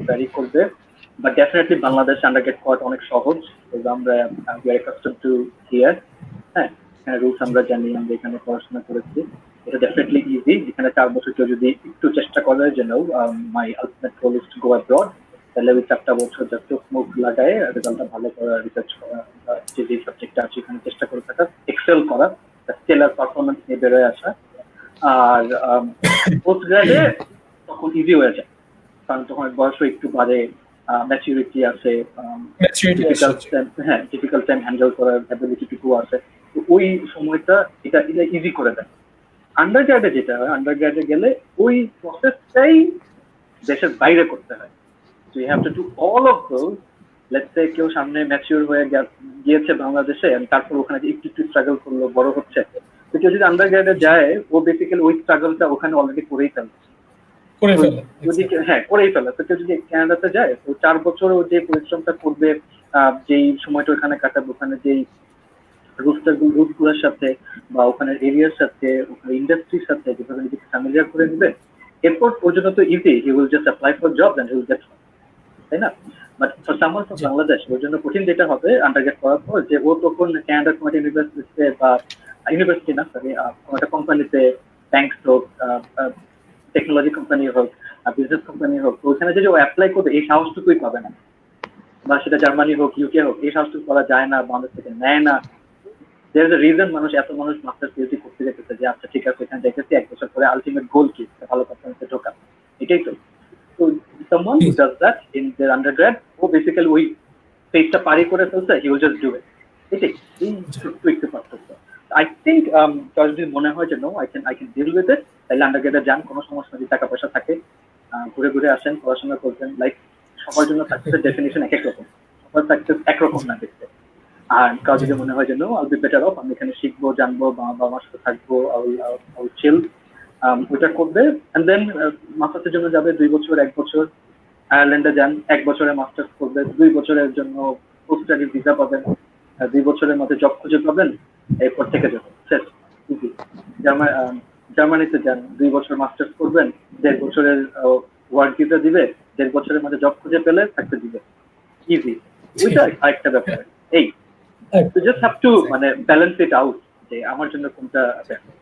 ভ্যারি করবে, বাট ডেফিনেটলি বাংলাদেশ আন্ডারগ্রেড করাটা অনেক সহজ। আমরা অ্যাকাস্টম টু হিয়ার, হ্যাঁ, এখানে রুলস আমরা জানি, আমরা এখানে পড়াশোনা করেছি। এটা ডেফিনেটলি ইজি। যেখানে 4 বছর কেউ যদি একটু চেষ্টা করে যে no my ultimate goal is to go abroad, তাহলে ওই 4টা বছর জাস্ট মুখ লাগায় রেজাল্টটা ভালো করা, রিসার্চ করা, যে সাবজেক্টটা আছে এখানে চেষ্টা করে থাকা, এক্সেল করা, স্টেলার পারফরমেন্স নিয়ে বেরোয় আসা। আর পোস্ট গ্রাডে তখন ইজি হয়ে যায়, কারণ তখন বয়সও একটু বাড়ে, ম্যাচুরিটি আছে, ডিফিকাল্ট টাইম হ্যান্ডেল করার অ্যাবিলিটিটুকু আছে। তো ওই সময়টা এটা ইজি করে দেয়। আন্ডার গ্রাডে যেটা হয়, আন্ডার গ্রাডে গেলে ওই প্রসেসটাই দেশের বাইরে করতে হয়। So you have to do all of those. Let's say কেউ সামনে ম্যাচিউর হয়ে গিয়েছে বাংলাদেশে, তারপর ওখানে একটু একটু স্ট্রাগল করলো, বড় হচ্ছে। তো কেউ যদি আন্ডার গ্রেডে যায়, ও বেসিক্যালি ওই স্ট্রাগলটা ওখানে অলরেডি করেই ফেলে। যদি করেই ফেলে। তো কেউ যদি কানাডাতে যায়, তো 4 বছর ও যে পরিশ্রমটা করবে, যেই সময়টা ওখানে কাটাবে, ওখানে যেই রুটগুলোর সাথে বা ওখানে এরিয়ার সাথে, ওখানে ইন্ডাস্ট্রির সাথে যেভাবে নিজেকে ফ্যামিলিয়ার করে নেবে, এরপর ওর জন্য তো easy, he will just apply for job and he will get, তাই না? But for someone from Bangladesh, ওর জন্য কঠিন যেটা হবে আন্ডারগ্রেড করার পর, যে ও তখন কানাডার কোনো ইউনিভার্সিটিতে বা ইউনিভার্সিটি না, সরি, কোনো একটা কোম্পানিতে, ব্যাংক হোক, টেকনোলজি কোম্পানি হোক, বিজনেস কোম্পানি হোক, তো ওখানে যে ও অ্যাপ্লাই করবে এই সাহসটুকুই পাবে না। বা সেটা জার্মানি হোক, ইউকে হোক, এই সাহসটুকু করা যায় না, বাংলাদেশ থেকে নেয় না। দেয়ার ইজ আ রিজন এত মানুষ মাস্টার্স পিএইচডি করতে যেতেছে, যে আচ্ছা ঠিক আছে এখানে দেখেছি 1 বছর পরে আলটিমেট গোল কি, ভালো কোম্পানিতে ঢোকা, এটাই তো। So someone who does that in their undergrad, who basically ওই ফেজটা পারি করে ফেলছে, he will just do it. এটাই একটু পার্থক্য। I think যদি মনে হয় যে no, I can deal with it, তাহলে আন্ডারগ্রেডে যান, কোনো সমস্যা নেই, টাকা পয়সা থাকে, ঘুরে ঘুরে আসেন, পড়াশোনা করবেন। লাইক সবার জন্য সাকসেসের ডেফিনিশন এক এক রকম, সবার সাকসেস একরকম না দেখতে। আর কাউ যদি মনে হয় যে no, I'll be better off, আমি এখানে শিখবো, জানবো, বাবা মার সাথে থাকবো, I'll chill, ওইটা করবে। এন্ড দেন মাস্টার্সের জন্য যাবে 2 বছর, 1 বছর আয়ারল্যান্ডে যান, 1 বছরের মাস্টার্স করবে, 2 বছরের জন্য পোস্ট স্টাডি ভিসা পাবেন, 2 বছরের মধ্যে জব খুঁজে পাবেন, এরপর থেকে যাবেন, শেষ, ইজি। জার্মানিতে যান, 2 বছর মাস্টার্স করবেন, 1.5 বছরের ওয়ার্ক ভিসা দিবে, 1.5 বছরের মধ্যে জব খুঁজে পেলে থাকতে দিবে, ইজি। ওইটা আরেকটা ব্যাপার। এই তো জাস্ট হ্যাভ টু মানে ব্যালেন্স ইট আউট, যে আমার জন্য কোনটা বেটার।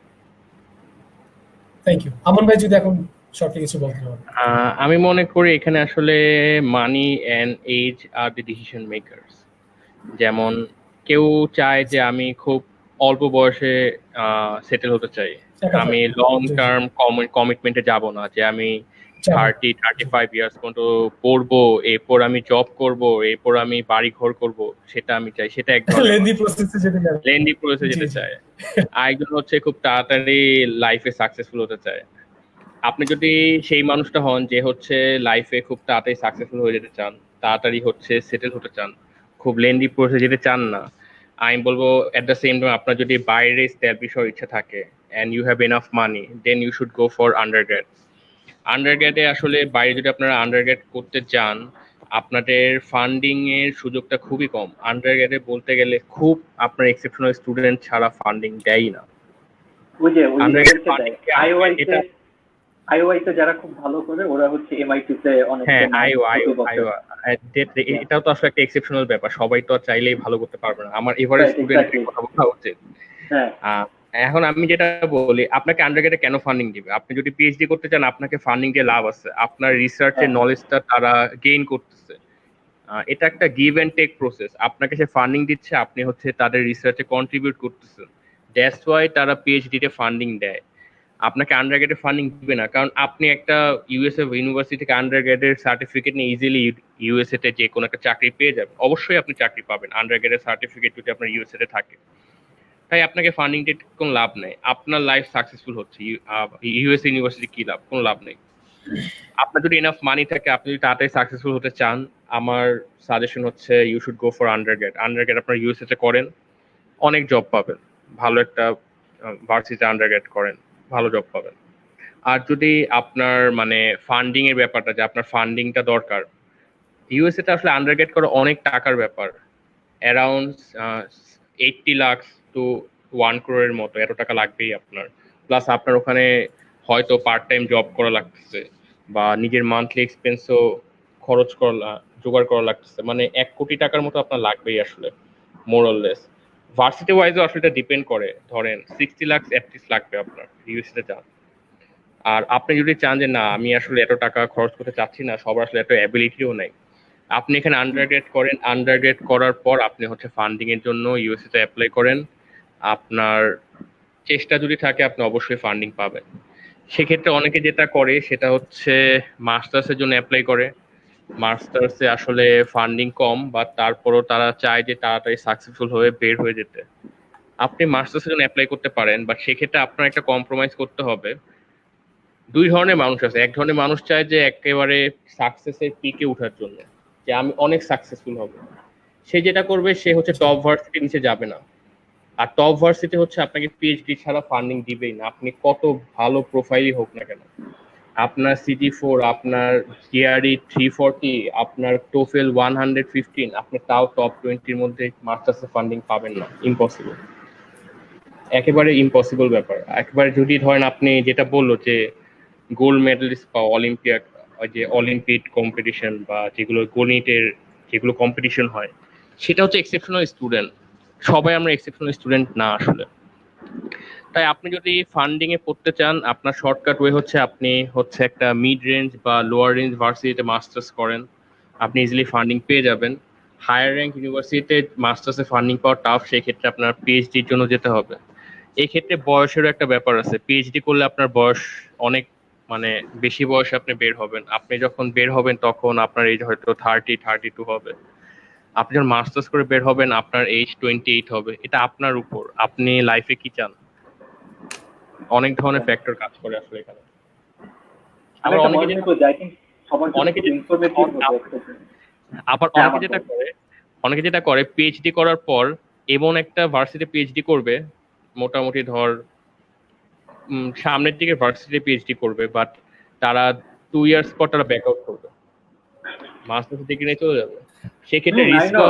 Thank you. আমান ভাই যদি এখন শর্টলি কিছু বলতে পারেন। আমি মনে করি এখানে আসলে money and age are the decision makers. যেমন কেউ চায় যে আমি খুব অল্প বয়সে সেটেল হতে চাই, আমি লং টার্ম কমিটমেন্টে যাব না, যে আমি 30-35 ইয়ার্স পর্যন্ত পড়বো, এরপর আমি জব করব, এরপর আমি বাড়ি ঘর করব, সেটা আমি চাই। সেটা একদম লেন্দি প্রসেসে যেতে চায়। আরেকজন হচ্ছে খুব তাড়াতাড়ি লাইফে সাকসেসফুল হতে চায়। আপনি যদি সেই মানুষটা হন যে হচ্ছে লাইফে খুব তাড়াতাড়ি সাকসেসফুল হয়ে যেতে চান, তাড়াতাড়ি হচ্ছে সেটেল হতে চান, খুব লেন্দি প্রসেসে যেতে চান না, আমি বলবো এট দ্য সেম টাইম আপনার যদি বাইরে এস্টাবলিশ হওয়ার ইচ্ছা থাকে and you have enough money, then you should go for undergrad. আন্ডারগ্রেডে আসলে বাইরে যদি আপনারা আন্ডারগ্রেড করতে চান, আপনাদের ফান্ডিং এর সুযোগটা খুবই কম। আন্ডারগ্রেডে বলতে গেলে খুব আপনার এক্সেপশনাল স্টুডেন্ট ছাড়া ফান্ডিং দেয় না। আইওআইতে যারা খুব ভালো করে, ওরা হচ্ছে এমআইটিতে অনেক, হ্যাঁ, এটাও তো আসলে একটা এক্সেপশনাল ব্যাপার, সবাই তো চাইলেই ভালো করতে পারবে না। আমার এভারেজ স্টুডেন্টের কথা বলা উচিত। এখন আমি যেটা বলি, আপনাকে আন্ডারগ্রেডে কেন ফান্ডিং দিবে? আপনি যদি পিএইচডি করতে চান, আপনাকে ফান্ডিং দিয়ে লাভ আছে, আপনার রিসার্চের নলেজটা তারা গেইন করতেছে। এটা একটা গিভ এন্ড টেক প্রসেস। আপনাকে সে ফান্ডিং দিচ্ছে, আপনি হচ্ছে তাদের রিসার্চে কন্ট্রিবিউট করতেছেন, দ্যাটস ওয়াই তারা পিএইচডি তে ফান্ডিং দেয়। আপনাকে আন্ডারগ্রেডে ফান্ডিং দিবে না, কারণ আপনি একটা ইউএসএ ইউনিভার্সিটি থেকে আন্ডারগ্রেডের সার্টিফিকেট নিয়ে ইজিলি ইউএসএ তে যে কোনো একটা চাকরি পেয়ে যাবেন। অবশ্যই আপনি চাকরি পাবেন আন্ডারগ্রেডের সার্টিফিকেট যদি আপনার ইউএসএ তে থাকে। তাই আপনাকে ফান্ডিং দিয়ে কোনো লাভ নেই। আপনার লাইফ সাকসেসফুল হচ্ছে, ইউএস ইউনিভার্সিটি কি লাভ? কোনো লাভ নেই। আপনার যদি এনাফ মানি থাকে, আপনি যদি তাড়াতাড়ি সাকসেসফুল হতে চান, আমার সাজেশন হচ্ছে you should go for undergrad. Undergrad আপনার ইউএসএ তে করেন, অনেক জব পাবেন। ভালো একটা ভার্সিটিতে আন্ডারগ্রেড করেন, ভালো জব পাবেন। আর যদি আপনার মানে ফান্ডিং এর ব্যাপারটা, যে আপনার ফান্ডিংটা দরকার, ইউএসএ তে আসলে আন্ডারগ্রেড করা অনেক টাকার ব্যাপার। অ্যারাউন্ড 80 লাখ টু 1 crore মতো এত টাকা লাগবেই আপনার। প্লাস আপনার ওখানে হয়তো পার্ট টাইম জব করা লাগতেছে, বা নিজের মান্থলি এক্সপেন্সও খরচ করা জোগাড় করা লাগতেছে, মানে 1 কোটি টাকার মতো আপনার লাগবেই আসলে, মোরলেস। ভার্সিটি ওয়াইজও আসলে এটা ডিপেন্ড করে, ধরেন 60 লাখ অ্যাটলিস্ট লাগবে আপনার ইউএসএ তে যান। আর আপনি যদি চান যে না আমি আসলে এত টাকা খরচ করতে চাচ্ছি না, সবার আসলে এত অ্যাবিলিটিও নাই, আপনি এখানে আন্ডারগ্রেড করেন, আন্ডারগ্রেড করার পর আপনি হচ্ছে ফান্ডিং এর জন্য ইউএসএ তে অ্যাপ্লাই করেন। আপনার চেষ্টা যদি থাকে আপনি অবশ্যই ফান্ডিং পাবেন। সেক্ষেত্রে অনেকে যেটা করে সেটা হচ্ছে মাস্টার্সের জন্য অ্যাপ্লাই করে। মাস্টার্সে আসলে ফান্ডিং কম, বা তারপরও তারা চায় যে তাড়াতাড়ি সাকসেসফুল হয়ে বের হয়ে যেতে। আপনি মাস্টার্সের জন্য অ্যাপ্লাই করতে পারেন, বাট সেক্ষেত্রে আপনার একটা কম্প্রোমাইজ করতে হবে। দুই ধরনের মানুষ আছে, এক ধরনের মানুষ চায় যে একেবারে সাকসেসের পিকে ওঠার জন্য, যে আমি অনেক সাকসেসফুল হব। সে যেটা করবে সে হচ্ছে টপ ভার্সিটির নিচে যাবে না। আর টপ ভার্সিটি হচ্ছে আপনাকে পিএইচডি ছাড়া ফান্ডিং দিবেই না, আপনি কত ভালো প্রোফাইলই হোক না কেন। আপনার সিজি4, আপনার জিআরই 340, আপনার টোফেল 115, আপনি তাও টপ 20-র মধ্যে মাস্টার্সের ফান্ডিং পাবেন না, ইম্পসিবল, একেবারে ইম্পসিবল ব্যাপার। একেবারে যদি ধরেন আপনি যেটা বললো যে গোল্ড মেডেলিস্ট বা অলিম্পিয়াড, ওই যে অলিম্পিক কম্পিটিশন বা যেগুলো গণিতের যেগুলো কম্পিটিশন হয়, সেটা হচ্ছে এক্সেপশনাল স্টুডেন্ট। সবাই আমরা এক্সেপশনাল স্টুডেন্ট না আসলে। তাই আপনি যদি ফান্ডিং এ পড়তে চান, আপনার শর্টকাট ওয়ে হচ্ছে আপনি হচ্ছে একটা মিড রেঞ্জ বা লোয়ার রেঞ্জ ভার্সিটিতে মাস্টার্স করেন, আপনি ইজিলি ফান্ডিং পেয়ে যাবেন। হায়ার র্যাঙ্ক ইউনিভার্সিটিতে মাস্টার্সে ফান্ডিং পাওয়া টাফ, সেই ক্ষেত্রে আপনার পিএইচডির জন্য যেতে হবে। এই ক্ষেত্রে বয়সেরও একটা ব্যাপার আছে, পিএইচডি করলে আপনার বয়স অনেক, মানে বেশি বয়সে আপনি বের হবেন। আপনি যখন বের হবেন তখন আপনার এজ হয়তো 30-32 হবে। আপনি যখন মাস্টার্স করে বের হবেন আপনার এজ 28 হবে। এটা আপনার উপর, আপনি লাইফে কি চান। অনেক ধরনের ফ্যাক্টর কাজ করে আসলে এখানে। আমি আবার একটা অনেকে মনে যেটা করি, আই থিংক সবার জন্য অনেকে খুব যে- ইনফরমেটিভ হবে একটা। আবার হ্যাঁ, অনেকে আমার যেটা বল। করে, অনেকে যেটা করে পিএইচডি করার পর এমন একটা ভার্সিটি পিএইচডি করবে, মোটামুটি ধর সামনের দিকে ভার্সিটি পিএইচডি করবে, বাট তারা 2 ইয়ার্স পর তারা ব্যাক আউট করবে, মাস্টার্স ডিগ্রি নিয়ে চলে যাবে। সেক্ষেত্রে আই রিস্ক নো,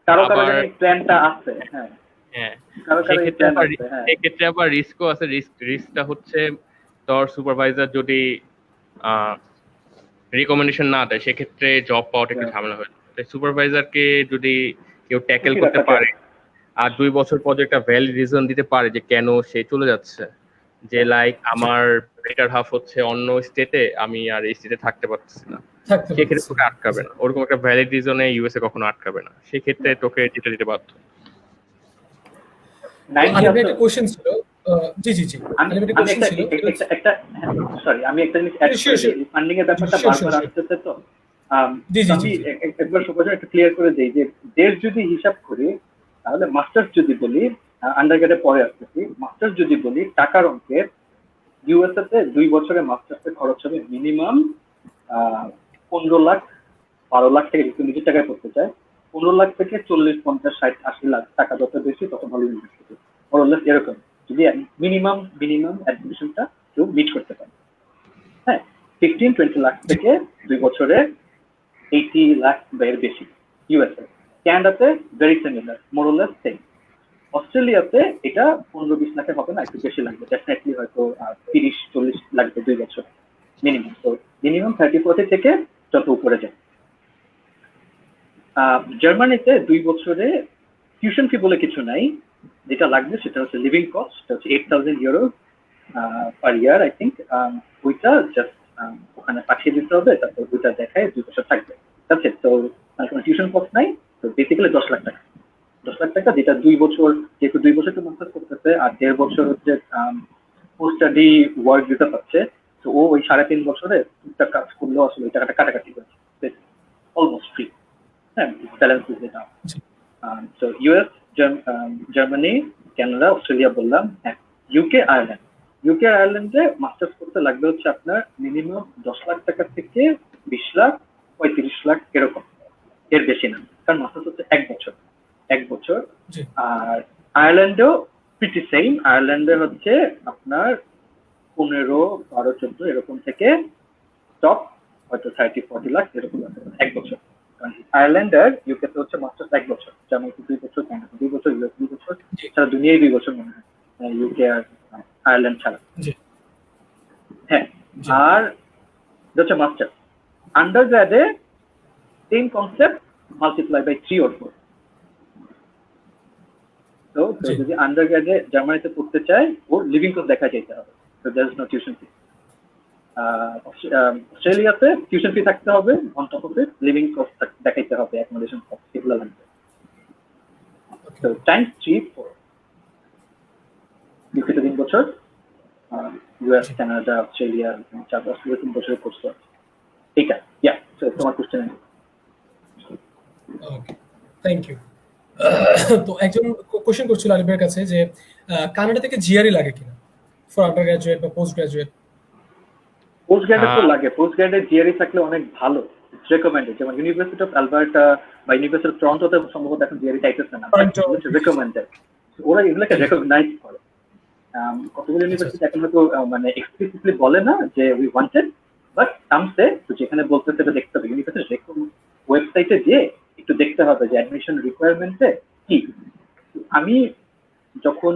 কারো কারো আবার, জানি প্ল্যানটা আছে। হ্যাঁ, হ্যাঁ, কারো কারো এই সেক্ষেত্রে প্ল্যান আবার আছে। হ্যাঁ, সেক্ষেত্রে আবার রিস্কও আছে। রিস্কটা হচ্ছে তোর সুপারভাইজার যদি রিকমেন্ডেশন না দেয়, সেক্ষেত্রে জব পাওয়াটা একটু ঝামেলা হয়ে যায়। তাই সুপারভাইজারকে যদি কেউ ট্যাকেল করতে পারে, আর 2 বছর পর একটা ভ্যালিড রিজন দিতে পারে যে কেন সে চলে যাচ্ছে, যে লাইক আমার বেটার হাফ হচ্ছে অন্য স্টেটে, আমি আর এই স্টেটে থাকতে পারতেছি না, থাকতে সেক্ষেত্রে পারছি। তোকে আটকাবে না। ওরকম একটা ভ্যালিড রিজনে ইউএসএ কখনো আটকাবে না, সেক্ষেত্রে তোকে যেতে দিতে বাধ্য। আলিমের একটা কোশ্চেন ছিল, জি জি জি, আলিমের একটা আমি কোশ্চেন ছিল, একটা সরি, আমি একটা জিনিস অ্যাড করে দিই। ফান্ডিং এর ব্যাপারটা বারবার আসতেছে তো, জি জি আমি জি একবার সবার একটু ক্লিয়ার করে দেই যে দেশ যদি হিসাব করি, তাহলে মাস্টার্স যদি বলি, আন্ডারগ্রেডে পরে আসতেছি, মাস্টার্স যদি বলি টাকার অঙ্কের, ইউএসএ তে 2 বছরে মাস্টার্সের খরচ হবে মিনিমাম 15 লাখ, 12 লাখ থেকে, যদি নিজের টাকায় করতে চায় 15 লাখ থেকে 40, 50, 60, 80 লাখ টাকা, যত বেশি তত ভালো ইউনিভার্সিটি, ওরলেস এরকম, যদি মিনিমাম অ্যাডমিশনটা কেউ মিট করতে পারে। হ্যাঁ, 15-20 লাখ থেকে 2 বছরে 80 লাখ বা এর বেশি ইউএসএ। ক্যানাডাতে very similar, মোরলেস same. অস্ট্রেলিয়াতে এটা 15-20 লাখে হবে না, একটু বেশি লাগবে, ডেফিনেটলি হয়তো 30-40 লাগবে 2 বছর মিনিমাম। তো মিনিমাম 30-40 থেকে যত উপরে যায়। জার্মানিতে 2 বছরে টিউশন ফি বলে কিছু নাই, যেটা লাগবে সেটা হচ্ছে লিভিং কস্ট, সেটা হচ্ছে 8,000 euro per year I think. ওইটা জাস্ট ওখানে পাঠিয়ে দিতে হবে, তারপর ওইটা দেখায় 2 বছর থাকবে। ঠিক তো কোনো টিউশন কস্ট নাই, তো বেসিক্যালি 10 লাখ টাকা। 10 লাখ টাকা, যেটা 2 বছর, যেহেতু 2 বছর তো মাস্টার্স করতেছে, আর 1.5 বছর হচ্ছে পোস্ট স্টাডি ওয়ার্ক দিতে পারছে, তো ও ওই 3.5 বছরে একটা কাজ করলেও আসলে ওই টাকাটা কাটাকাটি করছে, অলমোস্ট ফ্রি। হ্যাঁ, ব্যালেন্স যেটা। তো ইউএস, জার্মানি, কানাডা, অস্ট্রেলিয়া বললাম। হ্যাঁ, আয়ারল্যান্ডে মাস্টার্স করতে লাগবে হচ্ছে আপনার মিনিমাম 10 লাখ টাকা থেকে 20 লাখ, 35 লাখ এরকম, এর বেশি না, কারণ মাস্টার্স হচ্ছে 1 বছর। আর আয়ারল্যান্ডেও প্রিটি সেম। আয়ারল্যান্ডে হচ্ছে আপনার 15, 12, 14 এরকম থেকে টপ হয়তো 30-40 লাখ এরকম আছে এক বছর। কারণ আয়ারল্যান্ড আর ইউকে তে হচ্ছে মাস্টার্স এক বছর, জার্মানিতে 2 বছর, কানাডা 2 বছর, ইউএস 2 বছর, জি সারা দুনিয়ায় 2 বছর মনে হয় ইউকে আর আয়ারল্যান্ড ছাড়া। জি হ্যাঁ, জি আর এটা হচ্ছে মাস্টার। আন্ডার গ্রাডে same concept multiply by 3 or 4। তো জি যদি আন্ডার গ্রাডে জার্মানিতে পড়তে চায় ওর লিভিং কস্ট দেখা যেতে হবে, তো there is no tuition fee. অস্ট্রেলিয়াতে টিউশন ফি থাকতে হবে, on top of it living cost দেখাইতে হবে, অ্যাকোমোডেশন কস্ট এগুলো লাগবে। তো টাইমস 3-4 ইউকেতে 3 বছর, ইউএস, কানাডা, অস্ট্রেলিয়া 4-5 3 বছরের কোর্স আছে এইটা। ইয়া, তো তোমার কোশ্চেন আছে? ওকে, থ্যাংক ইউ। তো একজন কোশ্চেন করছিল আলিফের কাছে যে কানাডা থেকে জিআরই লাগে কিনা ফর আন্ডার গ্রাজুয়েট বা পোস্ট গ্রাজুয়েট? পোস্ট গ্রাডে তো লাগে, পোস্ট গ্রাডে জিআরই থাকলে অনেক ভালো, ইটস রেকমেন্ডেড। যেমন ইউনিভার্সিটি অফ অ্যালবার্টা বা ইউনিভার্সিটি অফ টরন্টোতে সম্ভবত এখন জিআরই চাইতেছে না, রেকমেন্ডেড। ওরা এগুলোকে রেকগনাইজ করে। কতগুলো ইউনিভার্সিটি এখন হয়তো মানে এক্সপ্লিসিটলি বলে না যে উই ওয়ান্টেড, বাট সামসে তো যেখানে বলতে সেটা দেখতে হবে। ইউনিভার্সিটি ওয়েবসাইটে গিয়ে একটু দেখতে হবে যে অ্যাডমিশন রিকোয়ারমেন্টে কি। আমি যখন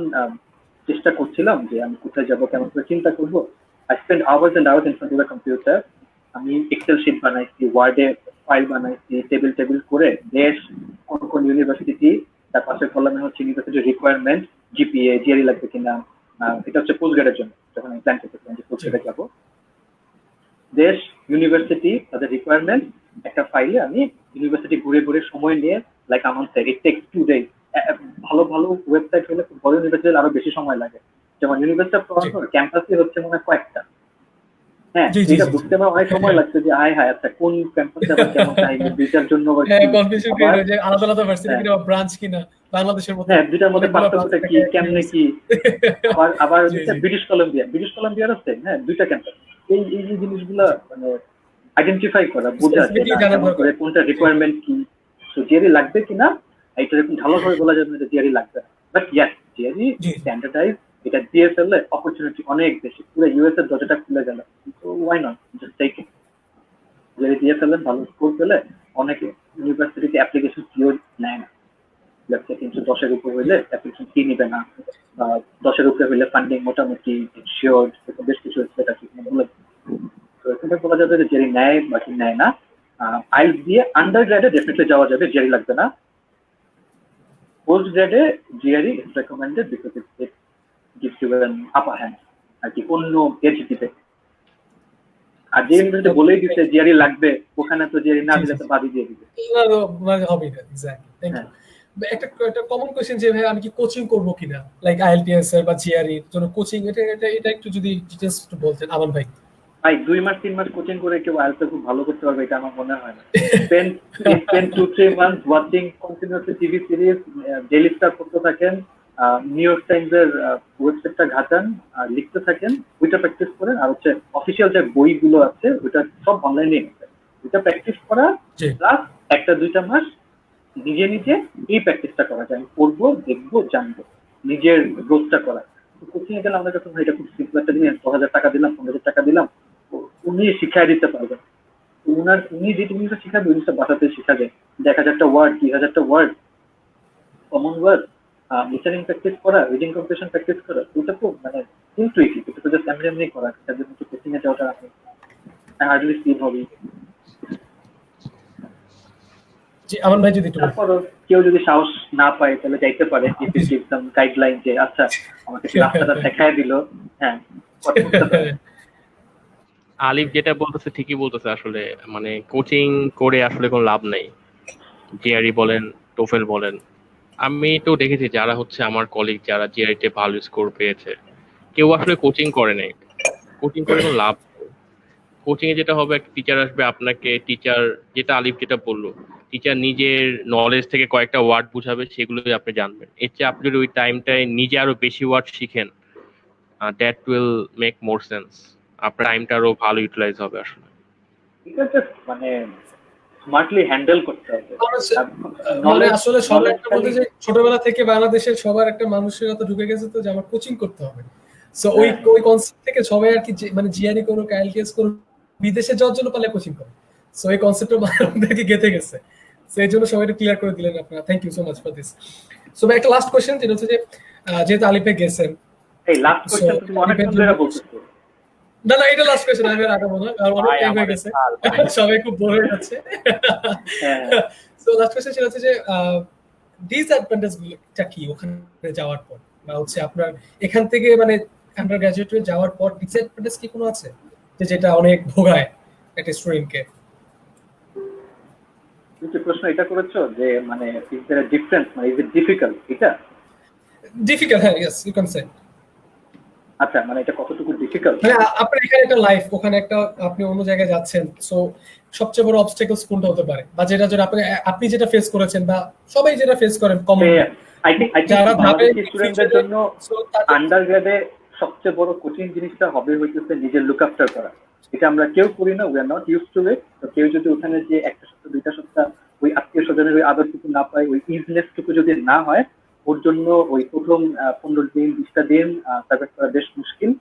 চেষ্টা করছিলাম যে আমি কোথায় যাব, কেমন করে চিন্তা করবো, I spend hours and hours in front of the computer. আমি এক্সেল শিট বানাইছি, ওয়ার্ডে ফাইল বানাইছি, টেবিল করে দেশ, কোন কোন ইউনিভার্সিটি, তার পাশের কলামে হচ্ছে ইউনিভার্সিটি রিকোয়ারমেন্ট, জিপিএ, জিআরই লাগবে কিনা। এটা হচ্ছে পোস্ট গ্রেডের জন্য, যখন আমি প্ল্যান করতেছিলাম যে পোস্ট গ্রেডে যাবো। দেশ, ইউনিভার্সিটি, তাদের রিকোয়ারমেন্ট একটা ফাইলে আমি ইউনিভার্সিটি ঘুরে ঘুরে সময় নিয়ে, লাইক আমার ইট টেকস 2 days। ভালো ভালো ওয়েবসাইট হলে, বড় ইউনিভার্সিটি আরো বেশি সময় লাগে। যেমন ইউনিভার্সিটি অফ টরন্টোর ক্যাম্পাসে হচ্ছে মনে হয় কয়েকটা। হ্যাঁ, এটা বুঝতে আমার অনেক সময় লাগছে যে হায় আচ্ছা কোন ক্যাম্পাসে আবার কেমন টাইম, দুইটার জন্য কনফিউশন ক্রিয়েট হয় যে আলাদা আলাদা ভার্সিটি কিনা বা ব্রাঞ্চ কিনা বাংলাদেশের মধ্যে। হ্যাঁ, দুইটার মধ্যে পার্থক্যটা কি, কেমনে কি। আবার ব্রিটিশ কলম্বিয়ার আছে, হ্যাঁ 2টা ক্যাম্পাস। এই জিনিসগুলো মানে আইডেন্টিফাই করা, বোঝা যায় কোনটা রিকোয়ারমেন্ট কি, তো জিআরই লাগবে কিনা। এটা এরকম ভালোভাবে বলা যাবে না যে জিআরই লাগবে না, বাট ইয়েস জিআরই স্ট্যান্ডার্ডাইজ, এটা দিয়ে ফেললে অপরচুনিটি অনেক বেশি, পুরো ইউএস এর দরজাটা খুলে গেল। তো why not just take it. GRE দিয়ে ফেললে, ভালো স্কোর পেলে অনেকে ইউনিভার্সিটিতে অ্যাপ্লিকেশন ফিও নেয় না। 310-এর উপর হইলে অ্যাপ্লিকেশন ফি নিবে না, 10-এর উপরে হইলে ফান্ডিং মোটামুটি শিওর, বেশ কিছু ওয়েবসাইট আছে বলে। তো এখানে বলা যাবে যে জেরি নেয় বা কি নেয় না। আইএলটিএস দিয়ে আন্ডার গ্রেডে ডেফিনেটলি যাওয়া যাবে, জেরি লাগবে না। পোস্ট গ্রেডে GRE is recommended because it gives you an upper hand আর কি, অন্য এজ দিতে। আর যে ইউনিভার্সিটি বলেই দিচ্ছে জিআরই লাগবে, ওখানে তো জিআরই না দিলে তো বাদই দিয়ে দিবে, হবে না। Exactly, thank you. একটা কমন কোশ্চেন যে ভাই আমি কি কোচিং করব কিনা, লাইক আইএলটিএস বা জিআরই এর জন্য কোচিং, এটা একটু যদি ডিটেইলস একটু বলতেন আমান ভাই। ভাই 2 মাস 3 মাস কোচিং করে কেউ আইএলটিএস খুব ভালো করতে পারবে এটা আমার মনে হয় না। Spend 2-3 months watching continuously TV series, daily star করতে থাকেন, নিউ ইয়র্ক টাইমস এর ওয়েবসাইটটা ঘাটান, আর লিখতে থাকেন, ওইটা প্র্যাকটিস করেন। আর হচ্ছে অফিসিয়াল যে বইগুলো আছে ওইটা সব অনলাইনে আছে, ওইটা প্র্যাকটিস করা প্লাস 1-2 মাস নিজে এই প্র্যাকটিসটা করা যায়, আমি পড়বো, দেখবো, জানবো, নিজের গ্রোথটা করা। কোচিং এ গেলে আমাদের কাছে এটা খুব সিম্পল একটা জিনিস, 1000 টাকা দিলাম, 15,000 টাকা দিলাম, উনি শিখাই দিতে পারবেন। উনি যে জিনিসটা শিখাবে ওই জিনিসটা বাসাতে শিখাবে। 1000টা ওয়ার্ড, 2000টা word, common word, listening practice করা, রিডিং কম্পিটিশন প্র্যাকটিস করা, ওটা খুব মানে ইনটুইটিভ, এটা তো জাস্ট এমনি করা। তার জন্য কোচিং এ যাওয়াটা হার্ডলি সিন হবে। আমান ভাই যদি তারপর কেউ যদি সাহস না পায় তাহলে যাইতে পারে গাইডলাইন যে আচ্ছা আমাকে রাস্তাটা দেখায় দিল। হ্যাঁ, আলিফ যেটা বলতেছে ঠিকই বলতেছে। আসলে মানে কোচিং করে আসলে কোনো লাভ নেই, জিআরই বলেন টোফেল বলেন। আমি তো দেখেছি যারা হচ্ছে আমার কলিগ যারা জিআরইতে ভালো স্কোর পেয়েছে, কেউ আসলে কোচিং করে নাই। কোচিং করে কোনো লাভ নেই। কোচিং এ যেটা হবে, একটা টিচার আসবে আপনাকে, টিচার যেটা আলিফ যেটা বললো, টিচার নিজের নলেজ থেকে কয়েকটা ওয়ার্ড বুঝাবে, সেগুলোই আপনি জানবেন। এর চেয়ে আপনি যদি ওই টাইমটায় নিজে আরো বেশি ওয়ার্ড শিখেন, that will make more sense. আপনার টাইমটা আরো ভালো ইউটিলাইজ হবে আসলে। এটা জাস্ট মানে স্মার্টলি হ্যান্ডেল করতে হবে। মানে আসলে সবার একটা মধ্যে যে ছোটবেলা থেকে বাংলাদেশের সবার একটা মানসিকতা ঢুকে গেছে তো যে আমার কোচিং করতে হবে। সো ওই কনসেপ্ট থেকে সবাই আর কি মানে জিআরই করো আইএলটিএস করো বিদেশে যাওয়ার জন্য পারলে কোচিং করো। সো এই কনসেপ্টটা আমাদেরকে গেঁথে গেছে। সো এই জন্য সবাই ক্লিয়ার করে দিলেন আপনারা। Thank you so much for this. So একটা লাস্ট কোশ্চেন যেটা হচ্ছে যে যেহেতু আলিপে গেছেন, এই লাস্ট কোশ্চেন তুমি অনেকক্ষণ ধরে বলতেছো। না এটা লাস্ট কোশ্চেন, আমি আর আগাবো না, আর অনেক টাইম হয়ে গেছে, সবাই খুব বোর হয়ে যাচ্ছে। সো লাস্ট কোশ্চেন সেটা হচ্ছে যে ডিসঅ্যাডভান্টেজ গুলোটা কি ওখানে যাওয়ার পর, বা হচ্ছে আপনার এখান থেকে মানে আন্ডার গ্রাজুয়েটে যাওয়ার পর ডিসঅ্যাডভান্টেজ কি কোনো আছে যেটা অনেক ভোগায় একটা স্টুডেন্টকে? তুমি কি প্রশ্ন এটা করেছো যে মানে ইজ দেয়ার আ ডিফারেন্স, মানে ইজ ইট ডিফিকাল্ট? এটা ডিফিকাল্ট, হ্যাঁ, ইয়েস ইউ ক্যান সে। আচ্ছা, মানে এটা কতটুকু ডিফিকাল্ট? মানে আপনার এখানে একটা লাইফ, ওখানে একটা আপনি অন্য জায়গায় যাচ্ছেন, সো সবচেয়ে বড় অবস্টাকলস কোনটা হতে পারে, বা যেটা যেটা আপনি যেটা ফেস করেছেন বা সবাই যেটা ফেস করেন কমন? আই থিংক বাংলাদেশি স্টুডেন্টদের জন্য আন্ডারগ্রেডে সবচেয়ে বড় কঠিন জিনিসটা হবে হইতেছে নিজের লুক আফটার করা। এটা আমরা কেউ করি না, we are not used to it. তো কেউ যদি ওখানে যে একটা সপ্তাহ 2টা সপ্তাহ ওই আত্মীয় স্বজনের ওই আদরটুকু না পায়, ওই ইজনেসটুকু যদি না হয়, ওর জন্য ওই প্রথম 15 দিন 20টা দিন সার্ভাইভ করা বেশ মুশকিল।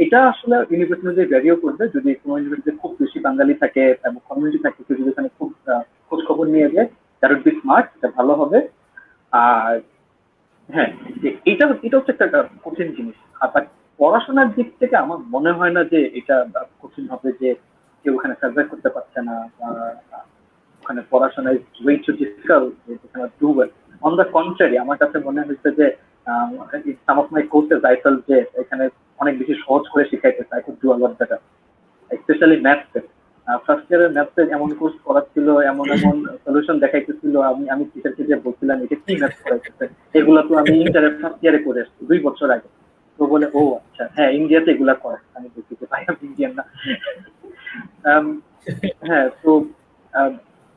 এটা আসলে ইউনিভার্সিটি অনুযায়ী ভ্যারিও করবে। যদি কোনো ইউনিভার্সিটিতে খুব বেশি বাঙালি থাকে এবং কমিউনিটি থাকে, কেউ যদি ওখানে খুব খোঁজ খবর নিয়ে যায়, দ্যাট উড বি স্মার্ট, এটা ভালো হবে। আর হ্যাঁ, এটা হচ্ছে একটা কঠিন জিনিস। আবার পড়াশোনার দিক থেকে আমার মনে হয় না যে এটা কঠিন হবে, যে কেউ ওখানে সার্ভাইভ করতে পারছে না, বা ওখানে পড়াশোনা is way too difficult, do well. On the contrary, আমার কাছে মনে হয়েছে যে some of my courses I felt যে এখানে অনেক বেশি সহজ করে শিখাইতেছে। I could do a lot better, specially ম্যাথসে। ফার্স্ট ইয়ারের ম্যাথসে এমন কোর্স করাচ্ছিল, এমন সলিউশন দেখাইতেছিল, আমি টিচারকে যে বলছিলাম এটা কি ম্যাথস করাইতেছে, এগুলো তো আমি ইন্টারের ফার্স্ট ইয়ারে করে আসছি 2 বছর আগে। তো বলে ও আচ্ছা, হ্যাঁ ইন্ডিয়াতে এগুলা করে। আমি বলছি যে ভাই আমি ইন্ডিয়ান না। হ্যাঁ, তো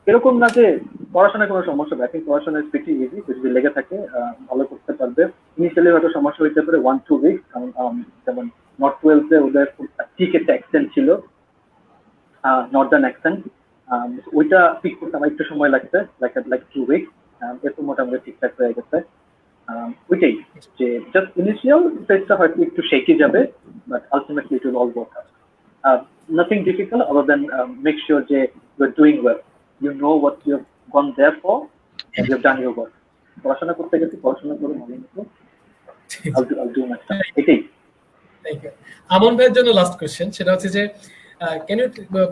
এরকম না যে পড়াশোনায় কোনো সমস্যা হবে। এখন পড়াশোনা প্রিটি ইজি, যদি লেগে থাকে ভালো করতে পারবে। ইনিশিয়ালি হয়তো সমস্যা হইতে পারে 1-2 উইকস, কারণ যেমন নর্থ ওয়েলসে ওদের ঠিক একটা অ্যাকসেন্ট ছিল, নর্দার্ন অ্যাকসেন্ট। ওইটা পিক করতে আমার একটু সময় লাগছে, লাইক 2 উইকস। এরপর মোটামুটি ঠিকঠাক হয়ে গেছে। ওইটাই যে জাস্ট ইনিশিয়াল ফেজটা হয়তো একটু শেকি যাবে, but ultimately it will all work out. Nothing difficult other than make sure that you're doing well. You know what you've gone there for, and you've done your work. পড়াশোনা করতে গেছি, পড়াশোনা করে মনে হতো I'll do my stuff. এটাই। Thank you. আমন ভাইয়ের জন্য লাস্ট কোশ্চেন, সেটা হচ্ছে যে can you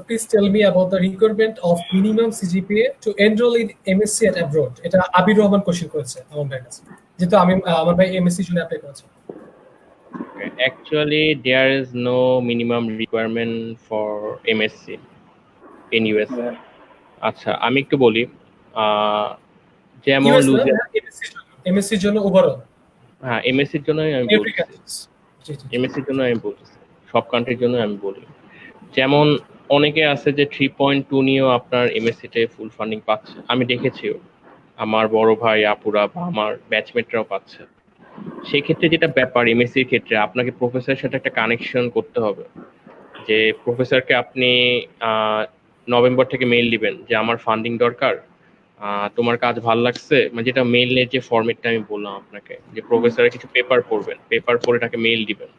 please tell me about the requirement of minimum CGPA to enroll in MSc at abroad? এটা আবির রহমান কোশ্চেন করেছে আমন ভাইয়ের কাছে, যেহেতু আমন ভাই MSc জন্য অ্যাপ্লাই করেছে। Actually, there is no minimum requirement for MSc in US. আচ্ছা, আমি একটু বলি, যেমন MSc জন্য ওভারঅল, হ্যাঁ MSc এর জন্য আমি বলছি, MSc এর জন্য আমি বলছি, সব কান্ট্রির জন্য আমি বলি। যেমন অনেকে আছে যে 3.2 নিয়েও আপনার MSc তে ফুল ফান্ডিং পাচ্ছে, আমি দেখেছিও, আমার বড় ভাই আপুরা বা আমার ব্যাচমেটরাও পাচ্ছে। সেক্ষেত্রে যেটা ব্যাপার এমএসসির ক্ষেত্রে, আপনাকে প্রফেসরের সাথে একটা কানেকশন করতে হবে, যে প্রফেসরকে আপনি নভেম্বর থেকে মেইল দিবেন যে আমার ফান্ডিং দরকার, তোমার কাজ ভালো লাগছে, মানে যেটা মেইলের যে ফরম্যাটটা আমি বললাম আপনাকে, যে প্রফেসরের কিছু পেপার পড়বেন, পেপার পড়ে তাকে মেইল দিবেন।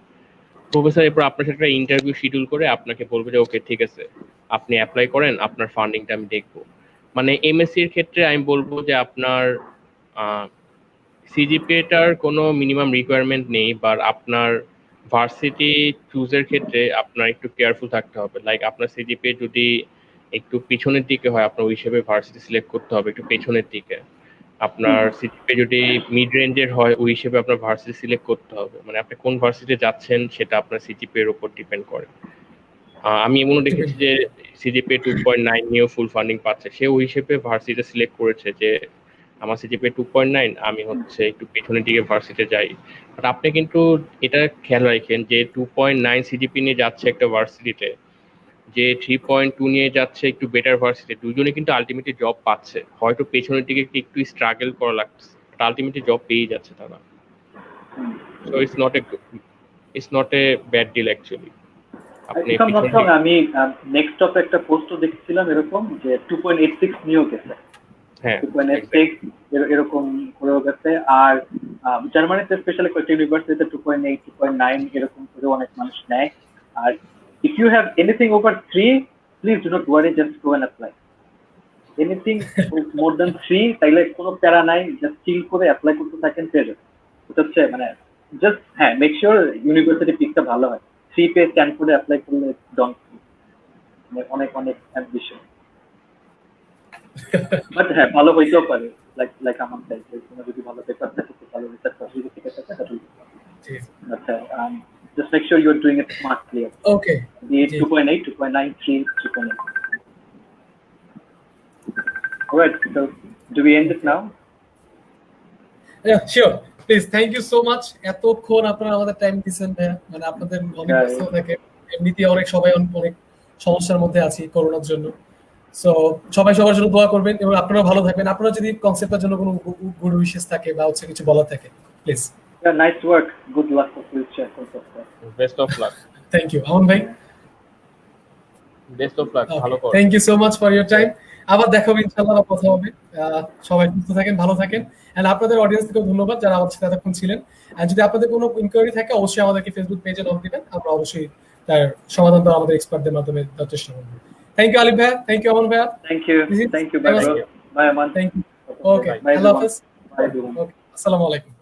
প্রফেসর এরপর আপনার সাথে একটা ইন্টারভিউ শিডিউল করে আপনাকে বলবে যে ওকে ঠিক আছে আপনি অ্যাপ্লাই করেন, আপনার ফান্ডিংটা আমি দেখবো। মানে এমএসসির ক্ষেত্রে আমি বলবো যে আপনার সিজিপিএটার কোনো মিনিমাম রিকোয়ারমেন্ট নেই, বাট আপনার ভার্সিটি চুজের ক্ষেত্রে আপনার একটু কেয়ারফুল থাকতে হবে। লাইক আপনার সিজিপিএ যদি একটু পিছনের দিকে হয়, আপনার ওই হিসেবে ভার্সিটি সিলেক্ট করতে হবে একটু পেছনের দিকে। আপনার সিজিপিএ যদি মিড রেঞ্জের হয়, ওই হিসেবে আপনার ভার্সিটি সিলেক্ট করতে হবে। মানে আপনি কোন ভার্সিটিতে যাচ্ছেন সেটা আপনার সিজিপিএ এর উপর ডিপেন্ড করে। আমি এমনও দেখেছি যে সিজিপিএ 2.9 নিয়েও ফুল ফান্ডিং পাচ্ছে, সে ওই হিসেবে ভার্সিটি সিলেক্ট করেছে যে আমার সিজিপিএ 2.9, আমি হচ্ছে একটু পেছনের দিকে ভার্সিটিতে যাই। বাট আপনি কিন্তু এটা খেয়াল রাখেন যে 2.9 সিজিপি নিয়ে যাচ্ছে একটা ভার্সিটিতে, যে 3.2 নিয়ে যাচ্ছে একটু বেটার ভার্সিটি, দুজনে কিন্তু আলটিমেটলি জব পাচ্ছে। হয়তো পেছনের দিকে একটু স্ট্রাগল করা লাগছে, বাট আলটিমেটলি জব পেয়ে যাচ্ছে তারা। So it's not a bad deal actually. আমি নেক্সট টপ একটা পোস্ট দেখছিলাম এরকম যে 2.86 নিয়েও গেছে, 2.86 এরকম করেও গেছে। আর জার্মানিতে স্পেশালি কয়েকটা ইউনিভার্সিটিতে 2.8 2.9 এরকম করে অনেক মানুষ নেয়। আর if you have anything over 3, please do not worry, just go and apply. Anything more than 3 তাইলে কোনো প্যারা নাই, জাস্ট চিল করে অ্যাপ্লাই করতে থাকেন, পেয়ে যাবেন। এটা হচ্ছে মানে জাস্ট হ্যাঁ, মেক শিওর ইউনিভার্সিটি পিকটা ভালো হয়। 3 পেয়ে স্ট্যানফোর্ডে অ্যাপ্লাই করলে ডন, মানে অনেক অনেক অ্যাম্বিশন। বাট হ্যাঁ, ভালো হইতেও পারে, লাইক আমার তাই কোনো যদি ভালো পেপার থাকে, তো ভালো রিসার্চ ফ্যাসিলিটি থেকে থাকে, তাহলে but just make sure you're doing it smartly. Okay. Be it 2.8, 2.9, 3, 3.8. All right, so do we end it now? Yeah, sure. Please, thank you so much. এতক্ষণ আপনারা আমাদের টাইম দিয়েছেন, মানে আপনাদের অনেক Yeah, ব্যস্ত থাকে, এমনিতেই অনেক সবাই অনেক সমস্যার মধ্যে আছি করোনার জন্য। সো সবাই সবার জন্য দোয়া করবেন এবং আপনারা ভালো থাকবেন। আপনারা যদি কনসেপ্টের জন্য কোনো গুড উইশেস থাকে বা হচ্ছে কিছু বলার থাকে, please. Yeah, nice work. Good luck for future. Best of luck. Thank you Aman ভাই। বেস্ট অফ লাক, ভালো করো। Thank you so much for your time. আবার দেখা হবে ইনশাআল্লাহ, কথা হবে। সবাই সুস্থ থাকেন, ভালো থাকেন। এন্ড আপনাদের অডিয়েন্সকেও ধন্যবাদ যারা আমাদের সাথে এতক্ষণ ছিলেন। আর যদি আপনাদের কোনো ইনকোয়ারি থাকে অবশ্যই আমাদেরকে ফেসবুক পেজে নক দিবেন, আমরা অবশ্যই তার সমাধান দেওয়া আমাদের এক্সপার্টদের মাধ্যমে দেওয়ার চেষ্টা করব। থ্যাংক ইউ আলিফ ভাই, থ্যাংক ইউ আমন ভাই, Thank you. Thank you. Bye, bro. Bye, Aman. Thank you. Okay, Bye, Allah everyone. হাফেজ। Bye, everyone. ওকে, আসসালামু আলাইকুম।